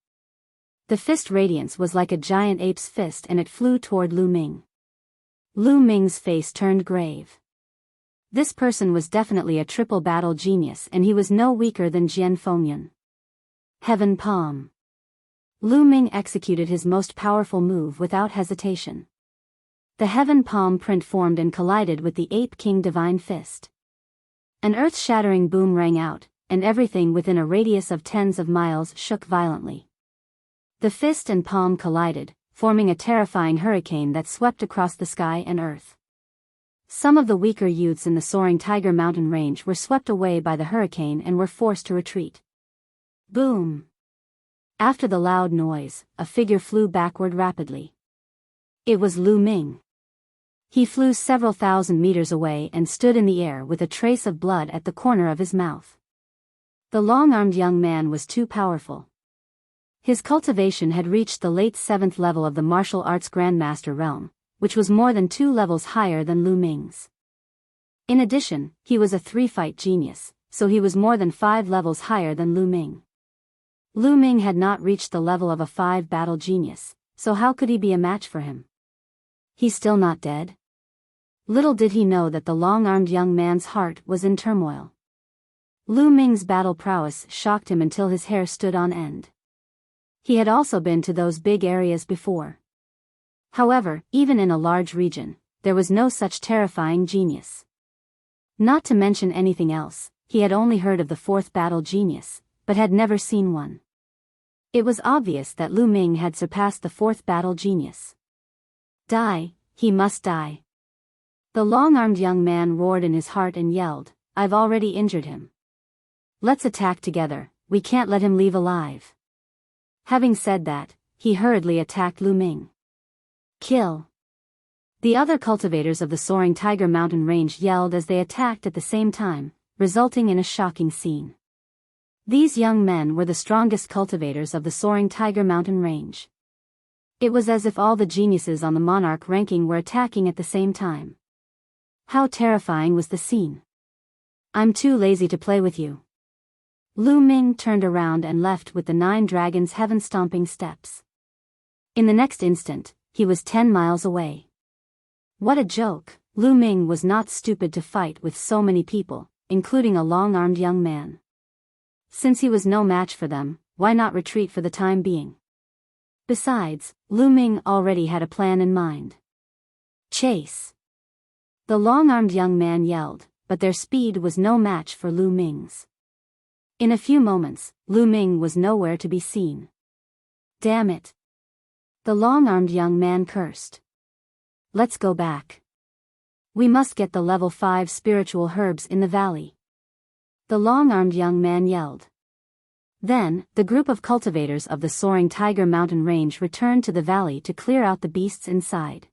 S1: The fist radiance was like a giant ape's fist and it flew toward Lu Ming. Lu Ming's face turned grave. This person was definitely a triple battle genius and he was no weaker than Jian Fengyun. Heaven Palm. Lu Ming executed his most powerful move without hesitation. The Heaven Palm print formed and collided with the Ape King Divine Fist. An earth-shattering boom rang out, and everything within a radius of tens of miles shook violently. The fist and palm collided, forming a terrifying hurricane that swept across the sky and earth. Some of the weaker youths in the soaring Tiger Mountain Range were swept away by the hurricane and were forced to retreat. Boom! After the loud noise, a figure flew backward rapidly. It was Lu Ming. He flew several thousand meters away and stood in the air with a trace of blood at the corner of his mouth. The long-armed young man was too powerful. His cultivation had reached the late 7th level of the martial arts Grandmaster realm, which was more than 2 levels higher than Lu Ming's. In addition, he was a 3-fight genius, so he was more than 5 levels higher than Lu Ming. Lu Ming had not reached the level of a 5-battle genius, so how could he be a match for him? He's still not dead? Little did he know that the long-armed young man's heart was in turmoil. Lu Ming's battle prowess shocked him until his hair stood on end. He had also been to those big areas before. However, even in a large region, there was no such terrifying genius. Not to mention anything else, he had only heard of the 4th battle genius, but had never seen one. It was obvious that Lu Ming had surpassed the 4th battle genius. Die, he must die. The long-armed young man roared in his heart and yelled, I've already injured him. Let's attack together, we can't let him leave alive. Having said that, he hurriedly attacked Lu Ming. Kill. The other cultivators of the soaring Tiger Mountain range yelled as they attacked at the same time, resulting in a shocking scene. These young men were the strongest cultivators of the soaring Tiger Mountain range. It was as if all the geniuses on the Monarch ranking were attacking at the same time. How terrifying was the scene. I'm too lazy to play with you. Lu Ming turned around and left with the 9 dragons' heaven-stomping steps. In the next instant, he was 10 miles away. What a joke! Lu Ming was not stupid to fight with so many people, including a long-armed young man. Since he was no match for them, why not retreat for the time being? Besides, Lu Ming already had a plan in mind. Chase! The long-armed young man yelled, but their speed was no match for Lu Ming's. In a few moments, Lu Ming was nowhere to be seen. Damn it! The long-armed young man cursed. Let's go back. We must get the level 5 spiritual herbs in the valley. The long-armed young man yelled. Then, the group of cultivators of the soaring Tiger Mountain range returned to the valley to clear out the beasts inside.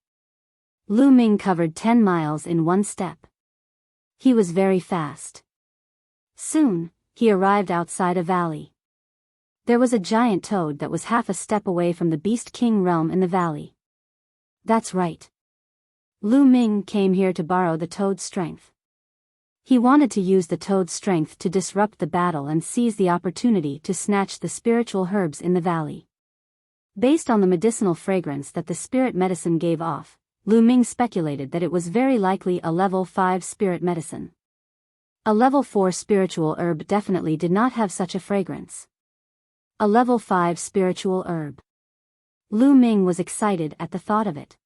S1: Lu Ming covered 10 miles in one step. He was very fast. Soon, he arrived outside a valley. There was a giant toad that was half a step away from the Beast King realm in the valley. That's right. Lu Ming came here to borrow the toad's strength. He wanted to use the toad's strength to disrupt the battle and seize the opportunity to snatch the spiritual herbs in the valley. Based on the medicinal fragrance that the spirit medicine gave off, Lu Ming speculated that it was very likely a level 5 spirit medicine. A level 4 spiritual herb definitely did not have such a fragrance. A level 5 spiritual herb. Lu Ming was excited at the thought of it.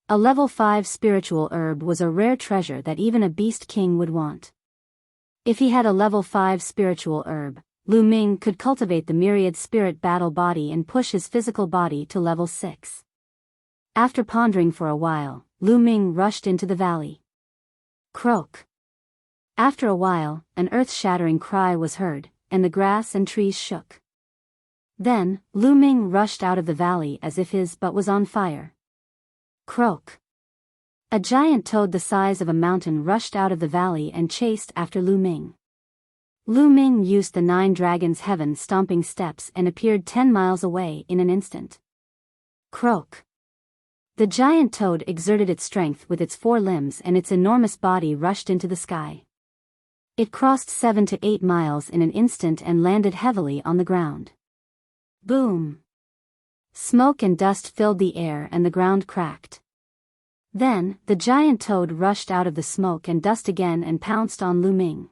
S1: A level 5 spiritual herb was a rare treasure that even a beast king would want. If he had a level 5 spiritual herb, Lu Ming could cultivate the myriad spirit battle body and push his physical body to level 6. After pondering for a while, Lu Ming rushed into the valley. Croak. After a while, an earth-shattering cry was heard, and the grass and trees shook. Then, Lu Ming rushed out of the valley as if his butt was on fire. Croak. A giant toad the size of a mountain rushed out of the valley and chased after Lu Ming. Lu Ming used the 9 dragons' heaven-stomping steps and appeared 10 miles away in an instant. Croak. The giant toad exerted its strength with its 4 limbs and its enormous body rushed into the sky. It crossed 7 to 8 miles in an instant and landed heavily on the ground. Boom! Smoke and dust filled the air and the ground cracked. Then, the giant toad rushed out of the smoke and dust again and pounced on Lu Ming.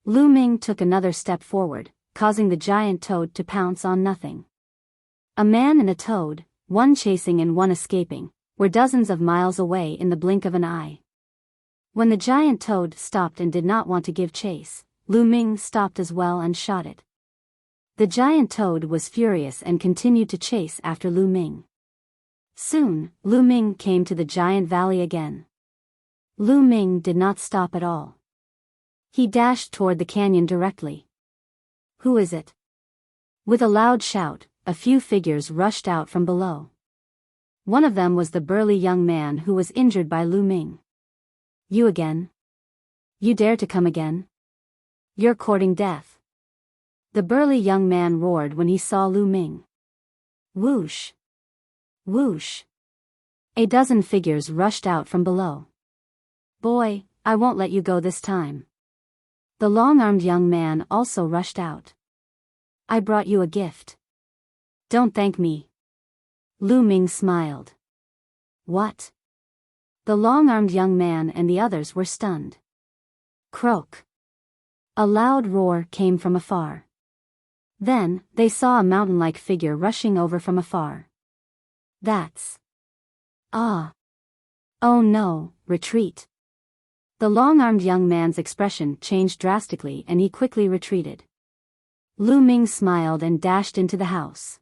S1: Lu Ming took another step forward, causing the giant toad to pounce on nothing. A man and a toad, one chasing and one escaping, were dozens of miles away in the blink of an eye. When the giant toad stopped and did not want to give chase, Lu Ming stopped as well and shot it. The giant toad was furious and continued to chase after Lu Ming. Soon, Lu Ming came to the giant valley again. Lu Ming did not stop at all. He dashed toward the canyon directly. Who is it? With a loud shout, a few figures rushed out from below. One of them was the burly young man who was injured by Lu Ming. You again? You dare to come again? You're courting death. The burly young man roared when he saw Lu Ming. Whoosh! Whoosh! A dozen figures rushed out from below. Boy, I won't let you go this time. The long-armed young man also rushed out. I brought you a gift. Don't thank me. Lu Ming smiled. What? The long-armed young man and the others were stunned. Croak. A loud roar came from afar. Then, they saw a mountain-like figure rushing over from afar. That's... Ah! Oh no, retreat. The long-armed young man's expression changed drastically and he quickly retreated. Lu Ming smiled and dashed into the house.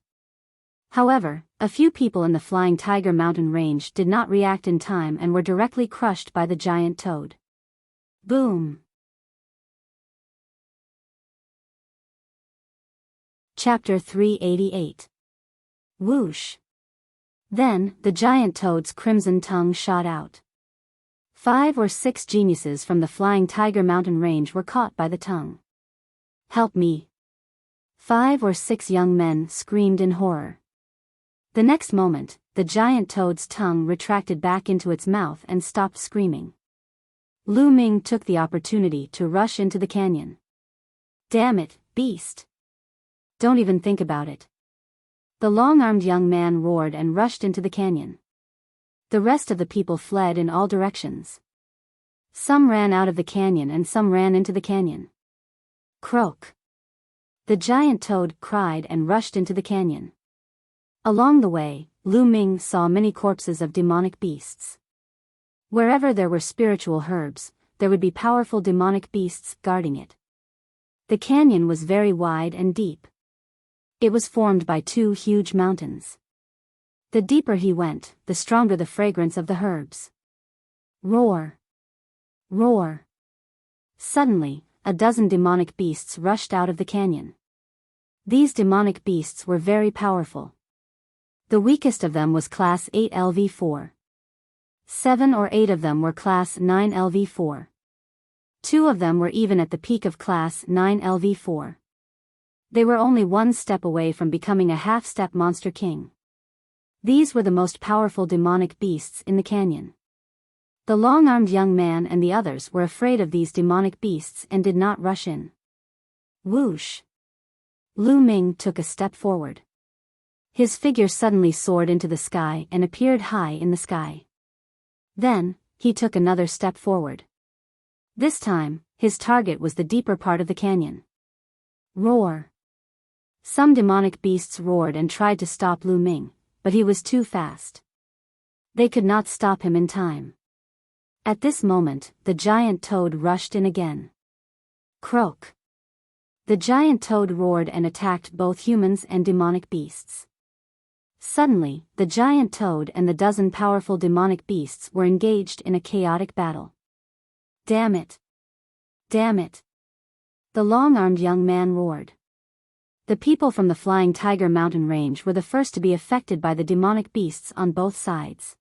S1: However, a few people in the flying Tiger Mountain range did not react in time and were directly crushed by the giant toad. Boom! Chapter 388. Whoosh! Then, the giant toad's crimson tongue shot out. 5 or 6 geniuses from the Flying Tiger mountain range were caught by the tongue. "Help me!" 5 or 6 young men screamed in horror. The next moment, the giant toad's tongue retracted back into its mouth and stopped screaming. Lu Ming took the opportunity to rush into the canyon. "Damn it, beast! Don't even think about it!" The long-armed young man roared and rushed into the canyon. The rest of the people fled in all directions. Some ran out of the canyon and some ran into the canyon. Croak! The giant toad cried and rushed into the canyon. Along the way, Lu Ming saw many corpses of demonic beasts. Wherever there were spiritual herbs, there would be powerful demonic beasts guarding it. The canyon was very wide and deep. It was formed by 2 huge mountains. The deeper he went, the stronger the fragrance of the herbs. Roar! Roar! Suddenly, a dozen demonic beasts rushed out of the canyon. These demonic beasts were very powerful. The weakest of them was Class 8 LV4. 7 or 8 of them were Class 9 LV4. 2 of them were even at the peak of Class 9 LV4. They were only 1 step away from becoming a half-step monster king. These were the most powerful demonic beasts in the canyon. The long-armed young man and the others were afraid of these demonic beasts and did not rush in. Whoosh! Lu Ming took a step forward. His figure suddenly soared into the sky and appeared high in the sky. Then, he took another step forward. This time, his target was the deeper part of the canyon. Roar! Some demonic beasts roared and tried to stop Lu Ming, but he was too fast. They could not stop him in time. At this moment, the giant toad rushed in again. Croak! The giant toad roared and attacked both humans and demonic beasts. Suddenly, the giant toad and the dozen powerful demonic beasts were engaged in a chaotic battle. "Damn it! Damn it!" The long-armed young man roared. The people from the Flying Tiger mountain range were the first to be affected by the demonic beasts on both sides.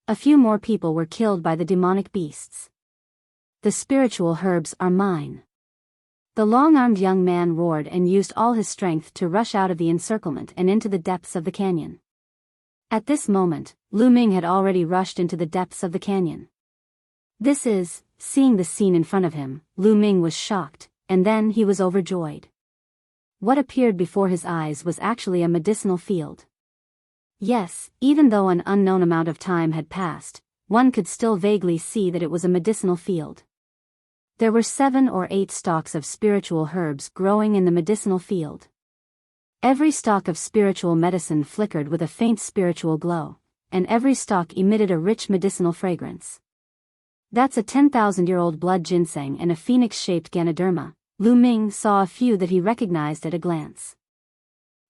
S1: A few more people were killed by the demonic beasts. "The spiritual herbs are mine." The long-armed young man roared and used all his strength to rush out of the encirclement and into the depths of the canyon. At this moment, Lu Ming had already rushed into the depths of the canyon. Seeing the scene in front of him, Lu Ming was shocked, and then he was overjoyed. What appeared before his eyes was actually a medicinal field. Yes, even though an unknown amount of time had passed, one could still vaguely see that it was a medicinal field. There were 7 or 8 stalks of spiritual herbs growing in the medicinal field. Every stalk of spiritual medicine flickered with a faint spiritual glow, and every stalk emitted a rich medicinal fragrance. "That's a 10,000-year-old blood ginseng and a phoenix-shaped Ganoderma." Lu Ming saw a few that he recognized at a glance.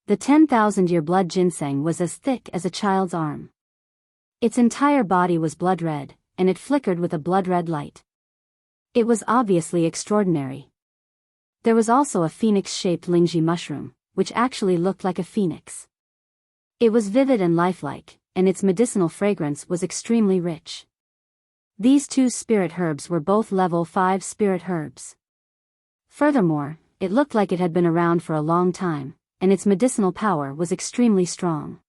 S1: The 10,000-year blood ginseng was as thick as a child's arm. Its entire body was blood red, and it flickered with a blood red light. It was obviously extraordinary. There was also a phoenix-shaped lingji mushroom, which actually looked like a phoenix. It was vivid and lifelike, and its medicinal fragrance was extremely rich. These 2 spirit herbs were both level 5 spirit herbs. Furthermore, it looked like it had been around for a long time, and its medicinal power was extremely strong.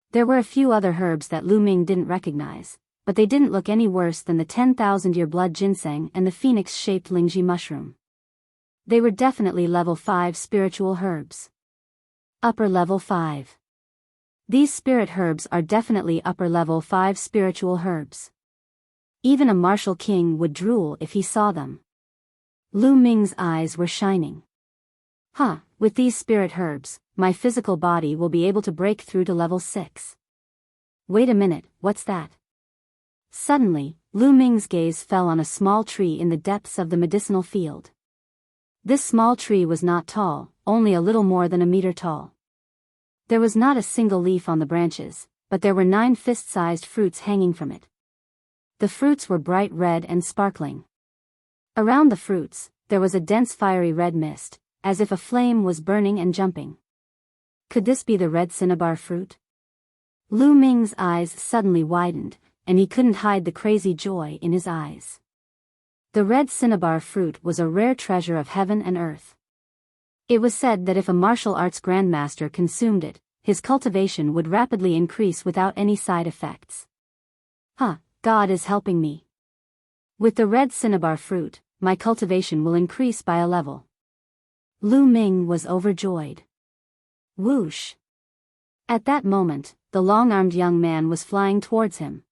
S1: There were a few other herbs that Lu Ming didn't recognize, but they didn't look any worse than the 10,000-year blood ginseng and the phoenix-shaped lingji mushroom. They were definitely level 5 spiritual herbs. Upper level 5. These spirit herbs are definitely upper level 5 spiritual herbs. Even a martial king would drool if he saw them. Lu Ming's eyes were shining. With these spirit herbs, my physical body will be able to break through to level 6. Wait a minute, what's that? Suddenly, Lu Ming's gaze fell on a small tree in the depths of the medicinal field. This small tree was not tall, only a little more than a meter tall. There was not a single leaf on the branches, but there were 9 fist-sized fruits hanging from it. The fruits were bright red and sparkling. Around the fruits, there was a dense fiery red mist, as if a flame was burning and jumping. Could this be the red cinnabar fruit? Lu Ming's eyes suddenly widened, and he couldn't hide the crazy joy in his eyes. The red cinnabar fruit was a rare treasure of heaven and earth. It was said that if a martial arts grandmaster consumed it, his cultivation would rapidly increase without any side effects. God is helping me. With the red cinnabar fruit, my cultivation will increase by a level. Lu Ming was overjoyed. Whoosh! At that moment, the long-armed young man was flying towards him.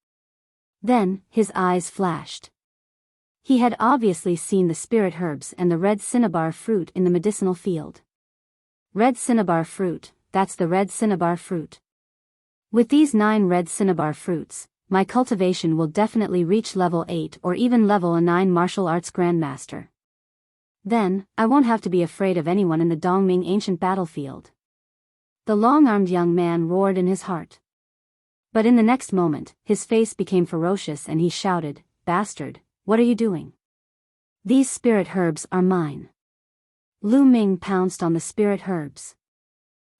S1: Then, his eyes flashed. He had obviously seen the spirit herbs and the red cinnabar fruit in the medicinal field. Red cinnabar fruit, that's the red cinnabar fruit. With these 9 red cinnabar fruits, my cultivation will definitely reach level 8 or even level 9 martial arts grandmaster. Then, I won't have to be afraid of anyone in the Dongming ancient battlefield. The long-armed young man roared in his heart. But in the next moment, his face became ferocious and he shouted, "Bastard, what are you doing? These spirit herbs are mine." Lu Ming pounced on the spirit herbs.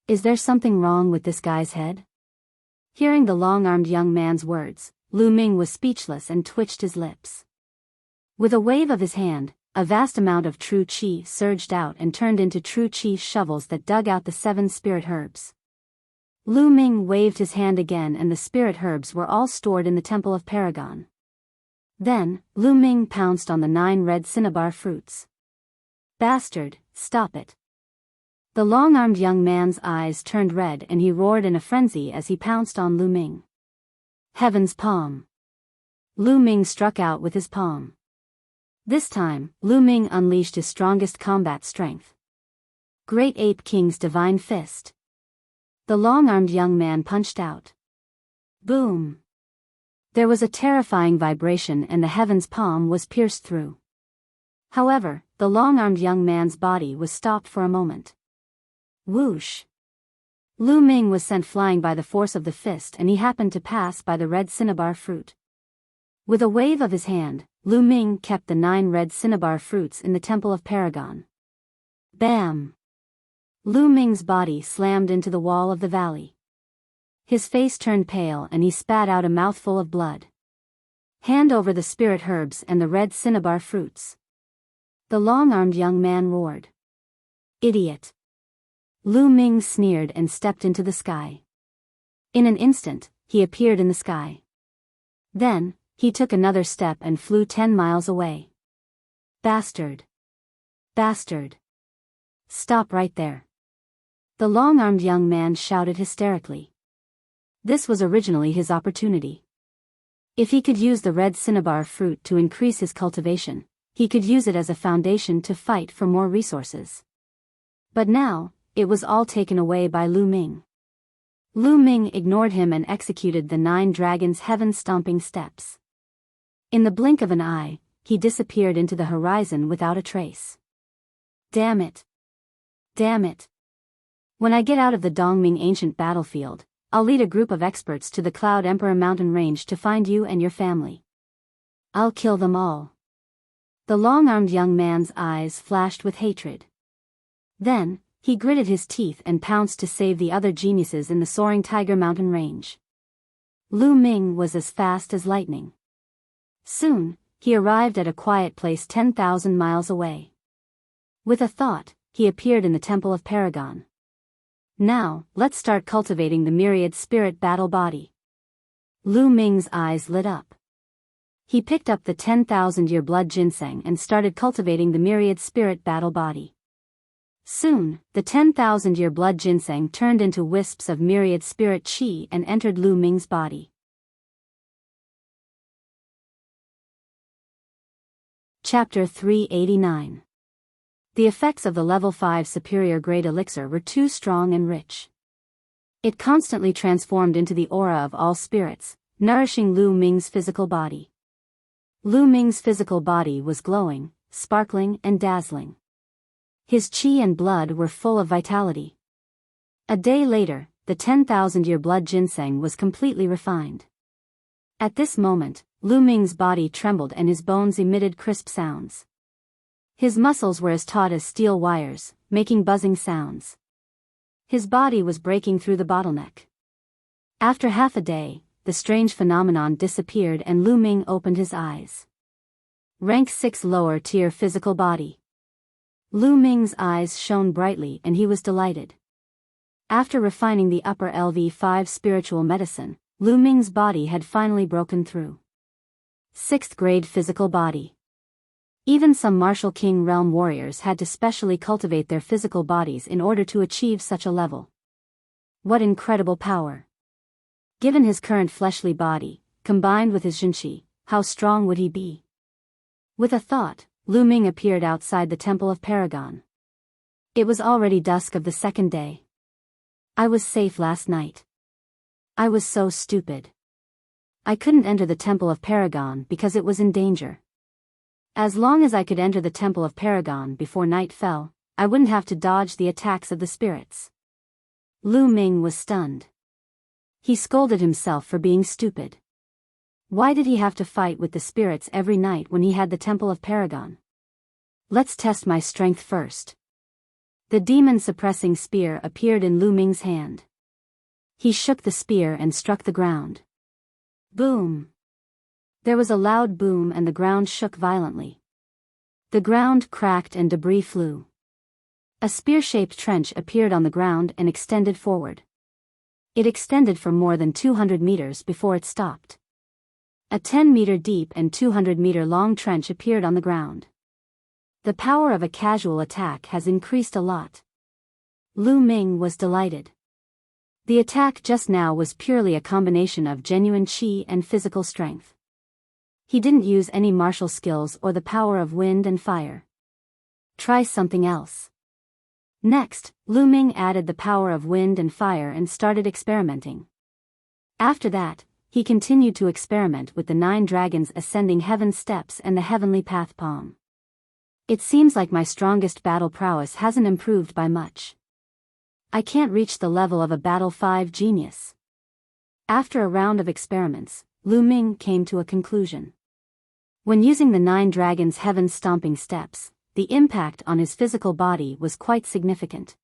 S1: Is there something wrong with this guy's head? Hearing the long-armed young man's words, Lu Ming was speechless and twitched his lips. With a wave of his hand, a vast amount of true qi surged out and turned into true qi shovels that dug out the 7 spirit herbs. Lu Ming waved his hand again and the spirit herbs were all stored in the Temple of Paragon. Then, Lu Ming pounced on the 9 red cinnabar fruits. Bastard, stop it. The long-armed young man's eyes turned red and he roared in a frenzy as he pounced on Lu Ming. Heaven's palm. Lu Ming struck out with his palm. This time, Lu Ming unleashed his strongest combat strength. Great Ape King's divine fist. The long-armed young man punched out. Boom! There was a terrifying vibration and the heaven's palm was pierced through. However, the long-armed young man's body was stopped for a moment. Whoosh! Lu Ming was sent flying by the force of the fist and he happened to pass by the red cinnabar fruit. With a wave of his hand, Lu Ming kept the 9 red cinnabar fruits in the Temple of Paragon. Bam! Lu Ming's body slammed into the wall of the valley. His face turned pale and he spat out a mouthful of blood. Hand over the spirit herbs and the red cinnabar fruits. The long-armed young man roared. Idiot! Lu Ming sneered and stepped into the sky. In an instant, he appeared in the sky. Then, he took another step and flew 10 miles away. Bastard! Bastard! Stop right there! The long-armed young man shouted hysterically. This was originally his opportunity. If he could use the red cinnabar fruit to increase his cultivation, he could use it as a foundation to fight for more resources. But now, it was all taken away by Lu Ming. Lu Ming ignored him and executed the 9 dragons' heaven-stomping steps. In the blink of an eye, he disappeared into the horizon without a trace. Damn it! Damn it! When I get out of the Dongming ancient battlefield, I'll lead a group of experts to the Cloud Emperor mountain range to find you and your family. I'll kill them all. The long-armed young man's eyes flashed with hatred. Then, he gritted his teeth and pounced to save the other geniuses in the soaring Tiger Mountain range. Lu Ming was as fast as lightning. Soon, he arrived at a quiet place 10,000 miles away. With a thought, he appeared in the Temple of Paragon. Now, let's start cultivating the myriad spirit battle body. Lu Ming's eyes lit up. He picked up the 10,000-year blood ginseng and started cultivating the myriad spirit battle body. Soon, the 10,000-year blood ginseng turned into wisps of myriad spirit qi and entered Lu Ming's body. Chapter 389. The effects of the level 5 superior grade elixir were too strong and rich. It constantly transformed into the aura of all spirits, nourishing Lu Ming's physical body. Lu Ming's physical body was glowing, sparkling and dazzling. His qi and blood were full of vitality. A day later, the 10,000-year blood ginseng was completely refined. At this moment, Lu Ming's body trembled and his bones emitted crisp sounds. His muscles were as taut as steel wires, making buzzing sounds. His body was breaking through the bottleneck. After half a day, the strange phenomenon disappeared and Lu Ming opened his eyes. Rank 6 lower tier physical body. Lu Ming's eyes shone brightly and he was delighted. After refining the upper LV5 spiritual medicine, Lu Ming's body had finally broken through. 6th grade physical body. Even some martial king realm warriors had to specially cultivate their physical bodies in order to achieve such a level. What incredible power! Given his current fleshly body, combined with his jinqi, how strong would he be? With a thought, Lu Ming appeared outside the Temple of Paragon. It was already dusk of the second day. I was safe last night. I was so stupid. I couldn't enter the Temple of Paragon because it was in danger. As long as I could enter the Temple of Paragon before night fell, I wouldn't have to dodge the attacks of the spirits. Lu Ming was stunned. He scolded himself for being stupid. Why did he have to fight with the spirits every night when he had the Temple of Paragon? Let's test my strength first. The demon-suppressing spear appeared in Lu Ming's hand. He shook the spear and struck the ground. Boom! There was a loud boom and the ground shook violently. The ground cracked and debris flew. A spear-shaped trench appeared on the ground and extended forward. It extended for more than 200 meters before it stopped. A 10-meter deep and 200-meter long trench appeared on the ground. The power of a casual attack has increased a lot. Lu Ming was delighted. The attack just now was purely a combination of genuine qi and physical strength. He didn't use any martial skills or the power of wind and fire. Try something else. Next, Lu Ming added the power of wind and fire and started experimenting. After that, he continued to experiment with the 9 dragons ascending heaven steps and the heavenly path palm. It seems like my strongest battle prowess hasn't improved by much. I can't reach the level of a battle 5 genius. After a round of experiments, Lu Ming came to a conclusion. When using the 9 dragons heaven stomping steps, the impact on his physical body was quite significant.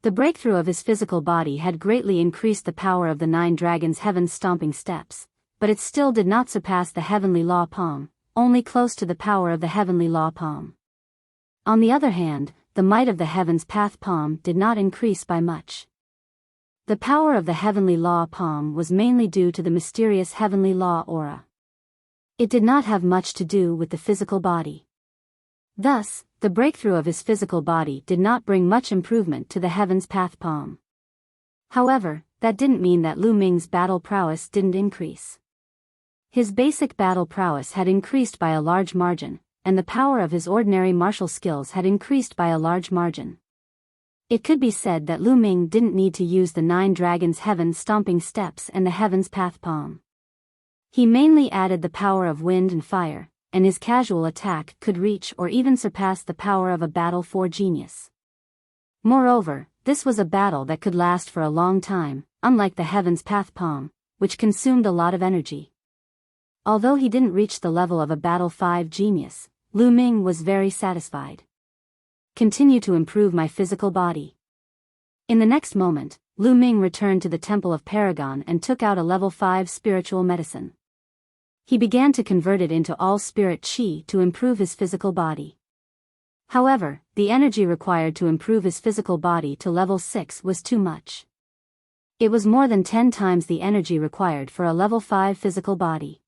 S1: The breakthrough of his physical body had greatly increased the power of the 9 dragons heaven stomping steps, but it still did not surpass the heavenly law palm, only close to the power of the heavenly law palm. On the other hand, the might of the heavens path palm did not increase by much. The power of the heavenly law palm was mainly due to the mysterious heavenly law aura. It did not have much to do with the physical body. Thus, the breakthrough of his physical body did not bring much improvement to the heavens path palm. However, that didn't mean that Lu Ming's battle prowess didn't increase. His basic battle prowess had increased by a large margin, and the power of his ordinary martial skills had increased by a large margin. It could be said that Lu Ming didn't need to use the 9 dragons heaven stomping steps and the heavens path palm. He mainly added the power of wind and fire, and his casual attack could reach or even surpass the power of a battle 4 genius. Moreover, this was a battle that could last for a long time, unlike the heavens path palm, which consumed a lot of energy. Although he didn't reach the level of a battle 5 genius, Lu Ming was very satisfied. Continue to improve my physical body. In the next moment, Lu Ming returned to the Temple of Paragon and took out a level 5 spiritual medicine. He began to convert it into all spirit qi to improve his physical body. However, the energy required to improve his physical body to level 6 was too much. It was more than 10 times the energy required for a level 5 physical body.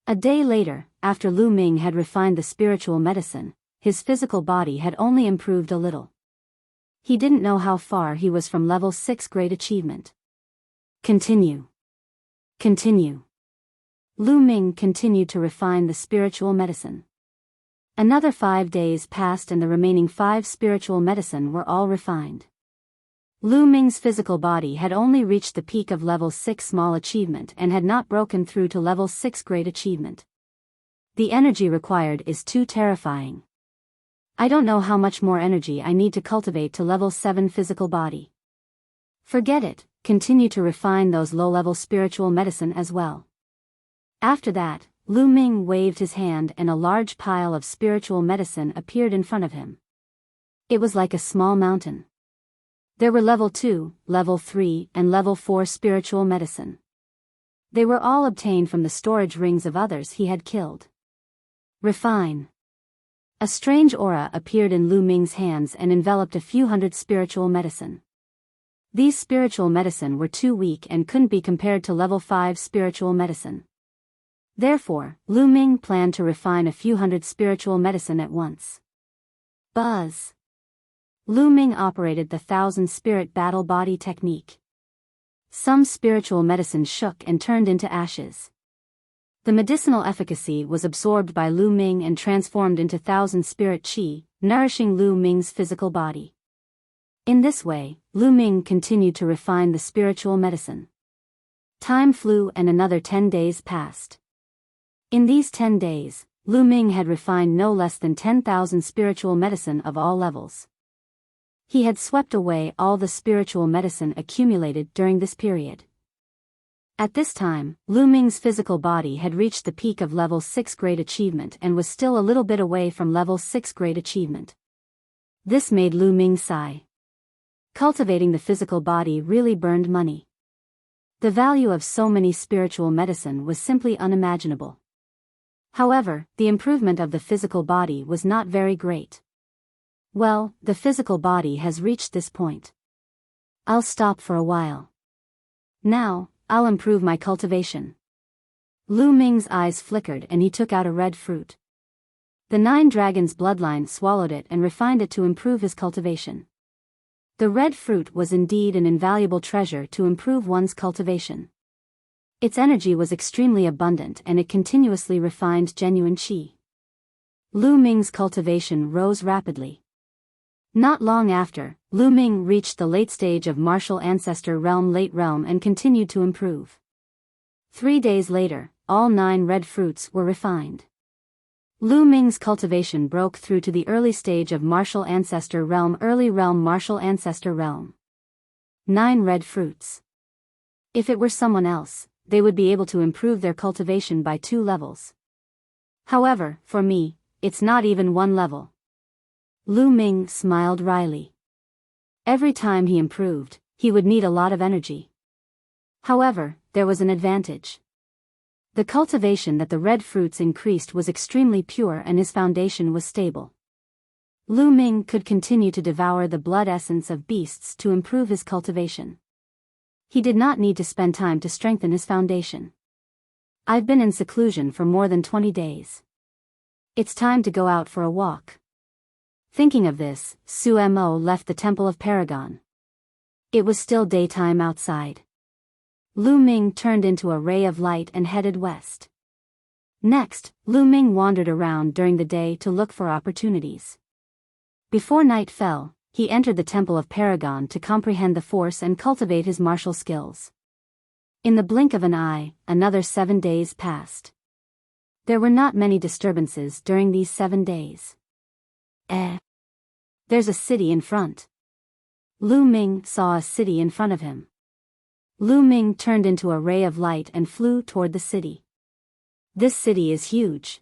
S1: A day later, after Lu Ming had refined the spiritual medicine, his physical body had only improved a little. He didn't know how far he was from level 6 great achievement. Continue. Lu Ming continued to refine the spiritual medicine. Another 5 days passed and the remaining 5 spiritual medicine were all refined. Lu Ming's physical body had only reached the peak of level 6 small achievement and had not broken through to level 6 great achievement. The energy required is too terrifying. I don't know how much more energy I need to cultivate to level 7 physical body. Forget it, continue to refine those low-level spiritual medicine as well. After that, Lu Ming waved his hand and a large pile of spiritual medicine appeared in front of him. It was like a small mountain. There were level 2, level 3, and level 4 spiritual medicine. They were all obtained from the storage rings of others he had killed. Refine. A strange aura appeared in Lu Ming's hands and enveloped a few hundred spiritual medicine. These spiritual medicine were too weak and couldn't be compared to level 5 spiritual medicine. Therefore, Lu Ming planned to refine a few hundred spiritual medicine at once. Buzz. Lu Ming operated the 1,000 spirit battle body technique. Some spiritual medicine shook and turned into ashes. The medicinal efficacy was absorbed by Lu Ming and transformed into 1,000 spirit qi, nourishing Lu Ming's physical body. In this way, Lu Ming continued to refine the spiritual medicine. Time flew and another 10 days passed. In these 10 days, Lu Ming had refined no less than 10,000 spiritual medicine of all levels. He had swept away all the spiritual medicine accumulated during this period. At this time, Lu Ming's physical body had reached the peak of level 6 grade achievement and was still a little bit away from level 6 grade achievement. This made Lu Ming sigh. Cultivating the physical body really burned money. The value of so many spiritual medicine was simply unimaginable. However, the improvement of the physical body was not very great. Well, the physical body has reached this point. I'll stop for a while. Now, I'll improve my cultivation. Lu Ming's eyes flickered and he took out a red fruit. The 9 dragons bloodline swallowed it and refined it to improve his cultivation. The red fruit was indeed an invaluable treasure to improve one's cultivation. Its energy was extremely abundant and it continuously refined genuine qi. Lu Ming's cultivation rose rapidly. Not long after, Lu Ming reached the late stage of martial ancestor realm late realm and continued to improve. 3 days later, all 9 red fruits were refined. Lu Ming's cultivation broke through to the early stage of martial ancestor realm early realm martial ancestor realm. 9 red fruits. If it were someone else, they would be able to improve their cultivation by 2 levels. However, for me, it's not even 1 level. Lu Ming smiled wryly. Every time he improved, he would need a lot of energy. However, there was an advantage. The cultivation that the red fruits increased was extremely pure and his foundation was stable. Lu Ming could continue to devour the blood essence of beasts to improve his cultivation. He did not need to spend time to strengthen his foundation. I've been in seclusion for more than 20 days. It's time to go out for a walk. Thinking of this, Su Mo left the Temple of Paragon. It was still daytime outside. Lu Ming turned into a ray of light and headed west. Next, Lu Ming wandered around during the day to look for opportunities. Before night fell, he entered the Temple of Paragon to comprehend the force and cultivate his martial skills. In the blink of an eye, another 7 days passed. There were not many disturbances during these 7 days. There's a city in front. Lu Ming saw a city in front of him. Lu Ming turned into a ray of light and flew toward the city. This city is huge.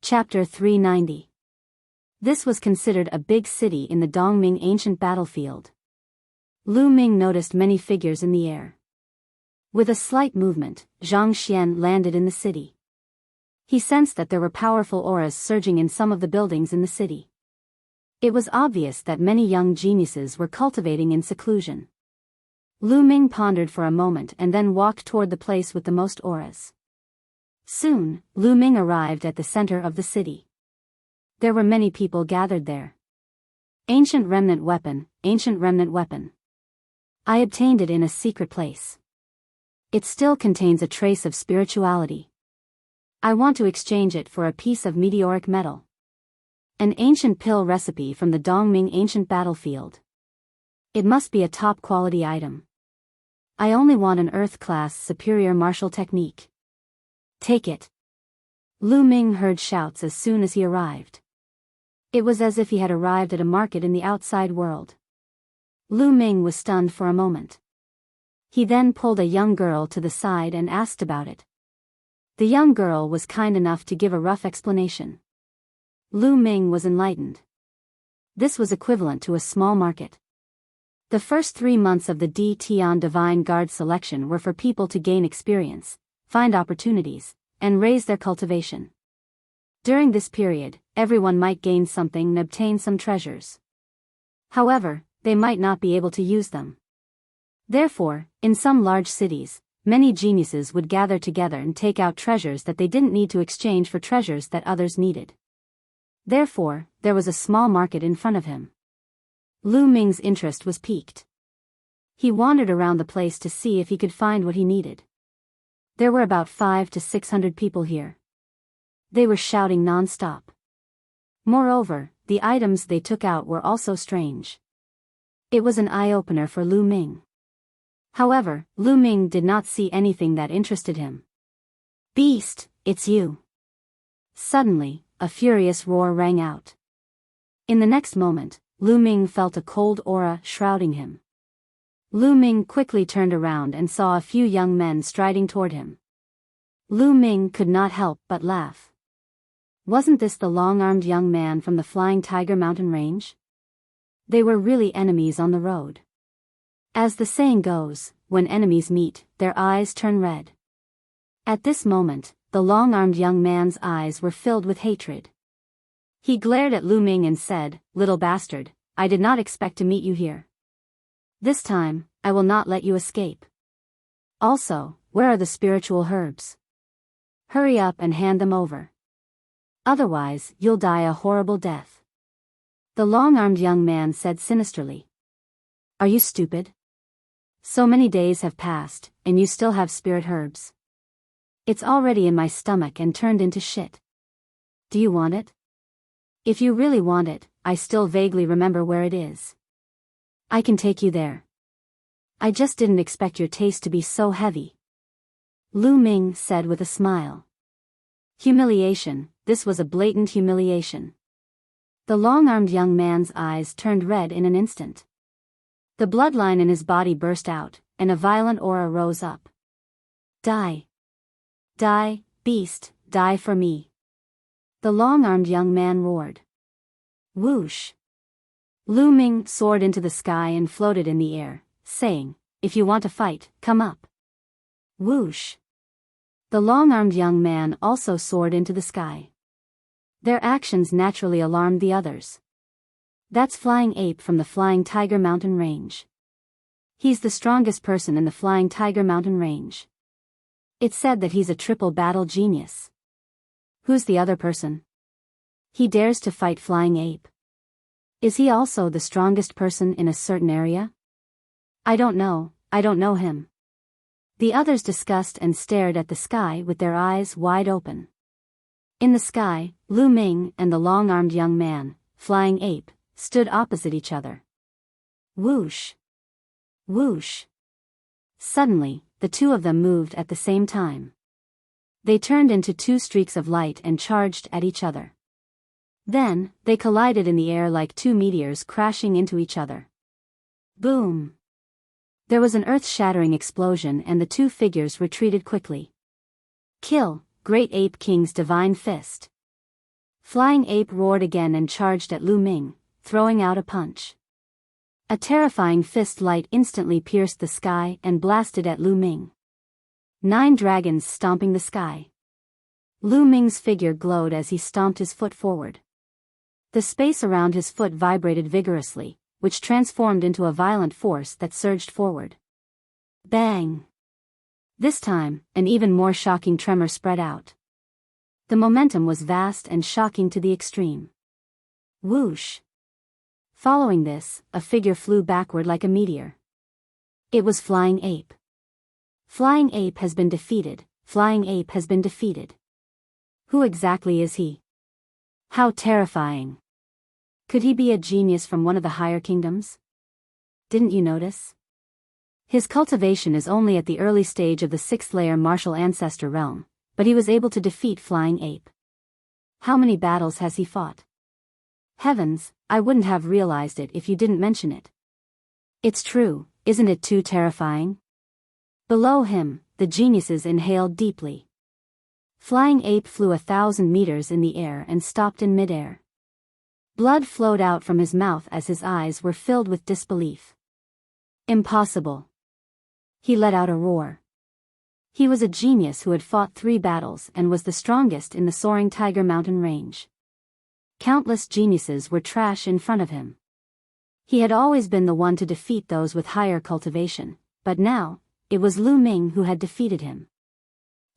S1: Chapter 390. This was considered a big city in the Dongming ancient battlefield. Lu Ming noticed many figures in the air. With a slight movement, Zhang Xian landed in the city. He sensed that there were powerful auras surging in some of the buildings in the city. It was obvious that many young geniuses were cultivating in seclusion. Lu Ming pondered for a moment and then walked toward the place with the most auras. Soon, Lu Ming arrived at the center of the city. There were many people gathered there. Ancient remnant weapon, ancient remnant weapon. I obtained it in a secret place. It still contains a trace of spirituality. I want to exchange it for a piece of meteoric metal. An ancient pill recipe from the Dongming ancient battlefield. It must be a top-quality item. I only want an Earth-class superior martial technique. Take it. Lu Ming heard shouts as soon as he arrived. It was as if he had arrived at a market in the outside world. Lu Ming was stunned for a moment. He then pulled a young girl to the side and asked about it. The young girl was kind enough to give a rough explanation. Lu Ming was enlightened. This was equivalent to a small market. The first 3 months of the D Tian Divine Guard selection were for people to gain experience, find opportunities, and raise their cultivation. During this period, everyone might gain something and obtain some treasures. However, they might not be able to use them. Therefore, in some large cities, many geniuses would gather together and take out treasures that they didn't need to exchange for treasures that others needed. Therefore, there was a small market in front of him. Lu Ming's interest was piqued. He wandered around the place to see if he could find what he needed. There were about 500 to 600 people here. They were shouting non-stop. Moreover, the items they took out were also strange. It was an eye-opener for Lu Ming. However, Lu Ming did not see anything that interested him. "Beast, it's you!" Suddenly, a furious roar rang out. In the next moment, Lu Ming felt a cold aura shrouding him. Lu Ming quickly turned around and saw a few young men striding toward him. Lu Ming could not help but laugh. Wasn't this the long-armed young man from the Flying Tiger Mountain Range? They were really enemies on the road. As the saying goes, when enemies meet, their eyes turn red. At this moment, the long-armed young man's eyes were filled with hatred. He glared at Lu Ming and said, "Little bastard, I did not expect to meet you here. This time, I will not let you escape. Also, where are the spiritual herbs? Hurry up and hand them over. Otherwise, you'll die a horrible death." The long-armed young man said sinisterly. "Are you stupid? So many days have passed, and you still have spirit herbs. It's already in my stomach and turned into shit. Do you want it? If you really want it, I still vaguely remember where it is. I can take you there. I just didn't expect your taste to be so heavy." Lu Ming said with a smile. Humiliation, this was a blatant humiliation. The long-armed young man's eyes turned red in an instant. The bloodline in his body burst out, and a violent aura rose up. "Die! Die, beast, die for me!" The long-armed young man roared. Whoosh! Lu Ming soared into the sky and floated in the air, saying, "If you want to fight, come up." Whoosh! The long-armed young man also soared into the sky. Their actions naturally alarmed the others. "That's Flying Ape from the Flying Tiger Mountain Range. He's the strongest person in the Flying Tiger Mountain Range. It's said that he's a triple battle genius. Who's the other person? He dares to fight Flying Ape. Is he also the strongest person in a certain area? I don't know him." The others discussed and stared at the sky with their eyes wide open. In the sky, Lu Ming and the long-armed young man, Flying Ape, stood opposite each other. Whoosh! Whoosh! Suddenly, the two of them moved at the same time. They turned into 2 streaks of light and charged at each other. Then, they collided in the air like 2 meteors crashing into each other. Boom! There was an earth-shattering explosion and the 2 figures retreated quickly. "Kill, Great Ape King's Divine Fist!" Flying Ape roared again and charged at Lu Ming, throwing out a punch. A terrifying fist light instantly pierced the sky and blasted at Lu Ming. 9 dragons stomping the sky. Lu Ming's figure glowed as he stomped his foot forward. The space around his foot vibrated vigorously, which transformed into a violent force that surged forward. Bang! This time, an even more shocking tremor spread out. The momentum was vast and shocking to the extreme. Whoosh! Following this, a figure flew backward like a meteor. It was Flying Ape. Flying Ape has been defeated. Flying Ape has been defeated. Who exactly is he? How terrifying! Could he be a genius from one of the higher kingdoms? Didn't you notice? His cultivation is only at the early stage of the 6th layer martial ancestor realm, but he was able to defeat Flying Ape. How many battles has he fought? Heavens, I wouldn't have realized it if you didn't mention it. It's true, isn't it too terrifying? Below him, the geniuses inhaled deeply. Flying Ape flew 1,000 meters in the air and stopped in midair. Blood flowed out from his mouth as his eyes were filled with disbelief. Impossible. He let out a roar. He was a genius who had fought 3 battles and was the strongest in the soaring Tiger Mountain range. Countless geniuses were trash in front of him. He had always been the one to defeat those with higher cultivation, but now, it was Lu Ming who had defeated him.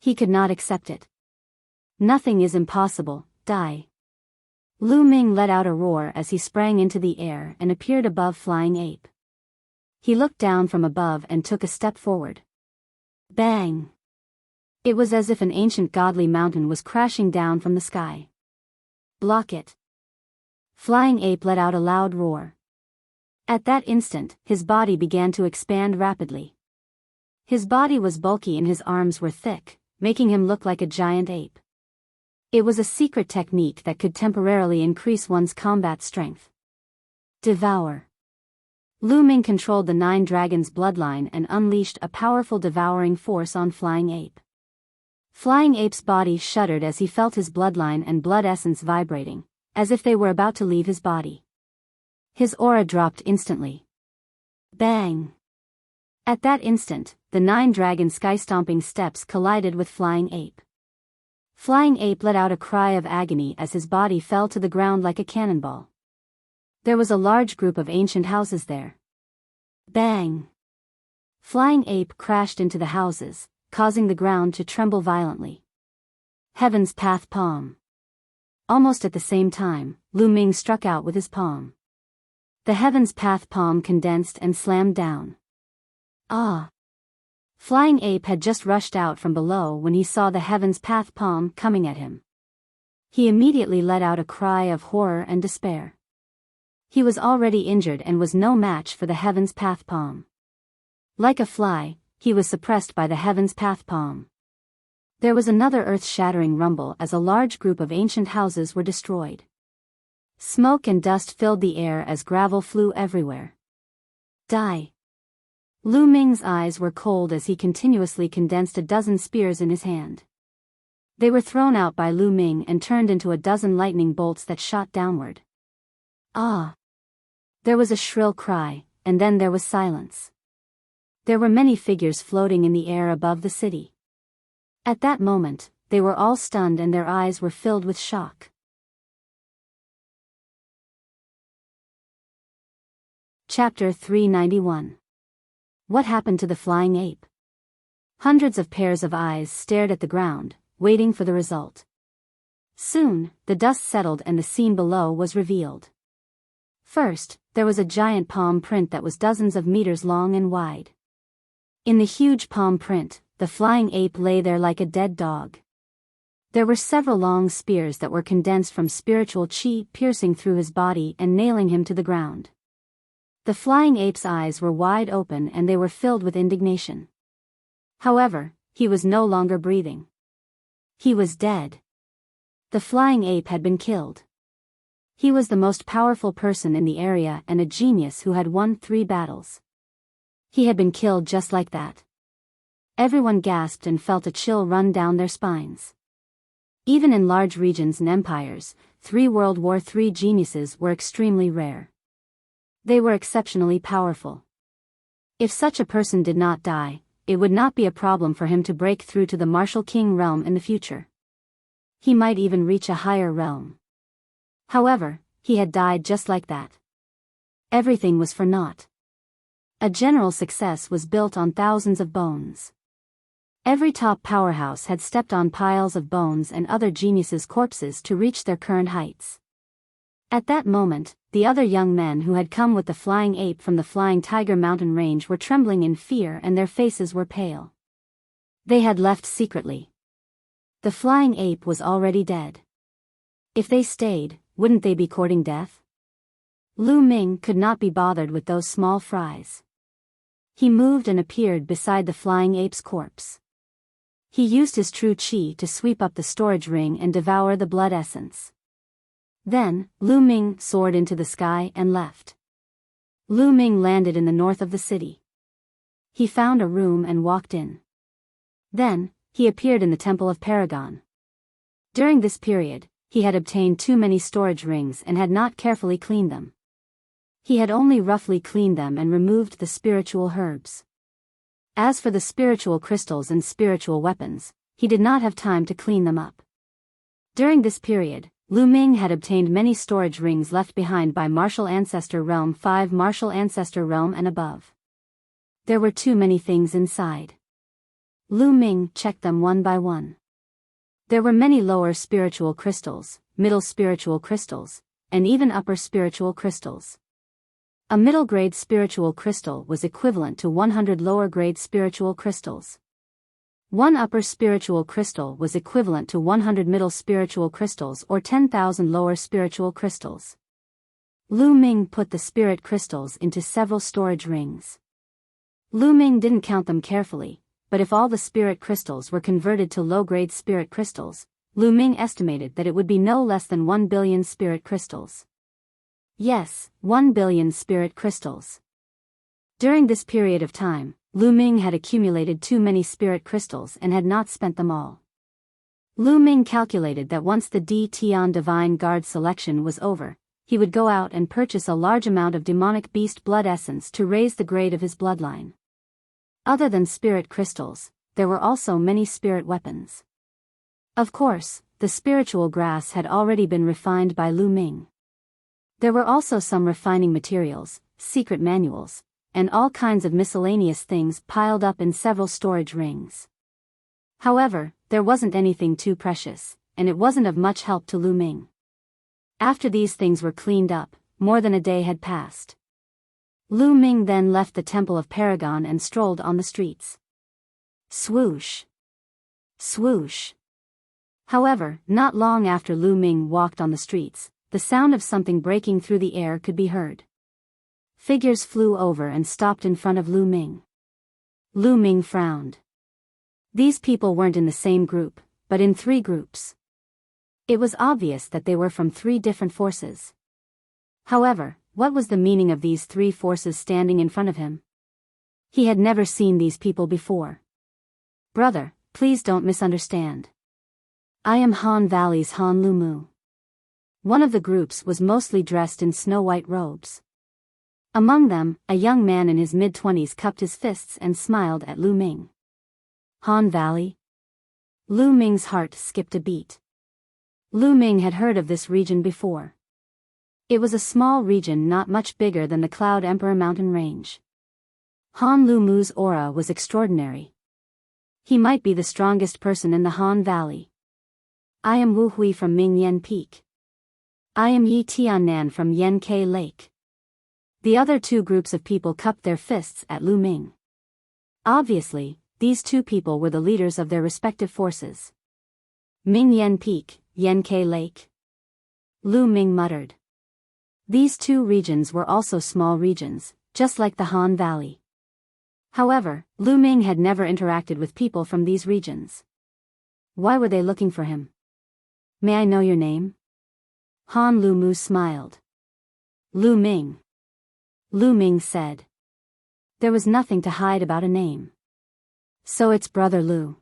S1: He could not accept it. Nothing is impossible, die. Lu Ming let out a roar as he sprang into the air and appeared above Flying Ape. He looked down from above and took a step forward. Bang! It was as if an ancient godly mountain was crashing down from the sky. Block it. Flying Ape let out a loud roar. At that instant, his body began to expand rapidly. His body was bulky and his arms were thick, making him look like a giant ape. It was a secret technique that could temporarily increase one's combat strength. Devour. Lu Ming controlled the 9 dragons' bloodline and unleashed a powerful devouring force on Flying Ape. Flying Ape's body shuddered as he felt his bloodline and blood essence vibrating, as if they were about to leave his body. His aura dropped instantly. Bang! At that instant, the 9 dragon sky-stomping steps collided with Flying Ape. Flying Ape let out a cry of agony as his body fell to the ground like a cannonball. There was a large group of ancient houses there. Bang! Flying Ape crashed into the houses, causing the ground to tremble violently. Heaven's Path Palm. Almost at the same time, Lu Ming struck out with his palm. The Heaven's Path Palm condensed and slammed down. Ah! Flying Ape had just rushed out from below when he saw the Heaven's Path Palm coming at him. He immediately let out a cry of horror and despair. He was already injured and was no match for the Heaven's Path Palm. Like a fly, he was suppressed by the Heaven's Path Palm. There was another earth-shattering rumble as a large group of ancient houses were destroyed. Smoke and dust filled the air as gravel flew everywhere. Die! Lu Ming's eyes were cold as he continuously condensed a dozen spears in his hand. They were thrown out by Lu Ming and turned into a dozen lightning bolts that shot downward. Ah! There was a shrill cry, and then there was silence. There were many figures floating in the air above the city. At that moment, they were all stunned and their eyes were filled with shock. Chapter 391. What happened to the Flying Ape? Hundreds of pairs of eyes stared at the ground, waiting for the result. Soon, the dust settled and the scene below was revealed. First, there was a giant palm print that was dozens of meters long and wide. In the huge palm print, the Flying Ape lay there like a dead dog. There were several long spears that were condensed from spiritual chi piercing through his body and nailing him to the ground. The Flying Ape's eyes were wide open and they were filled with indignation. However, he was no longer breathing. He was dead. The Flying Ape had been killed. He was the most powerful person in the area and a genius who had won 3 battles. He had been killed just like that. Everyone gasped and felt a chill run down their spines. Even in large regions and empires, 3 World War III geniuses were extremely rare. They were exceptionally powerful. If such a person did not die, it would not be a problem for him to break through to the Martial King realm in the future. He might even reach a higher realm. However, he had died just like that. Everything was for naught. A general success was built on thousands of bones. Every top powerhouse had stepped on piles of bones and other geniuses' corpses to reach their current heights. At that moment, the other young men who had come with the Flying Ape from the Flying Tiger mountain range were trembling in fear and their faces were pale. They had left secretly. The Flying Ape was already dead. If they stayed, wouldn't they be courting death? Lu Ming could not be bothered with those small fries. He moved and appeared beside the Flying Ape's corpse. He used his true chi to sweep up the storage ring and devour the blood essence. Then, Lu Ming soared into the sky and left. Lu Ming landed in the north of the city. He found a room and walked in. Then, he appeared in the Temple of Paragon. During this period, he had obtained too many storage rings and had not carefully cleaned them. He had only roughly cleaned them and removed the spiritual herbs. As for the spiritual crystals and spiritual weapons, he did not have time to clean them up. During this period, Lu Ming had obtained many storage rings left behind by Martial Ancestor Realm 5, Martial Ancestor Realm and above. There were too many things inside. Lu Ming checked them one by one. There were many lower spiritual crystals, middle spiritual crystals, and even upper spiritual crystals. A middle-grade spiritual crystal was equivalent to 100 lower-grade spiritual crystals. One upper spiritual crystal was equivalent to 100 middle spiritual crystals or 10,000 lower spiritual crystals. Lu Ming put the spirit crystals into several storage rings. Lu Ming didn't count them carefully, but if all the spirit crystals were converted to low-grade spirit crystals, Lu Ming estimated that it would be no less than 1 billion spirit crystals. Yes, 1 billion spirit crystals. During this period of time, Lu Ming had accumulated too many spirit crystals and had not spent them all. Lu Ming calculated that once the D Tian Divine Guard selection was over, he would go out and purchase a large amount of demonic beast blood essence to raise the grade of his bloodline. Other than spirit crystals, there were also many spirit weapons. Of course, the spiritual grass had already been refined by Lu Ming. There were also some refining materials, secret manuals, and all kinds of miscellaneous things piled up in several storage rings. However, there wasn't anything too precious, and it wasn't of much help to Lu Ming. After these things were cleaned up, more than a day had passed. Lu Ming then left the Temple of Paragon and strolled on the streets. Swoosh! Swoosh! However, not long after Lu Ming walked on the streets, the sound of something breaking through the air could be heard. Figures flew over and stopped in front of Lu Ming. Lu Ming frowned. These people weren't in the same group, but in 3 groups. It was obvious that they were from 3 different forces. However, what was the meaning of these 3 forces standing in front of him? He had never seen these people before. Brother, please don't misunderstand. I am Han Valley's Han Lumu. One of the groups was mostly dressed in snow-white robes. Among them, a young man in his mid-20s cupped his fists and smiled at Lu Ming. Han Valley? Lu Ming's heart skipped a beat. Lu Ming had heard of this region before. It was a small region not much bigger than the Cloud Emperor mountain range. Han Lumu's aura was extraordinary. He might be the strongest person in the Han Valley. I am Wu Hui from Ming Yen Peak. I am Yi Tiannan from Yen Ke Lake. The other 2 groups of people cupped their fists at Lu Ming. Obviously, these 2 people were the leaders of their respective forces. Ming Yen Peak, Yen Ke Lake. Lu Ming muttered. These 2 regions were also small regions, just like the Han Valley. However, Lu Ming had never interacted with people from these regions. Why were they looking for him? May I know your name? Han Lumu smiled. Lu Ming. Lu Ming said. There was nothing to hide about a name. So it's Brother Lu.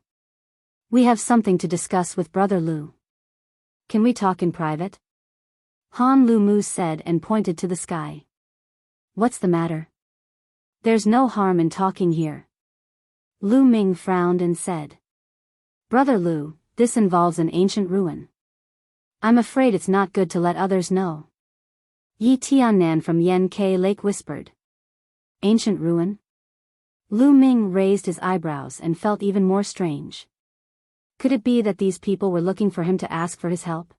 S1: We have something to discuss with Brother Lu. Can we talk in private? Han Lumu said and pointed to the sky. What's the matter? There's no harm in talking here. Lu Ming frowned and said. Brother Lu, this involves an ancient ruin. I'm afraid it's not good to let others know. Yi Tiannan from Yen Ke Lake whispered. Ancient ruin? Lu Ming raised his eyebrows and felt even more strange. Could it be that these people were looking for him to ask for his help?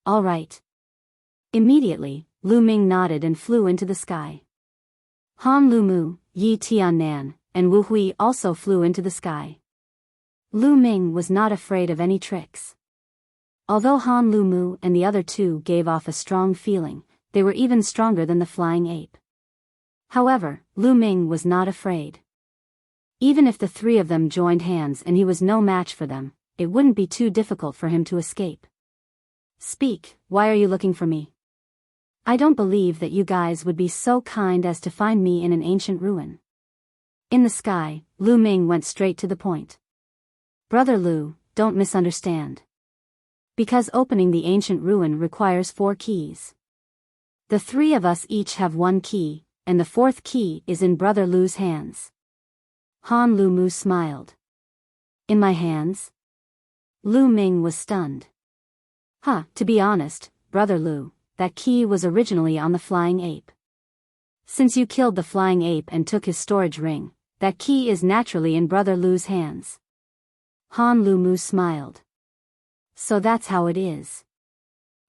S1: All right. Immediately, Lu Ming nodded and flew into the sky. Han Lumu, Yi Tiannan, and Wu Hui also flew into the sky. Lu Ming was not afraid of any tricks. Although Han Lumu and the other 2 gave off a strong feeling, they were even stronger than the flying ape. However, Lu Ming was not afraid. Even if the 3 of them joined hands and he was no match for them, it wouldn't be too difficult for him to escape. Speak, why are you looking for me? I don't believe that you guys would be so kind as to find me in an ancient ruin. In the sky, Lu Ming went straight to the point. Brother Lu, don't misunderstand. Because opening the ancient ruin requires 4 keys. The 3 of us each have 1 key, and the 4th key is in Brother Lu's hands. Han Lu smiled. In my hands? Lu Ming was stunned. To be honest, Brother Lu, that key was originally on the flying ape. Since you killed the flying ape and took his storage ring, that key is naturally in Brother Lu's hands. Han Lu smiled. So that's how it is.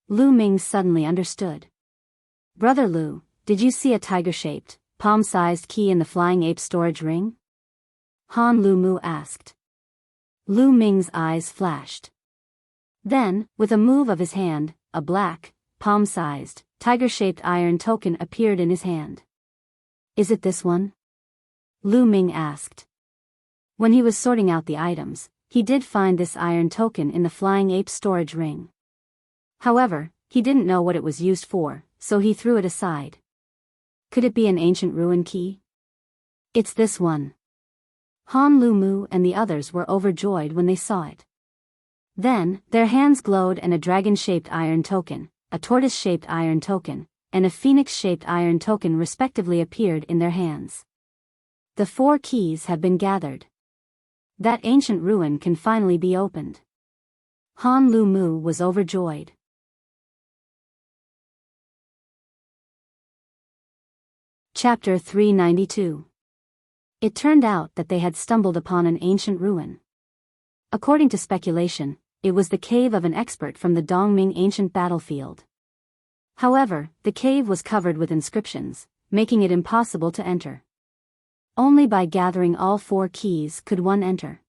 S1: Lu Ming suddenly understood. Brother Lu, did you see a tiger-shaped, palm-sized key in the flying ape storage ring? Han Lu asked. Lu Ming's eyes flashed. Then, with a move of his hand, a black, palm-sized, tiger-shaped iron token appeared in his hand. Is it this one? Lu Ming asked. When he was sorting out the items, he did find this iron token in the flying ape storage ring. However, he didn't know what it was used for, so he threw it aside. Could it be an ancient ruin key? It's this one. Han Lu and the others were overjoyed when they saw it. Then, their hands glowed and a dragon-shaped iron token, a tortoise-shaped iron token, and a phoenix-shaped iron token respectively appeared in their hands. The 4 keys have been gathered. That ancient ruin can finally be opened. Han Lu was overjoyed. Chapter 392. It turned out that they had stumbled upon an ancient ruin. According to speculation, it was the cave of an expert from the Dongming ancient battlefield. However, the cave was covered with inscriptions, making it impossible to enter. Only by gathering all 4 keys could one enter.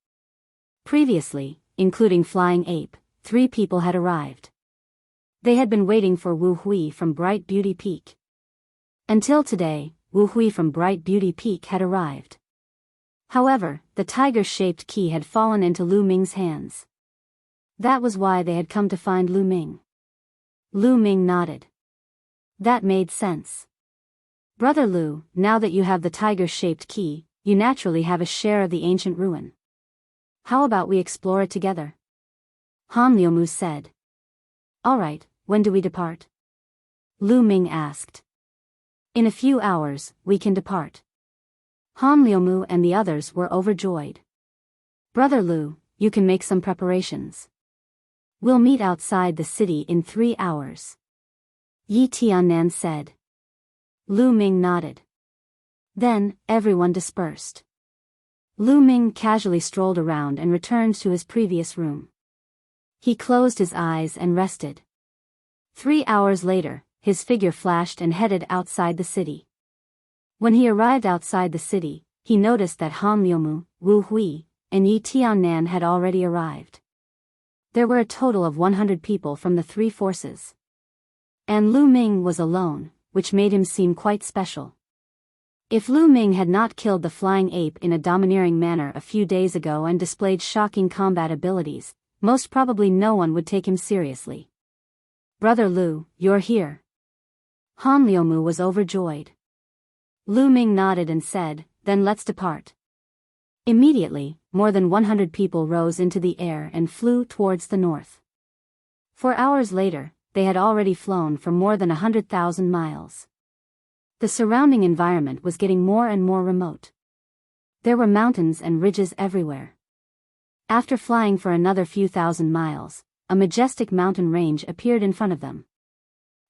S1: Previously, including Flying Ape, 3 people had arrived. They had been waiting for Wu Hui from Bright Beauty Peak. Until today, Wu Hui from Bright Beauty Peak had arrived. However, the tiger-shaped key had fallen into Lu Ming's hands. That was why they had come to find Lu Ming. Lu Ming nodded. That made sense. Brother Lu, now that you have the tiger-shaped key, you naturally have a share of the ancient ruin. How about we explore it together? Han Liumu said. Alright, when do we depart? Lu Ming asked. In a few hours, we can depart. Han Liumu and the others were overjoyed. Brother Lu, you can make some preparations. We'll meet outside the city in 3 hours. Yi Tiannan said. Lu Ming nodded. Then, everyone dispersed. Lu Ming casually strolled around and returned to his previous room. He closed his eyes and rested. 3 hours later, his figure flashed and headed outside the city. When he arrived outside the city, he noticed that Han Liumu, Wu Hui, and Yi Tiannan had already arrived. There were a total of 100 people from the 3 forces. And Lu Ming was alone, which made him seem quite special. If Lu Ming had not killed the flying ape in a domineering manner a few days ago and displayed shocking combat abilities, most probably no one would take him seriously. Brother Lu, you're here. Han Liumu was overjoyed. Lu Ming nodded and said, then let's depart. Immediately, more than 100 people rose into the air and flew towards the north. 4 hours later, they had already flown for more than 100,000 miles. The surrounding environment was getting more and more remote. There were mountains and ridges everywhere. After flying for another few thousand miles, a majestic mountain range appeared in front of them.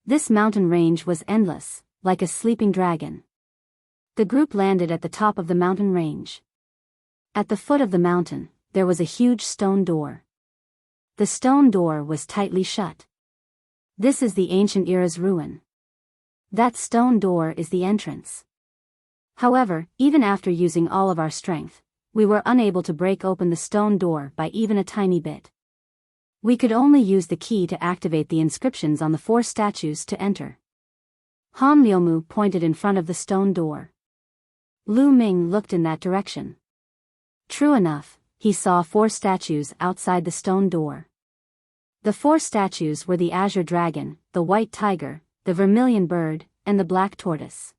S1: This mountain range was endless, like a sleeping dragon. The group landed at the top of the mountain range. At the foot of the mountain, there was a huge stone door. The stone door was tightly shut. This is the ancient era's ruin. That stone door is the entrance. However, even after using all of our strength, we were unable to break open the stone door by even a tiny bit. We could only use the key to activate the inscriptions on the 4 statues to enter. Han Liumu pointed in front of the stone door. Lu Ming looked in that direction. True enough, he saw 4 statues outside the stone door. The 4 statues were the azure dragon, the white tiger, the vermilion bird, and the black tortoise.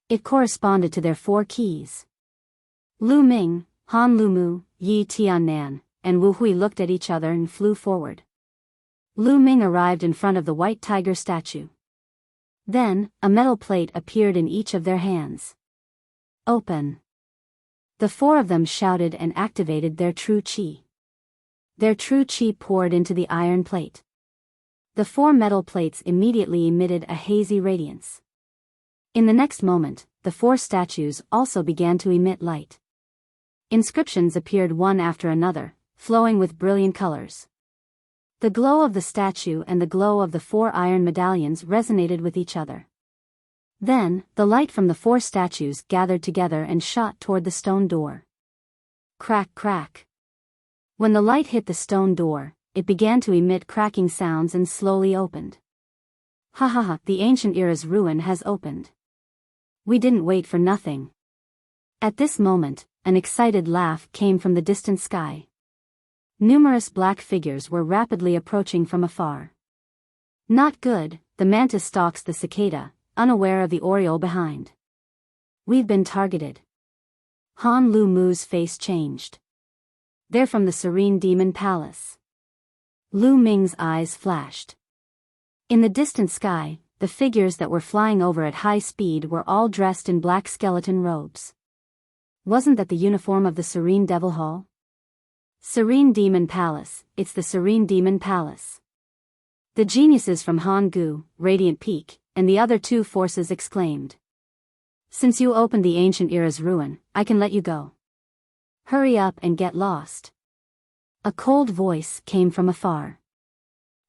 S1: It corresponded to their 4 keys. Lu Ming, Han Liumu, Yi Tiannan, and Wu Hui looked at each other and flew forward. Lu Ming arrived in front of the white tiger statue. Then, a metal plate appeared in each of their hands. Open. The four of them shouted and activated their true qi. Their true qi poured into the iron plate. The four metal plates immediately emitted a hazy radiance. In the next moment, the four statues also began to emit light. Inscriptions appeared one after another, flowing with brilliant colors. The glow of the statue and the glow of the four iron medallions resonated with each other. Then, the light from the four statues gathered together and shot toward the stone door. Crack, crack. When the light hit the stone door, it began to emit cracking sounds and slowly opened. Ha ha ha, the ancient era's ruin has opened. We didn't wait for nothing. At this moment, an excited laugh came from the distant sky. Numerous black figures were rapidly approaching from afar. Not good, the mantis stalks the cicada, unaware of the oriole behind. We've been targeted. Han Lu Mu's face changed. They're from the Serene Demon Palace. Lu Ming's eyes flashed. In the distant sky, the figures that were flying over at high speed were all dressed in black skeleton robes. Wasn't that the uniform of the Serene Devil Hall? Serene Demon Palace, it's the Serene Demon Palace. The geniuses from Han Gu, Radiant Peak, and the other two forces exclaimed. Since you opened the ancient era's ruin, I can let you go. Hurry up and get lost. A cold voice came from afar.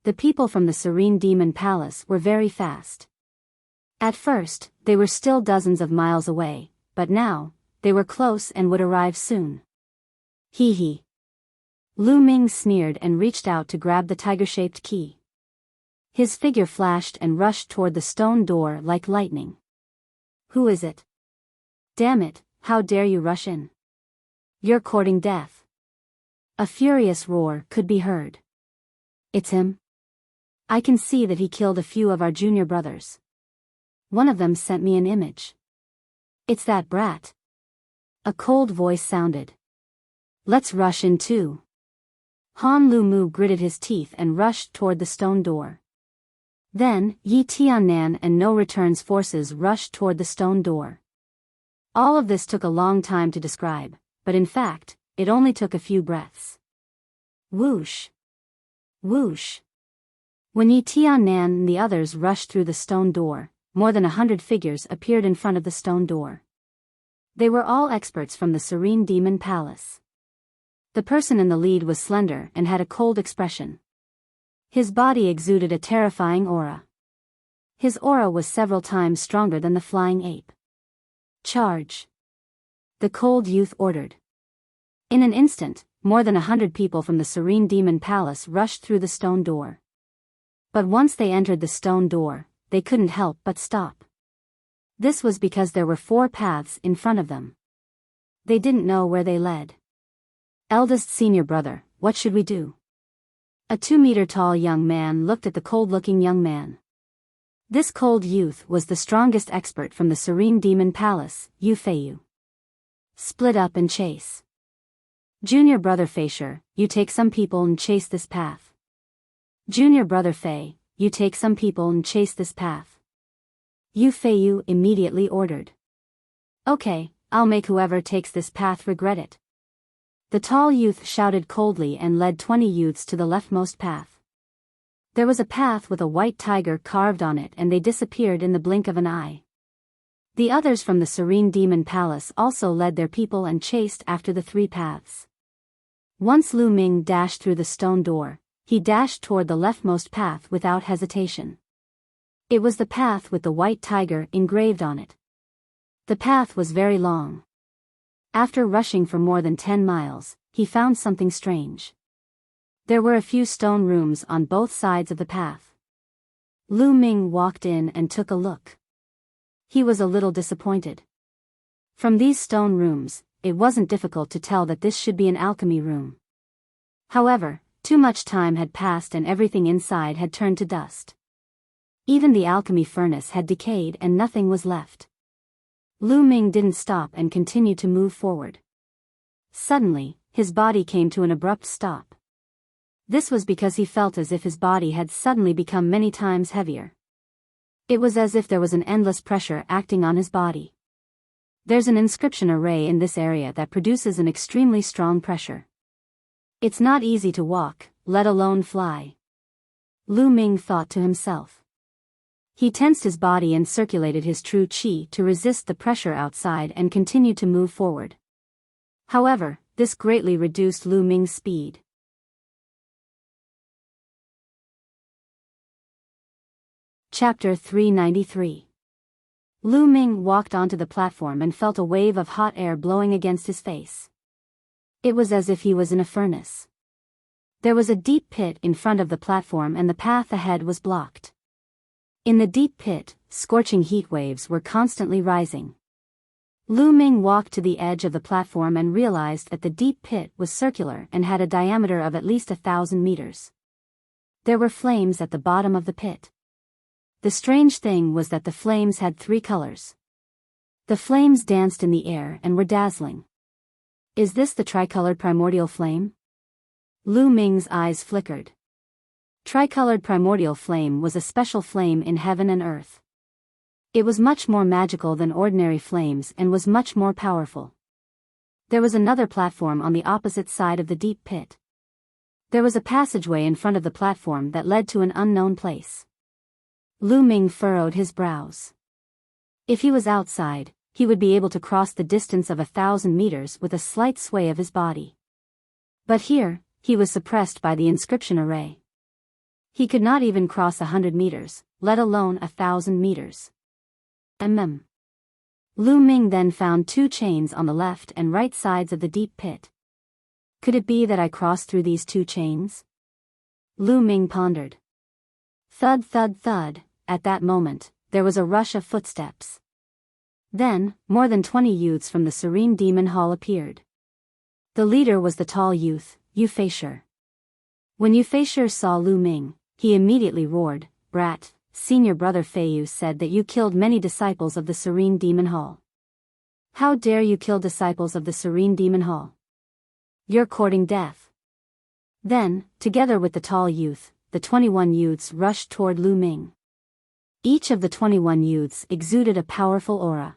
S1: The people from the Serene Demon Palace were very fast. At first, they were still dozens of miles away, but now, they were close and would arrive soon. Hee hee. Lu Ming sneered and reached out to grab the tiger-shaped key. His figure flashed and rushed toward the stone door like lightning. Who is it? Damn it, how dare you rush in? You're courting death. A furious roar could be heard. It's him. I can see that he killed a few of our junior brothers. One of them sent me an image. It's that brat. A cold voice sounded. Let's rush in too. Han Lu Mu gritted his teeth and rushed toward the stone door. Then, Yi Tiannan and No Return's forces rushed toward the stone door. All of this took a long time to describe, but in fact, it only took a few breaths. Whoosh! Whoosh! When Yi Tiannan and the others rushed through the stone door, more than 100 figures appeared in front of the stone door. They were all experts from the Serene Demon Palace. The person in the lead was slender and had a cold expression. His body exuded a terrifying aura. His aura was several times stronger than the flying ape. Charge! The cold youth ordered. In an instant, more than 100 people from the Serene Demon Palace rushed through the stone door. But once they entered the stone door, they couldn't help but stop. This was because there were 4 paths in front of them. They didn't know where they led. Eldest senior brother, what should we do? A 2-meter-tall young man looked at the cold-looking young man. This cold youth was the strongest expert from the Serene Demon Palace, Yu Feiyu. Split up and chase. Junior brother Feisher, you take some people and chase this path. Junior brother Fei, you take some people and chase this path. Yu Feiyu immediately ordered. Okay, I'll make whoever takes this path regret it. The tall youth shouted coldly and led 20 youths to the leftmost path. There was a path with a white tiger carved on it and they disappeared in the blink of an eye. The others from the Serene Demon Palace also led their people and chased after the 3 paths. Once Lu Ming dashed through the stone door, he dashed toward the leftmost path without hesitation. It was the path with the white tiger engraved on it. The path was very long. After rushing for more than 10 miles, he found something strange. There were a few stone rooms on both sides of the path. Lu Ming walked in and took a look. He was a little disappointed. From these stone rooms, it wasn't difficult to tell that this should be an alchemy room. However, too much time had passed and everything inside had turned to dust. Even the alchemy furnace had decayed and nothing was left. Lu Ming didn't stop and continued to move forward. Suddenly, his body came to an abrupt stop. This was because he felt as if his body had suddenly become many times heavier. It was as if there was an endless pressure acting on his body. There's an inscription array in this area that produces an extremely strong pressure. It's not easy to walk, let alone fly. Lu Ming thought to himself. He tensed his body and circulated his true qi to resist the pressure outside and continued to move forward. However, this greatly reduced Lu Ming's speed. Chapter 393. Lu Ming walked onto the platform and felt a wave of hot air blowing against his face. It was as if he was in a furnace. There was a deep pit in front of the platform and the path ahead was blocked. In the deep pit, scorching heat waves were constantly rising. Lu Ming walked to the edge of the platform and realized that the deep pit was circular and had a diameter of at least 1,000 meters. There were flames at the bottom of the pit. The strange thing was that the flames had 3 colors. The flames danced in the air and were dazzling. Is this the tricolored primordial flame? Lu Ming's eyes flickered. Tricolored primordial flame was a special flame in heaven and earth. It was much more magical than ordinary flames and was much more powerful. There was another platform on the opposite side of the deep pit. There was a passageway in front of the platform that led to an unknown place. Lu Ming furrowed his brows. If he was outside, he would be able to cross the distance of 1,000 meters with a slight sway of his body. But here, he was suppressed by the inscription array. He could not even cross 100 meters, let alone 1,000 meters. Lu Ming then found 2 chains on the left and right sides of the deep pit. Could it be that I crossed through these 2 chains? Lu Ming pondered. Thud thud thud, at that moment, there was a rush of footsteps. Then, more than 20 youths from the Serene Demon Hall appeared. The leader was the tall youth, Yu Feisher. When Yu Feisher saw Lu Ming, he immediately roared, "Brat, senior brother Feiyu said that you killed many disciples of the Serene Demon Hall. How dare you kill disciples of the Serene Demon Hall? You're courting death." Then, together with the tall youth, the 21 youths rushed toward Lu Ming. Each of the 21 youths exuded a powerful aura.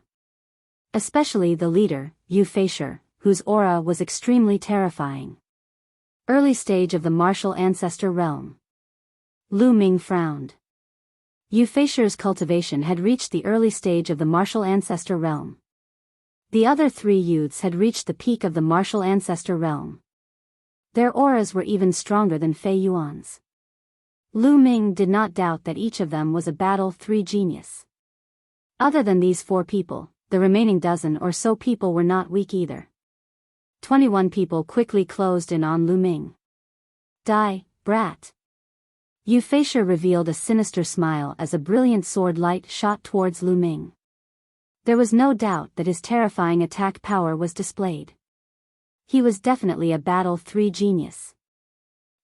S1: Especially the leader, Yu Feisher, whose aura was extremely terrifying. Early stage of the martial ancestor realm. Lu Ming frowned. Yu Feisher's cultivation had reached the early stage of the martial ancestor realm. The other 3 youths had reached the peak of the martial ancestor realm. Their auras were even stronger than Fei Yuan's. Lu Ming did not doubt that each of them was a Battle 3 genius. Other than these 4 people, the remaining dozen or so people were not weak either. 21 people quickly closed in on Lu Ming. "Die, brat." Yu Feisher revealed a sinister smile as a brilliant sword light shot towards Lu Ming. There was no doubt that his terrifying attack power was displayed. He was definitely a Battle 3 genius.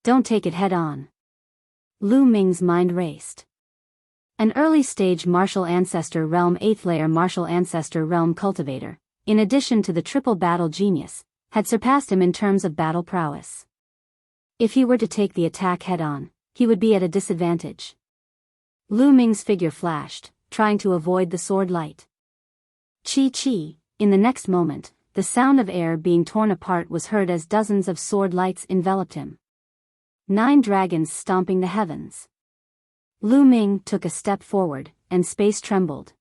S1: Don't take it head on. Lu Ming's mind raced. An early-stage martial ancestor realm 8th layer martial ancestor realm cultivator, in addition to the triple battle genius, had surpassed him in terms of battle prowess. If he were to take the attack head-on, he would be at a disadvantage. Lu Ming's figure flashed, trying to avoid the sword light. Chi. In the next moment, the sound of air being torn apart was heard as dozens of sword lights enveloped him. 9 dragons stomping the heavens. Lu Ming took a step forward, and space trembled.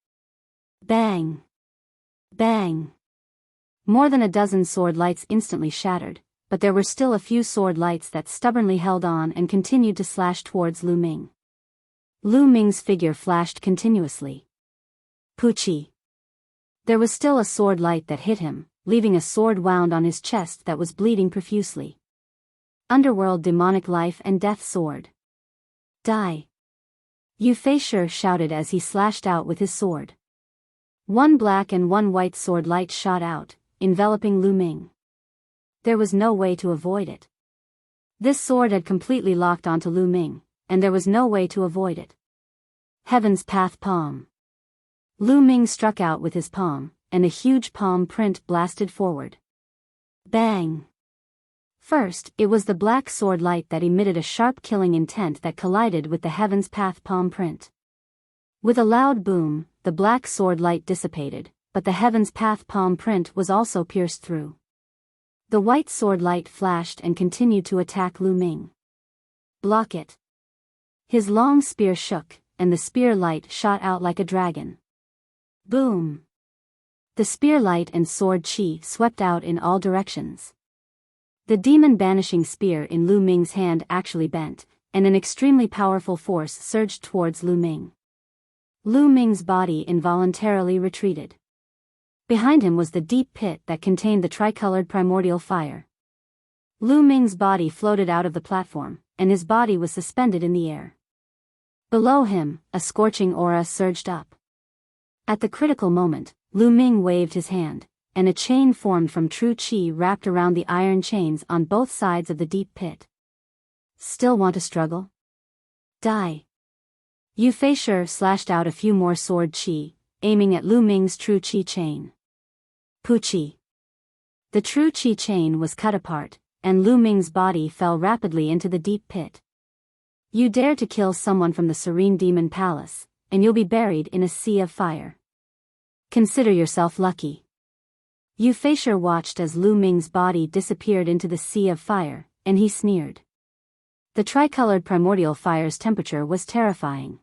S1: Bang! Bang! More than a dozen sword lights instantly shattered, but there were still a few sword lights that stubbornly held on and continued to slash towards Lu Ming. Lu Ming's figure flashed continuously. Puchi. There was still a sword light that hit him, leaving a sword wound on his chest that was bleeding profusely. Underworld demonic life and death sword. Die! Yu Feisher shouted as he slashed out with his sword. 1 black and 1 white sword light shot out, enveloping Lu Ming. There was no way to avoid it. This sword had completely locked onto Lu Ming, and there was no way to avoid it. Heaven's Path Palm. Lu Ming struck out with his palm, and a huge palm print blasted forward. Bang! First, it was the black sword light that emitted a sharp killing intent that collided with the Heaven's Path palm print. With a loud boom, the black sword light dissipated, but the Heaven's Path palm print was also pierced through. The white sword light flashed and continued to attack Lu Ming. Block it. His long spear shook, and the spear light shot out like a dragon. Boom! The spear light and sword chi swept out in all directions. The demon-banishing spear in Lu Ming's hand actually bent, and an extremely powerful force surged towards Lu Ming. Lu Ming's body involuntarily retreated. Behind him was the deep pit that contained the tricolored primordial fire. Lu Ming's body floated out of the platform, and his body was suspended in the air. Below him, a scorching aura surged up. At the critical moment, Lu Ming waved his hand, and a chain formed from true chi wrapped around the iron chains on both sides of the deep pit. Still want to struggle? Die. Yu Feisher slashed out a few more sword chi, aiming at Lu Ming's true chi chain. Pu-chi. The true chi chain was cut apart, and Lu Ming's body fell rapidly into the deep pit. You dare to kill someone from the Serene Demon Palace, and you'll be buried in a sea of fire. Consider yourself lucky. Yu Feisher watched as Lu Ming's body disappeared into the sea of fire, and he sneered. The tricolored primordial fire's temperature was terrifying.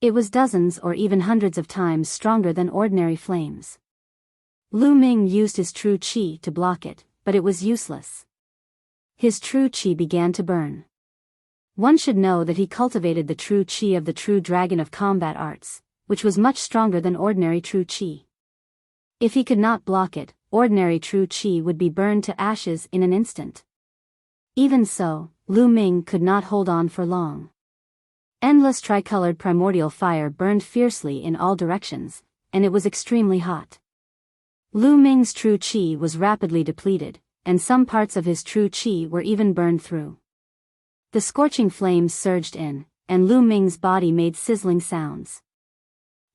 S1: It was dozens or even hundreds of times stronger than ordinary flames. Lu Ming used his true chi to block it, but it was useless. His true chi began to burn. One should know that he cultivated the true chi of the true dragon of combat arts, which was much stronger than ordinary true chi. If he could not block it, ordinary true chi would be burned to ashes in an instant. Even so, Lu Ming could not hold on for long. Endless tricolored primordial fire burned fiercely in all directions, and it was extremely hot. Lu Ming's true chi was rapidly depleted, and some parts of his true chi were even burned through. The scorching flames surged in, and Lu Ming's body made sizzling sounds.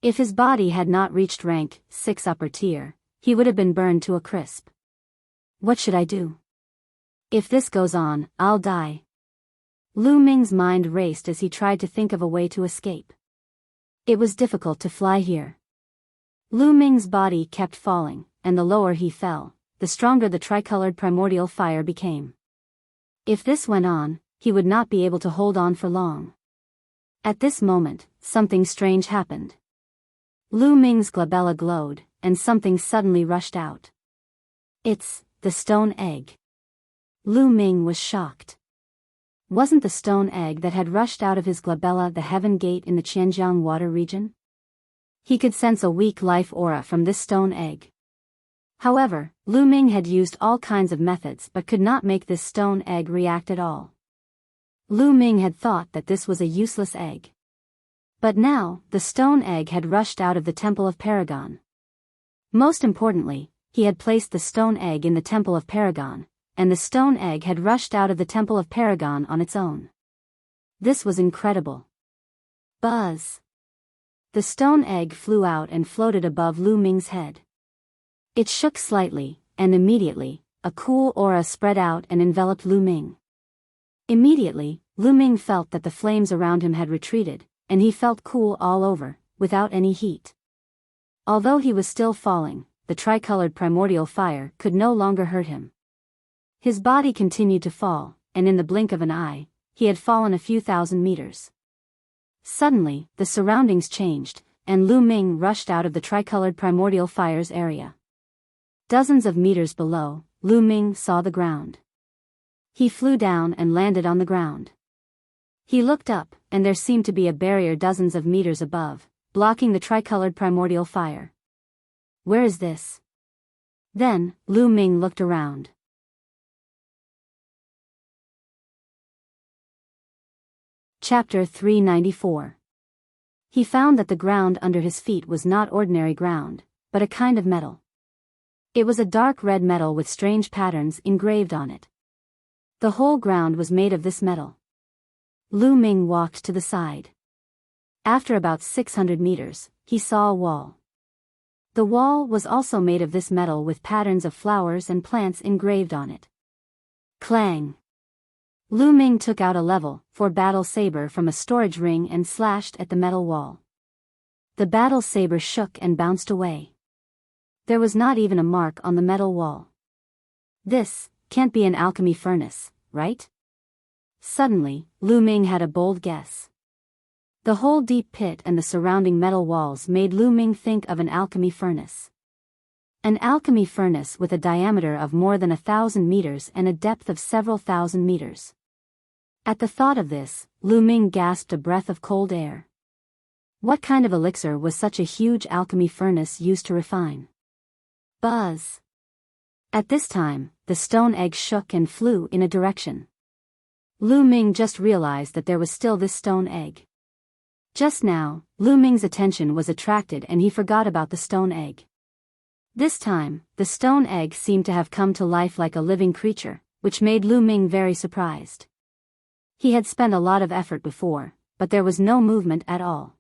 S1: If his body had not reached rank 6 upper tier, he would have been burned to a crisp. What should I do? If this goes on, I'll die. Lu Ming's mind raced as he tried to think of a way to escape. It was difficult to fly here. Lu Ming's body kept falling, and the lower he fell, the stronger the tricolored primordial fire became. If this went on, he would not be able to hold on for long. At this moment, something strange happened. Lu Ming's glabella glowed, and something suddenly rushed out. It's the stone egg. Lu Ming was shocked. Wasn't the stone egg that had rushed out of his glabella the heaven gate in the Qianjiang water region? He could sense a weak life aura from this stone egg. However, Lu Ming had used all kinds of methods but could not make this stone egg react at all. Lu Ming had thought that this was a useless egg. But now, the stone egg had rushed out of the Temple of Paragon. Most importantly, he had placed the stone egg in the Temple of Paragon, and the stone egg had rushed out of the Temple of Paragon on its own. This was incredible. Buzz! The stone egg flew out and floated above Lu Ming's head. It shook slightly, and immediately, a cool aura spread out and enveloped Lu Ming. Immediately, Lu Ming felt that the flames around him had retreated, and he felt cool all over, without any heat. Although he was still falling, the tricolored primordial fire could no longer hurt him. His body continued to fall, and in the blink of an eye, he had fallen a few thousand meters. Suddenly, the surroundings changed, and Lu Ming rushed out of the tricolored primordial fire's area. Dozens of meters below, Lu Ming saw the ground. He flew down and landed on the ground. He looked up, and there seemed to be a barrier dozens of meters above, blocking the tricolored primordial fire. Where is this? Then, Lu Ming looked around. Chapter 394. He found that the ground under his feet was not ordinary ground, but a kind of metal. It was a dark red metal with strange patterns engraved on it. The whole ground was made of this metal. Lu Ming walked to the side. After about 600 meters, he saw a wall. The wall was also made of this metal with patterns of flowers and plants engraved on it. Clang! Lu Ming took out a level 4 battle saber from a storage ring and slashed at the metal wall. The battle saber shook and bounced away. There was not even a mark on the metal wall. This can't be an alchemy furnace, right? Suddenly, Lu Ming had a bold guess. The whole deep pit and the surrounding metal walls made Lu Ming think of an alchemy furnace. An alchemy furnace with a diameter of more than 1,000 meters and a depth of several thousand meters. At the thought of this, Lu Ming gasped a breath of cold air. What kind of elixir was such a huge alchemy furnace used to refine? Buzz! At this time, the stone egg shook and flew in a direction. Lu Ming just realized that there was still this stone egg. Just now, Lu Ming's attention was attracted and he forgot about the stone egg. This time, the stone egg seemed to have come to life like a living creature, which made Lu Ming very surprised. He had spent a lot of effort before, but there was no movement at all.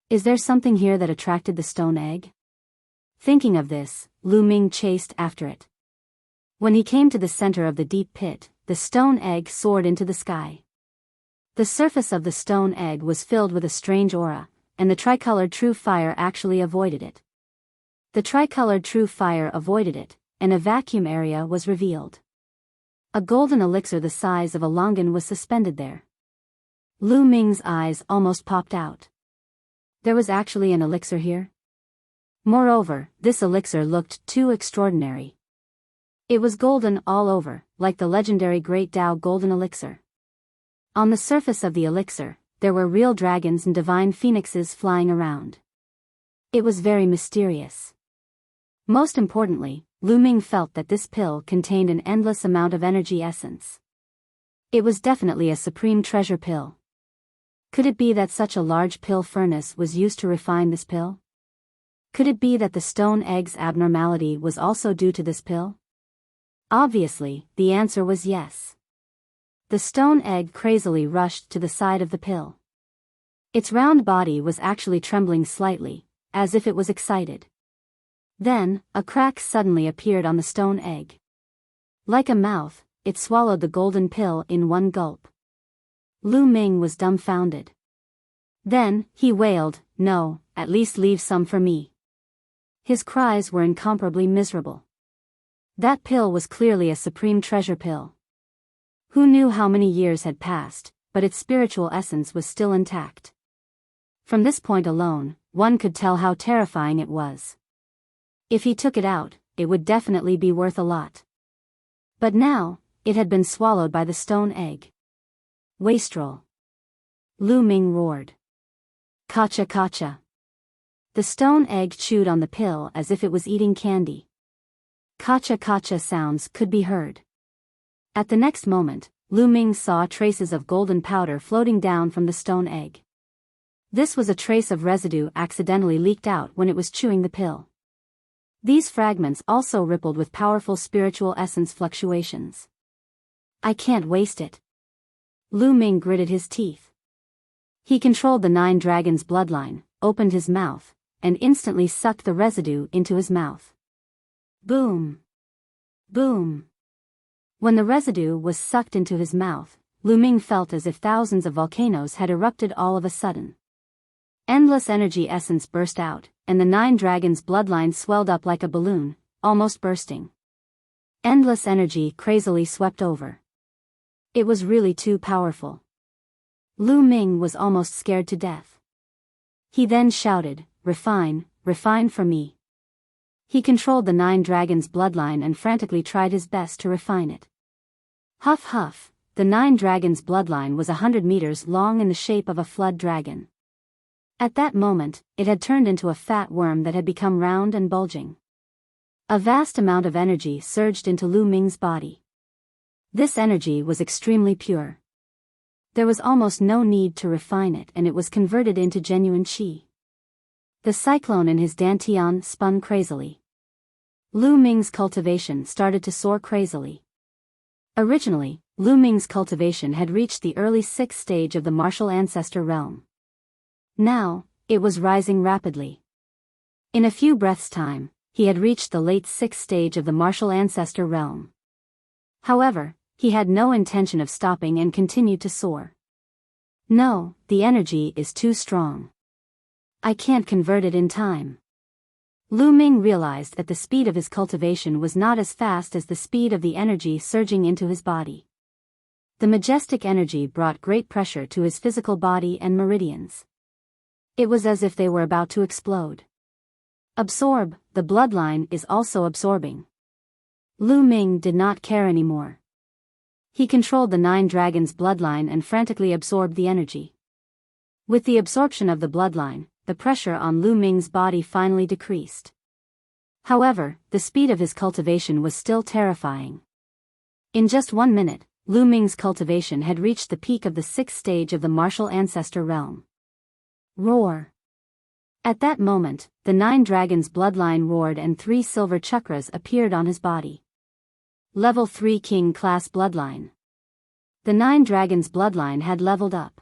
S1: Is there something here that attracted the stone egg? Thinking of this, Lu Ming chased after it. When he came to the center of the deep pit, the stone egg soared into the sky. The surface of the stone egg was filled with a strange aura, and the tricolored true fire actually avoided it. The tricolored true fire avoided it, and a vacuum area was revealed. A golden elixir the size of a longan was suspended there. Lu Ming's eyes almost popped out. There was actually an elixir here? Moreover, this elixir looked too extraordinary. It was golden all over, like the legendary Great Tao Golden Elixir. On the surface of the elixir, there were real dragons and divine phoenixes flying around. It was very mysterious. Most importantly, Lu Ming felt that this pill contained an endless amount of energy essence. It was definitely a supreme treasure pill. Could it be that such a large pill furnace was used to refine this pill? Could it be that the stone egg's abnormality was also due to this pill? Obviously, the answer was yes. The stone egg crazily rushed to the side of the pill. Its round body was actually trembling slightly, as if it was excited. Then, a crack suddenly appeared on the stone egg. Like a mouth, it swallowed the golden pill in one gulp. Lu Ming was dumbfounded. Then, he wailed, "No, at least leave some for me." His cries were incomparably miserable. That pill was clearly a supreme treasure pill. Who knew how many years had passed, but its spiritual essence was still intact. From this point alone, one could tell how terrifying it was. If he took it out, it would definitely be worth a lot. But now, it had been swallowed by the stone egg. Wastrel! Lu Ming roared. Kacha kacha! The stone egg chewed on the pill as if it was eating candy. Kacha kacha sounds could be heard. At the next moment, Lu Ming saw traces of golden powder floating down from the stone egg. This was a trace of residue accidentally leaked out when it was chewing the pill. These fragments also rippled with powerful spiritual essence fluctuations. I can't waste it. Lu Ming gritted his teeth. He controlled the 9 dragons' bloodline, opened his mouth, and instantly sucked the residue into his mouth. Boom! Boom! When the residue was sucked into his mouth, Lu Ming felt as if thousands of volcanoes had erupted all of a sudden. Endless energy essence burst out, and the 9 dragons' bloodline swelled up like a balloon, almost bursting. Endless energy crazily swept over. It was really too powerful. Lu Ming was almost scared to death. He then shouted, "Refine, refine for me." He controlled the 9 dragons' bloodline and frantically tried his best to refine it. Huff huff, the 9 dragons' bloodline was 100 meters long in the shape of a flood dragon. At that moment, it had turned into a fat worm that had become round and bulging. A vast amount of energy surged into Lu Ming's body. This energy was extremely pure. There was almost no need to refine it and it was converted into genuine qi. The cyclone in his dantian spun crazily. Lu Ming's cultivation started to soar crazily. Originally, Lu Ming's cultivation had reached the early 6th stage of the martial ancestor realm. Now, it was rising rapidly. In a few breaths' time, he had reached the late 6th stage of the martial ancestor realm. However, He had no intention of stopping and continued to soar. No, the energy is too strong. I can't convert it in time. Lu Ming realized that the speed of his cultivation was not as fast as the speed of the energy surging into his body. The majestic energy brought great pressure to his physical body and meridians. It was as if they were about to explode. Absorb, the bloodline is also absorbing. Lu Ming did not care anymore. He controlled the 9 dragons' bloodline and frantically absorbed the energy. With the absorption of the bloodline, the pressure on Lu Ming's body finally decreased. However, the speed of his cultivation was still terrifying. In just 1 minute, Lu Ming's cultivation had reached the peak of the 6th stage of the martial ancestor realm. Roar! At that moment, the 9 dragons' bloodline roared and 3 silver chakras appeared on his body. Level 3 King Class Bloodline. The 9 dragons' bloodline had leveled up.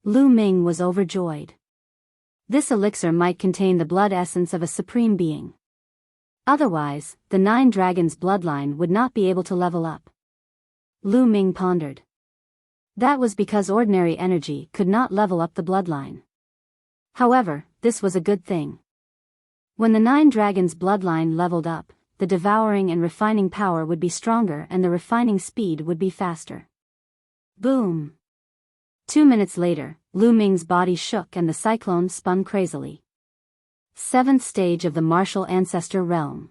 S1: Lu Ming was overjoyed. This elixir might contain the blood essence of a supreme being. Otherwise, the 9 dragons' bloodline would not be able to level up. Lu Ming pondered. That was because ordinary energy could not level up the bloodline. However, this was a good thing. When the 9 dragons' bloodline leveled up, the devouring and refining power would be stronger and the refining speed would be faster. Boom! 2 minutes later, Lu Ming's body shook and the cyclone spun crazily. 7th stage of the martial ancestor realm.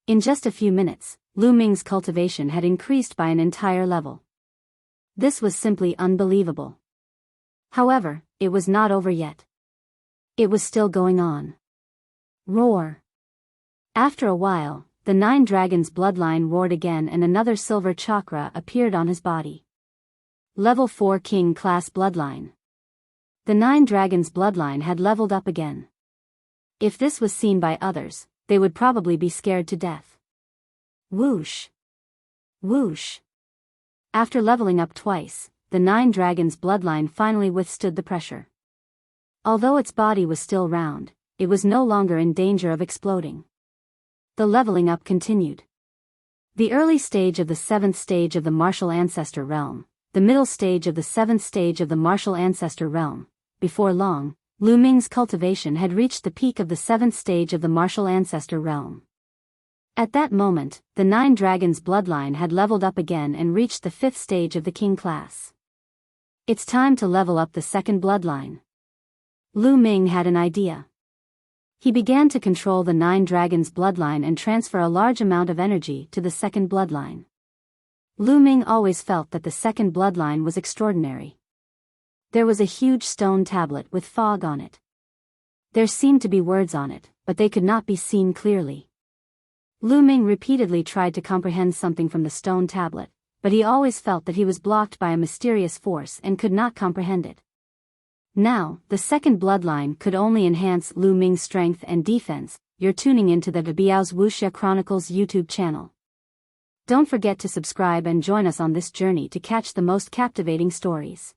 S1: In just a few minutes, Lu Ming's cultivation had increased by an entire level. This was simply unbelievable. However, it was not over yet. It was still going on. Roar! After a while, the 9 dragons' bloodline roared again and another silver chakra appeared on his body. Level 4 King Class Bloodline. The 9 dragons' bloodline had leveled up again. If this was seen by others, they would probably be scared to death. Whoosh! Whoosh! After leveling up twice, the 9 dragons' bloodline finally withstood the pressure. Although its body was still round, it was no longer in danger of exploding. The leveling up continued. The early stage of the 7th stage of the martial ancestor realm, the middle stage of the 7th stage of the martial ancestor realm. Before long, Lu Ming's cultivation had reached the peak of the 7th stage of the martial ancestor realm. At that moment, the 9 dragons' bloodline had leveled up again and reached the 5th stage of the king class. It's time to level up the 2nd bloodline. Lu Ming had an idea. He began to control the 9 dragons' bloodline and transfer a large amount of energy to the 2nd bloodline. Lu Ming always felt that the 2nd bloodline was extraordinary. There was a huge stone tablet with fog on it. There seemed to be words on it, but they could not be seen clearly. Lu Ming repeatedly tried to comprehend something from the stone tablet, but he always felt that he was blocked by a mysterious force and could not comprehend it. Now, the 2nd bloodline could only enhance Lu Ming's strength and defense. You're tuning into the Biyao's Wuxia Chronicles YouTube channel. Don't forget to subscribe and join us on this journey to catch the most captivating stories.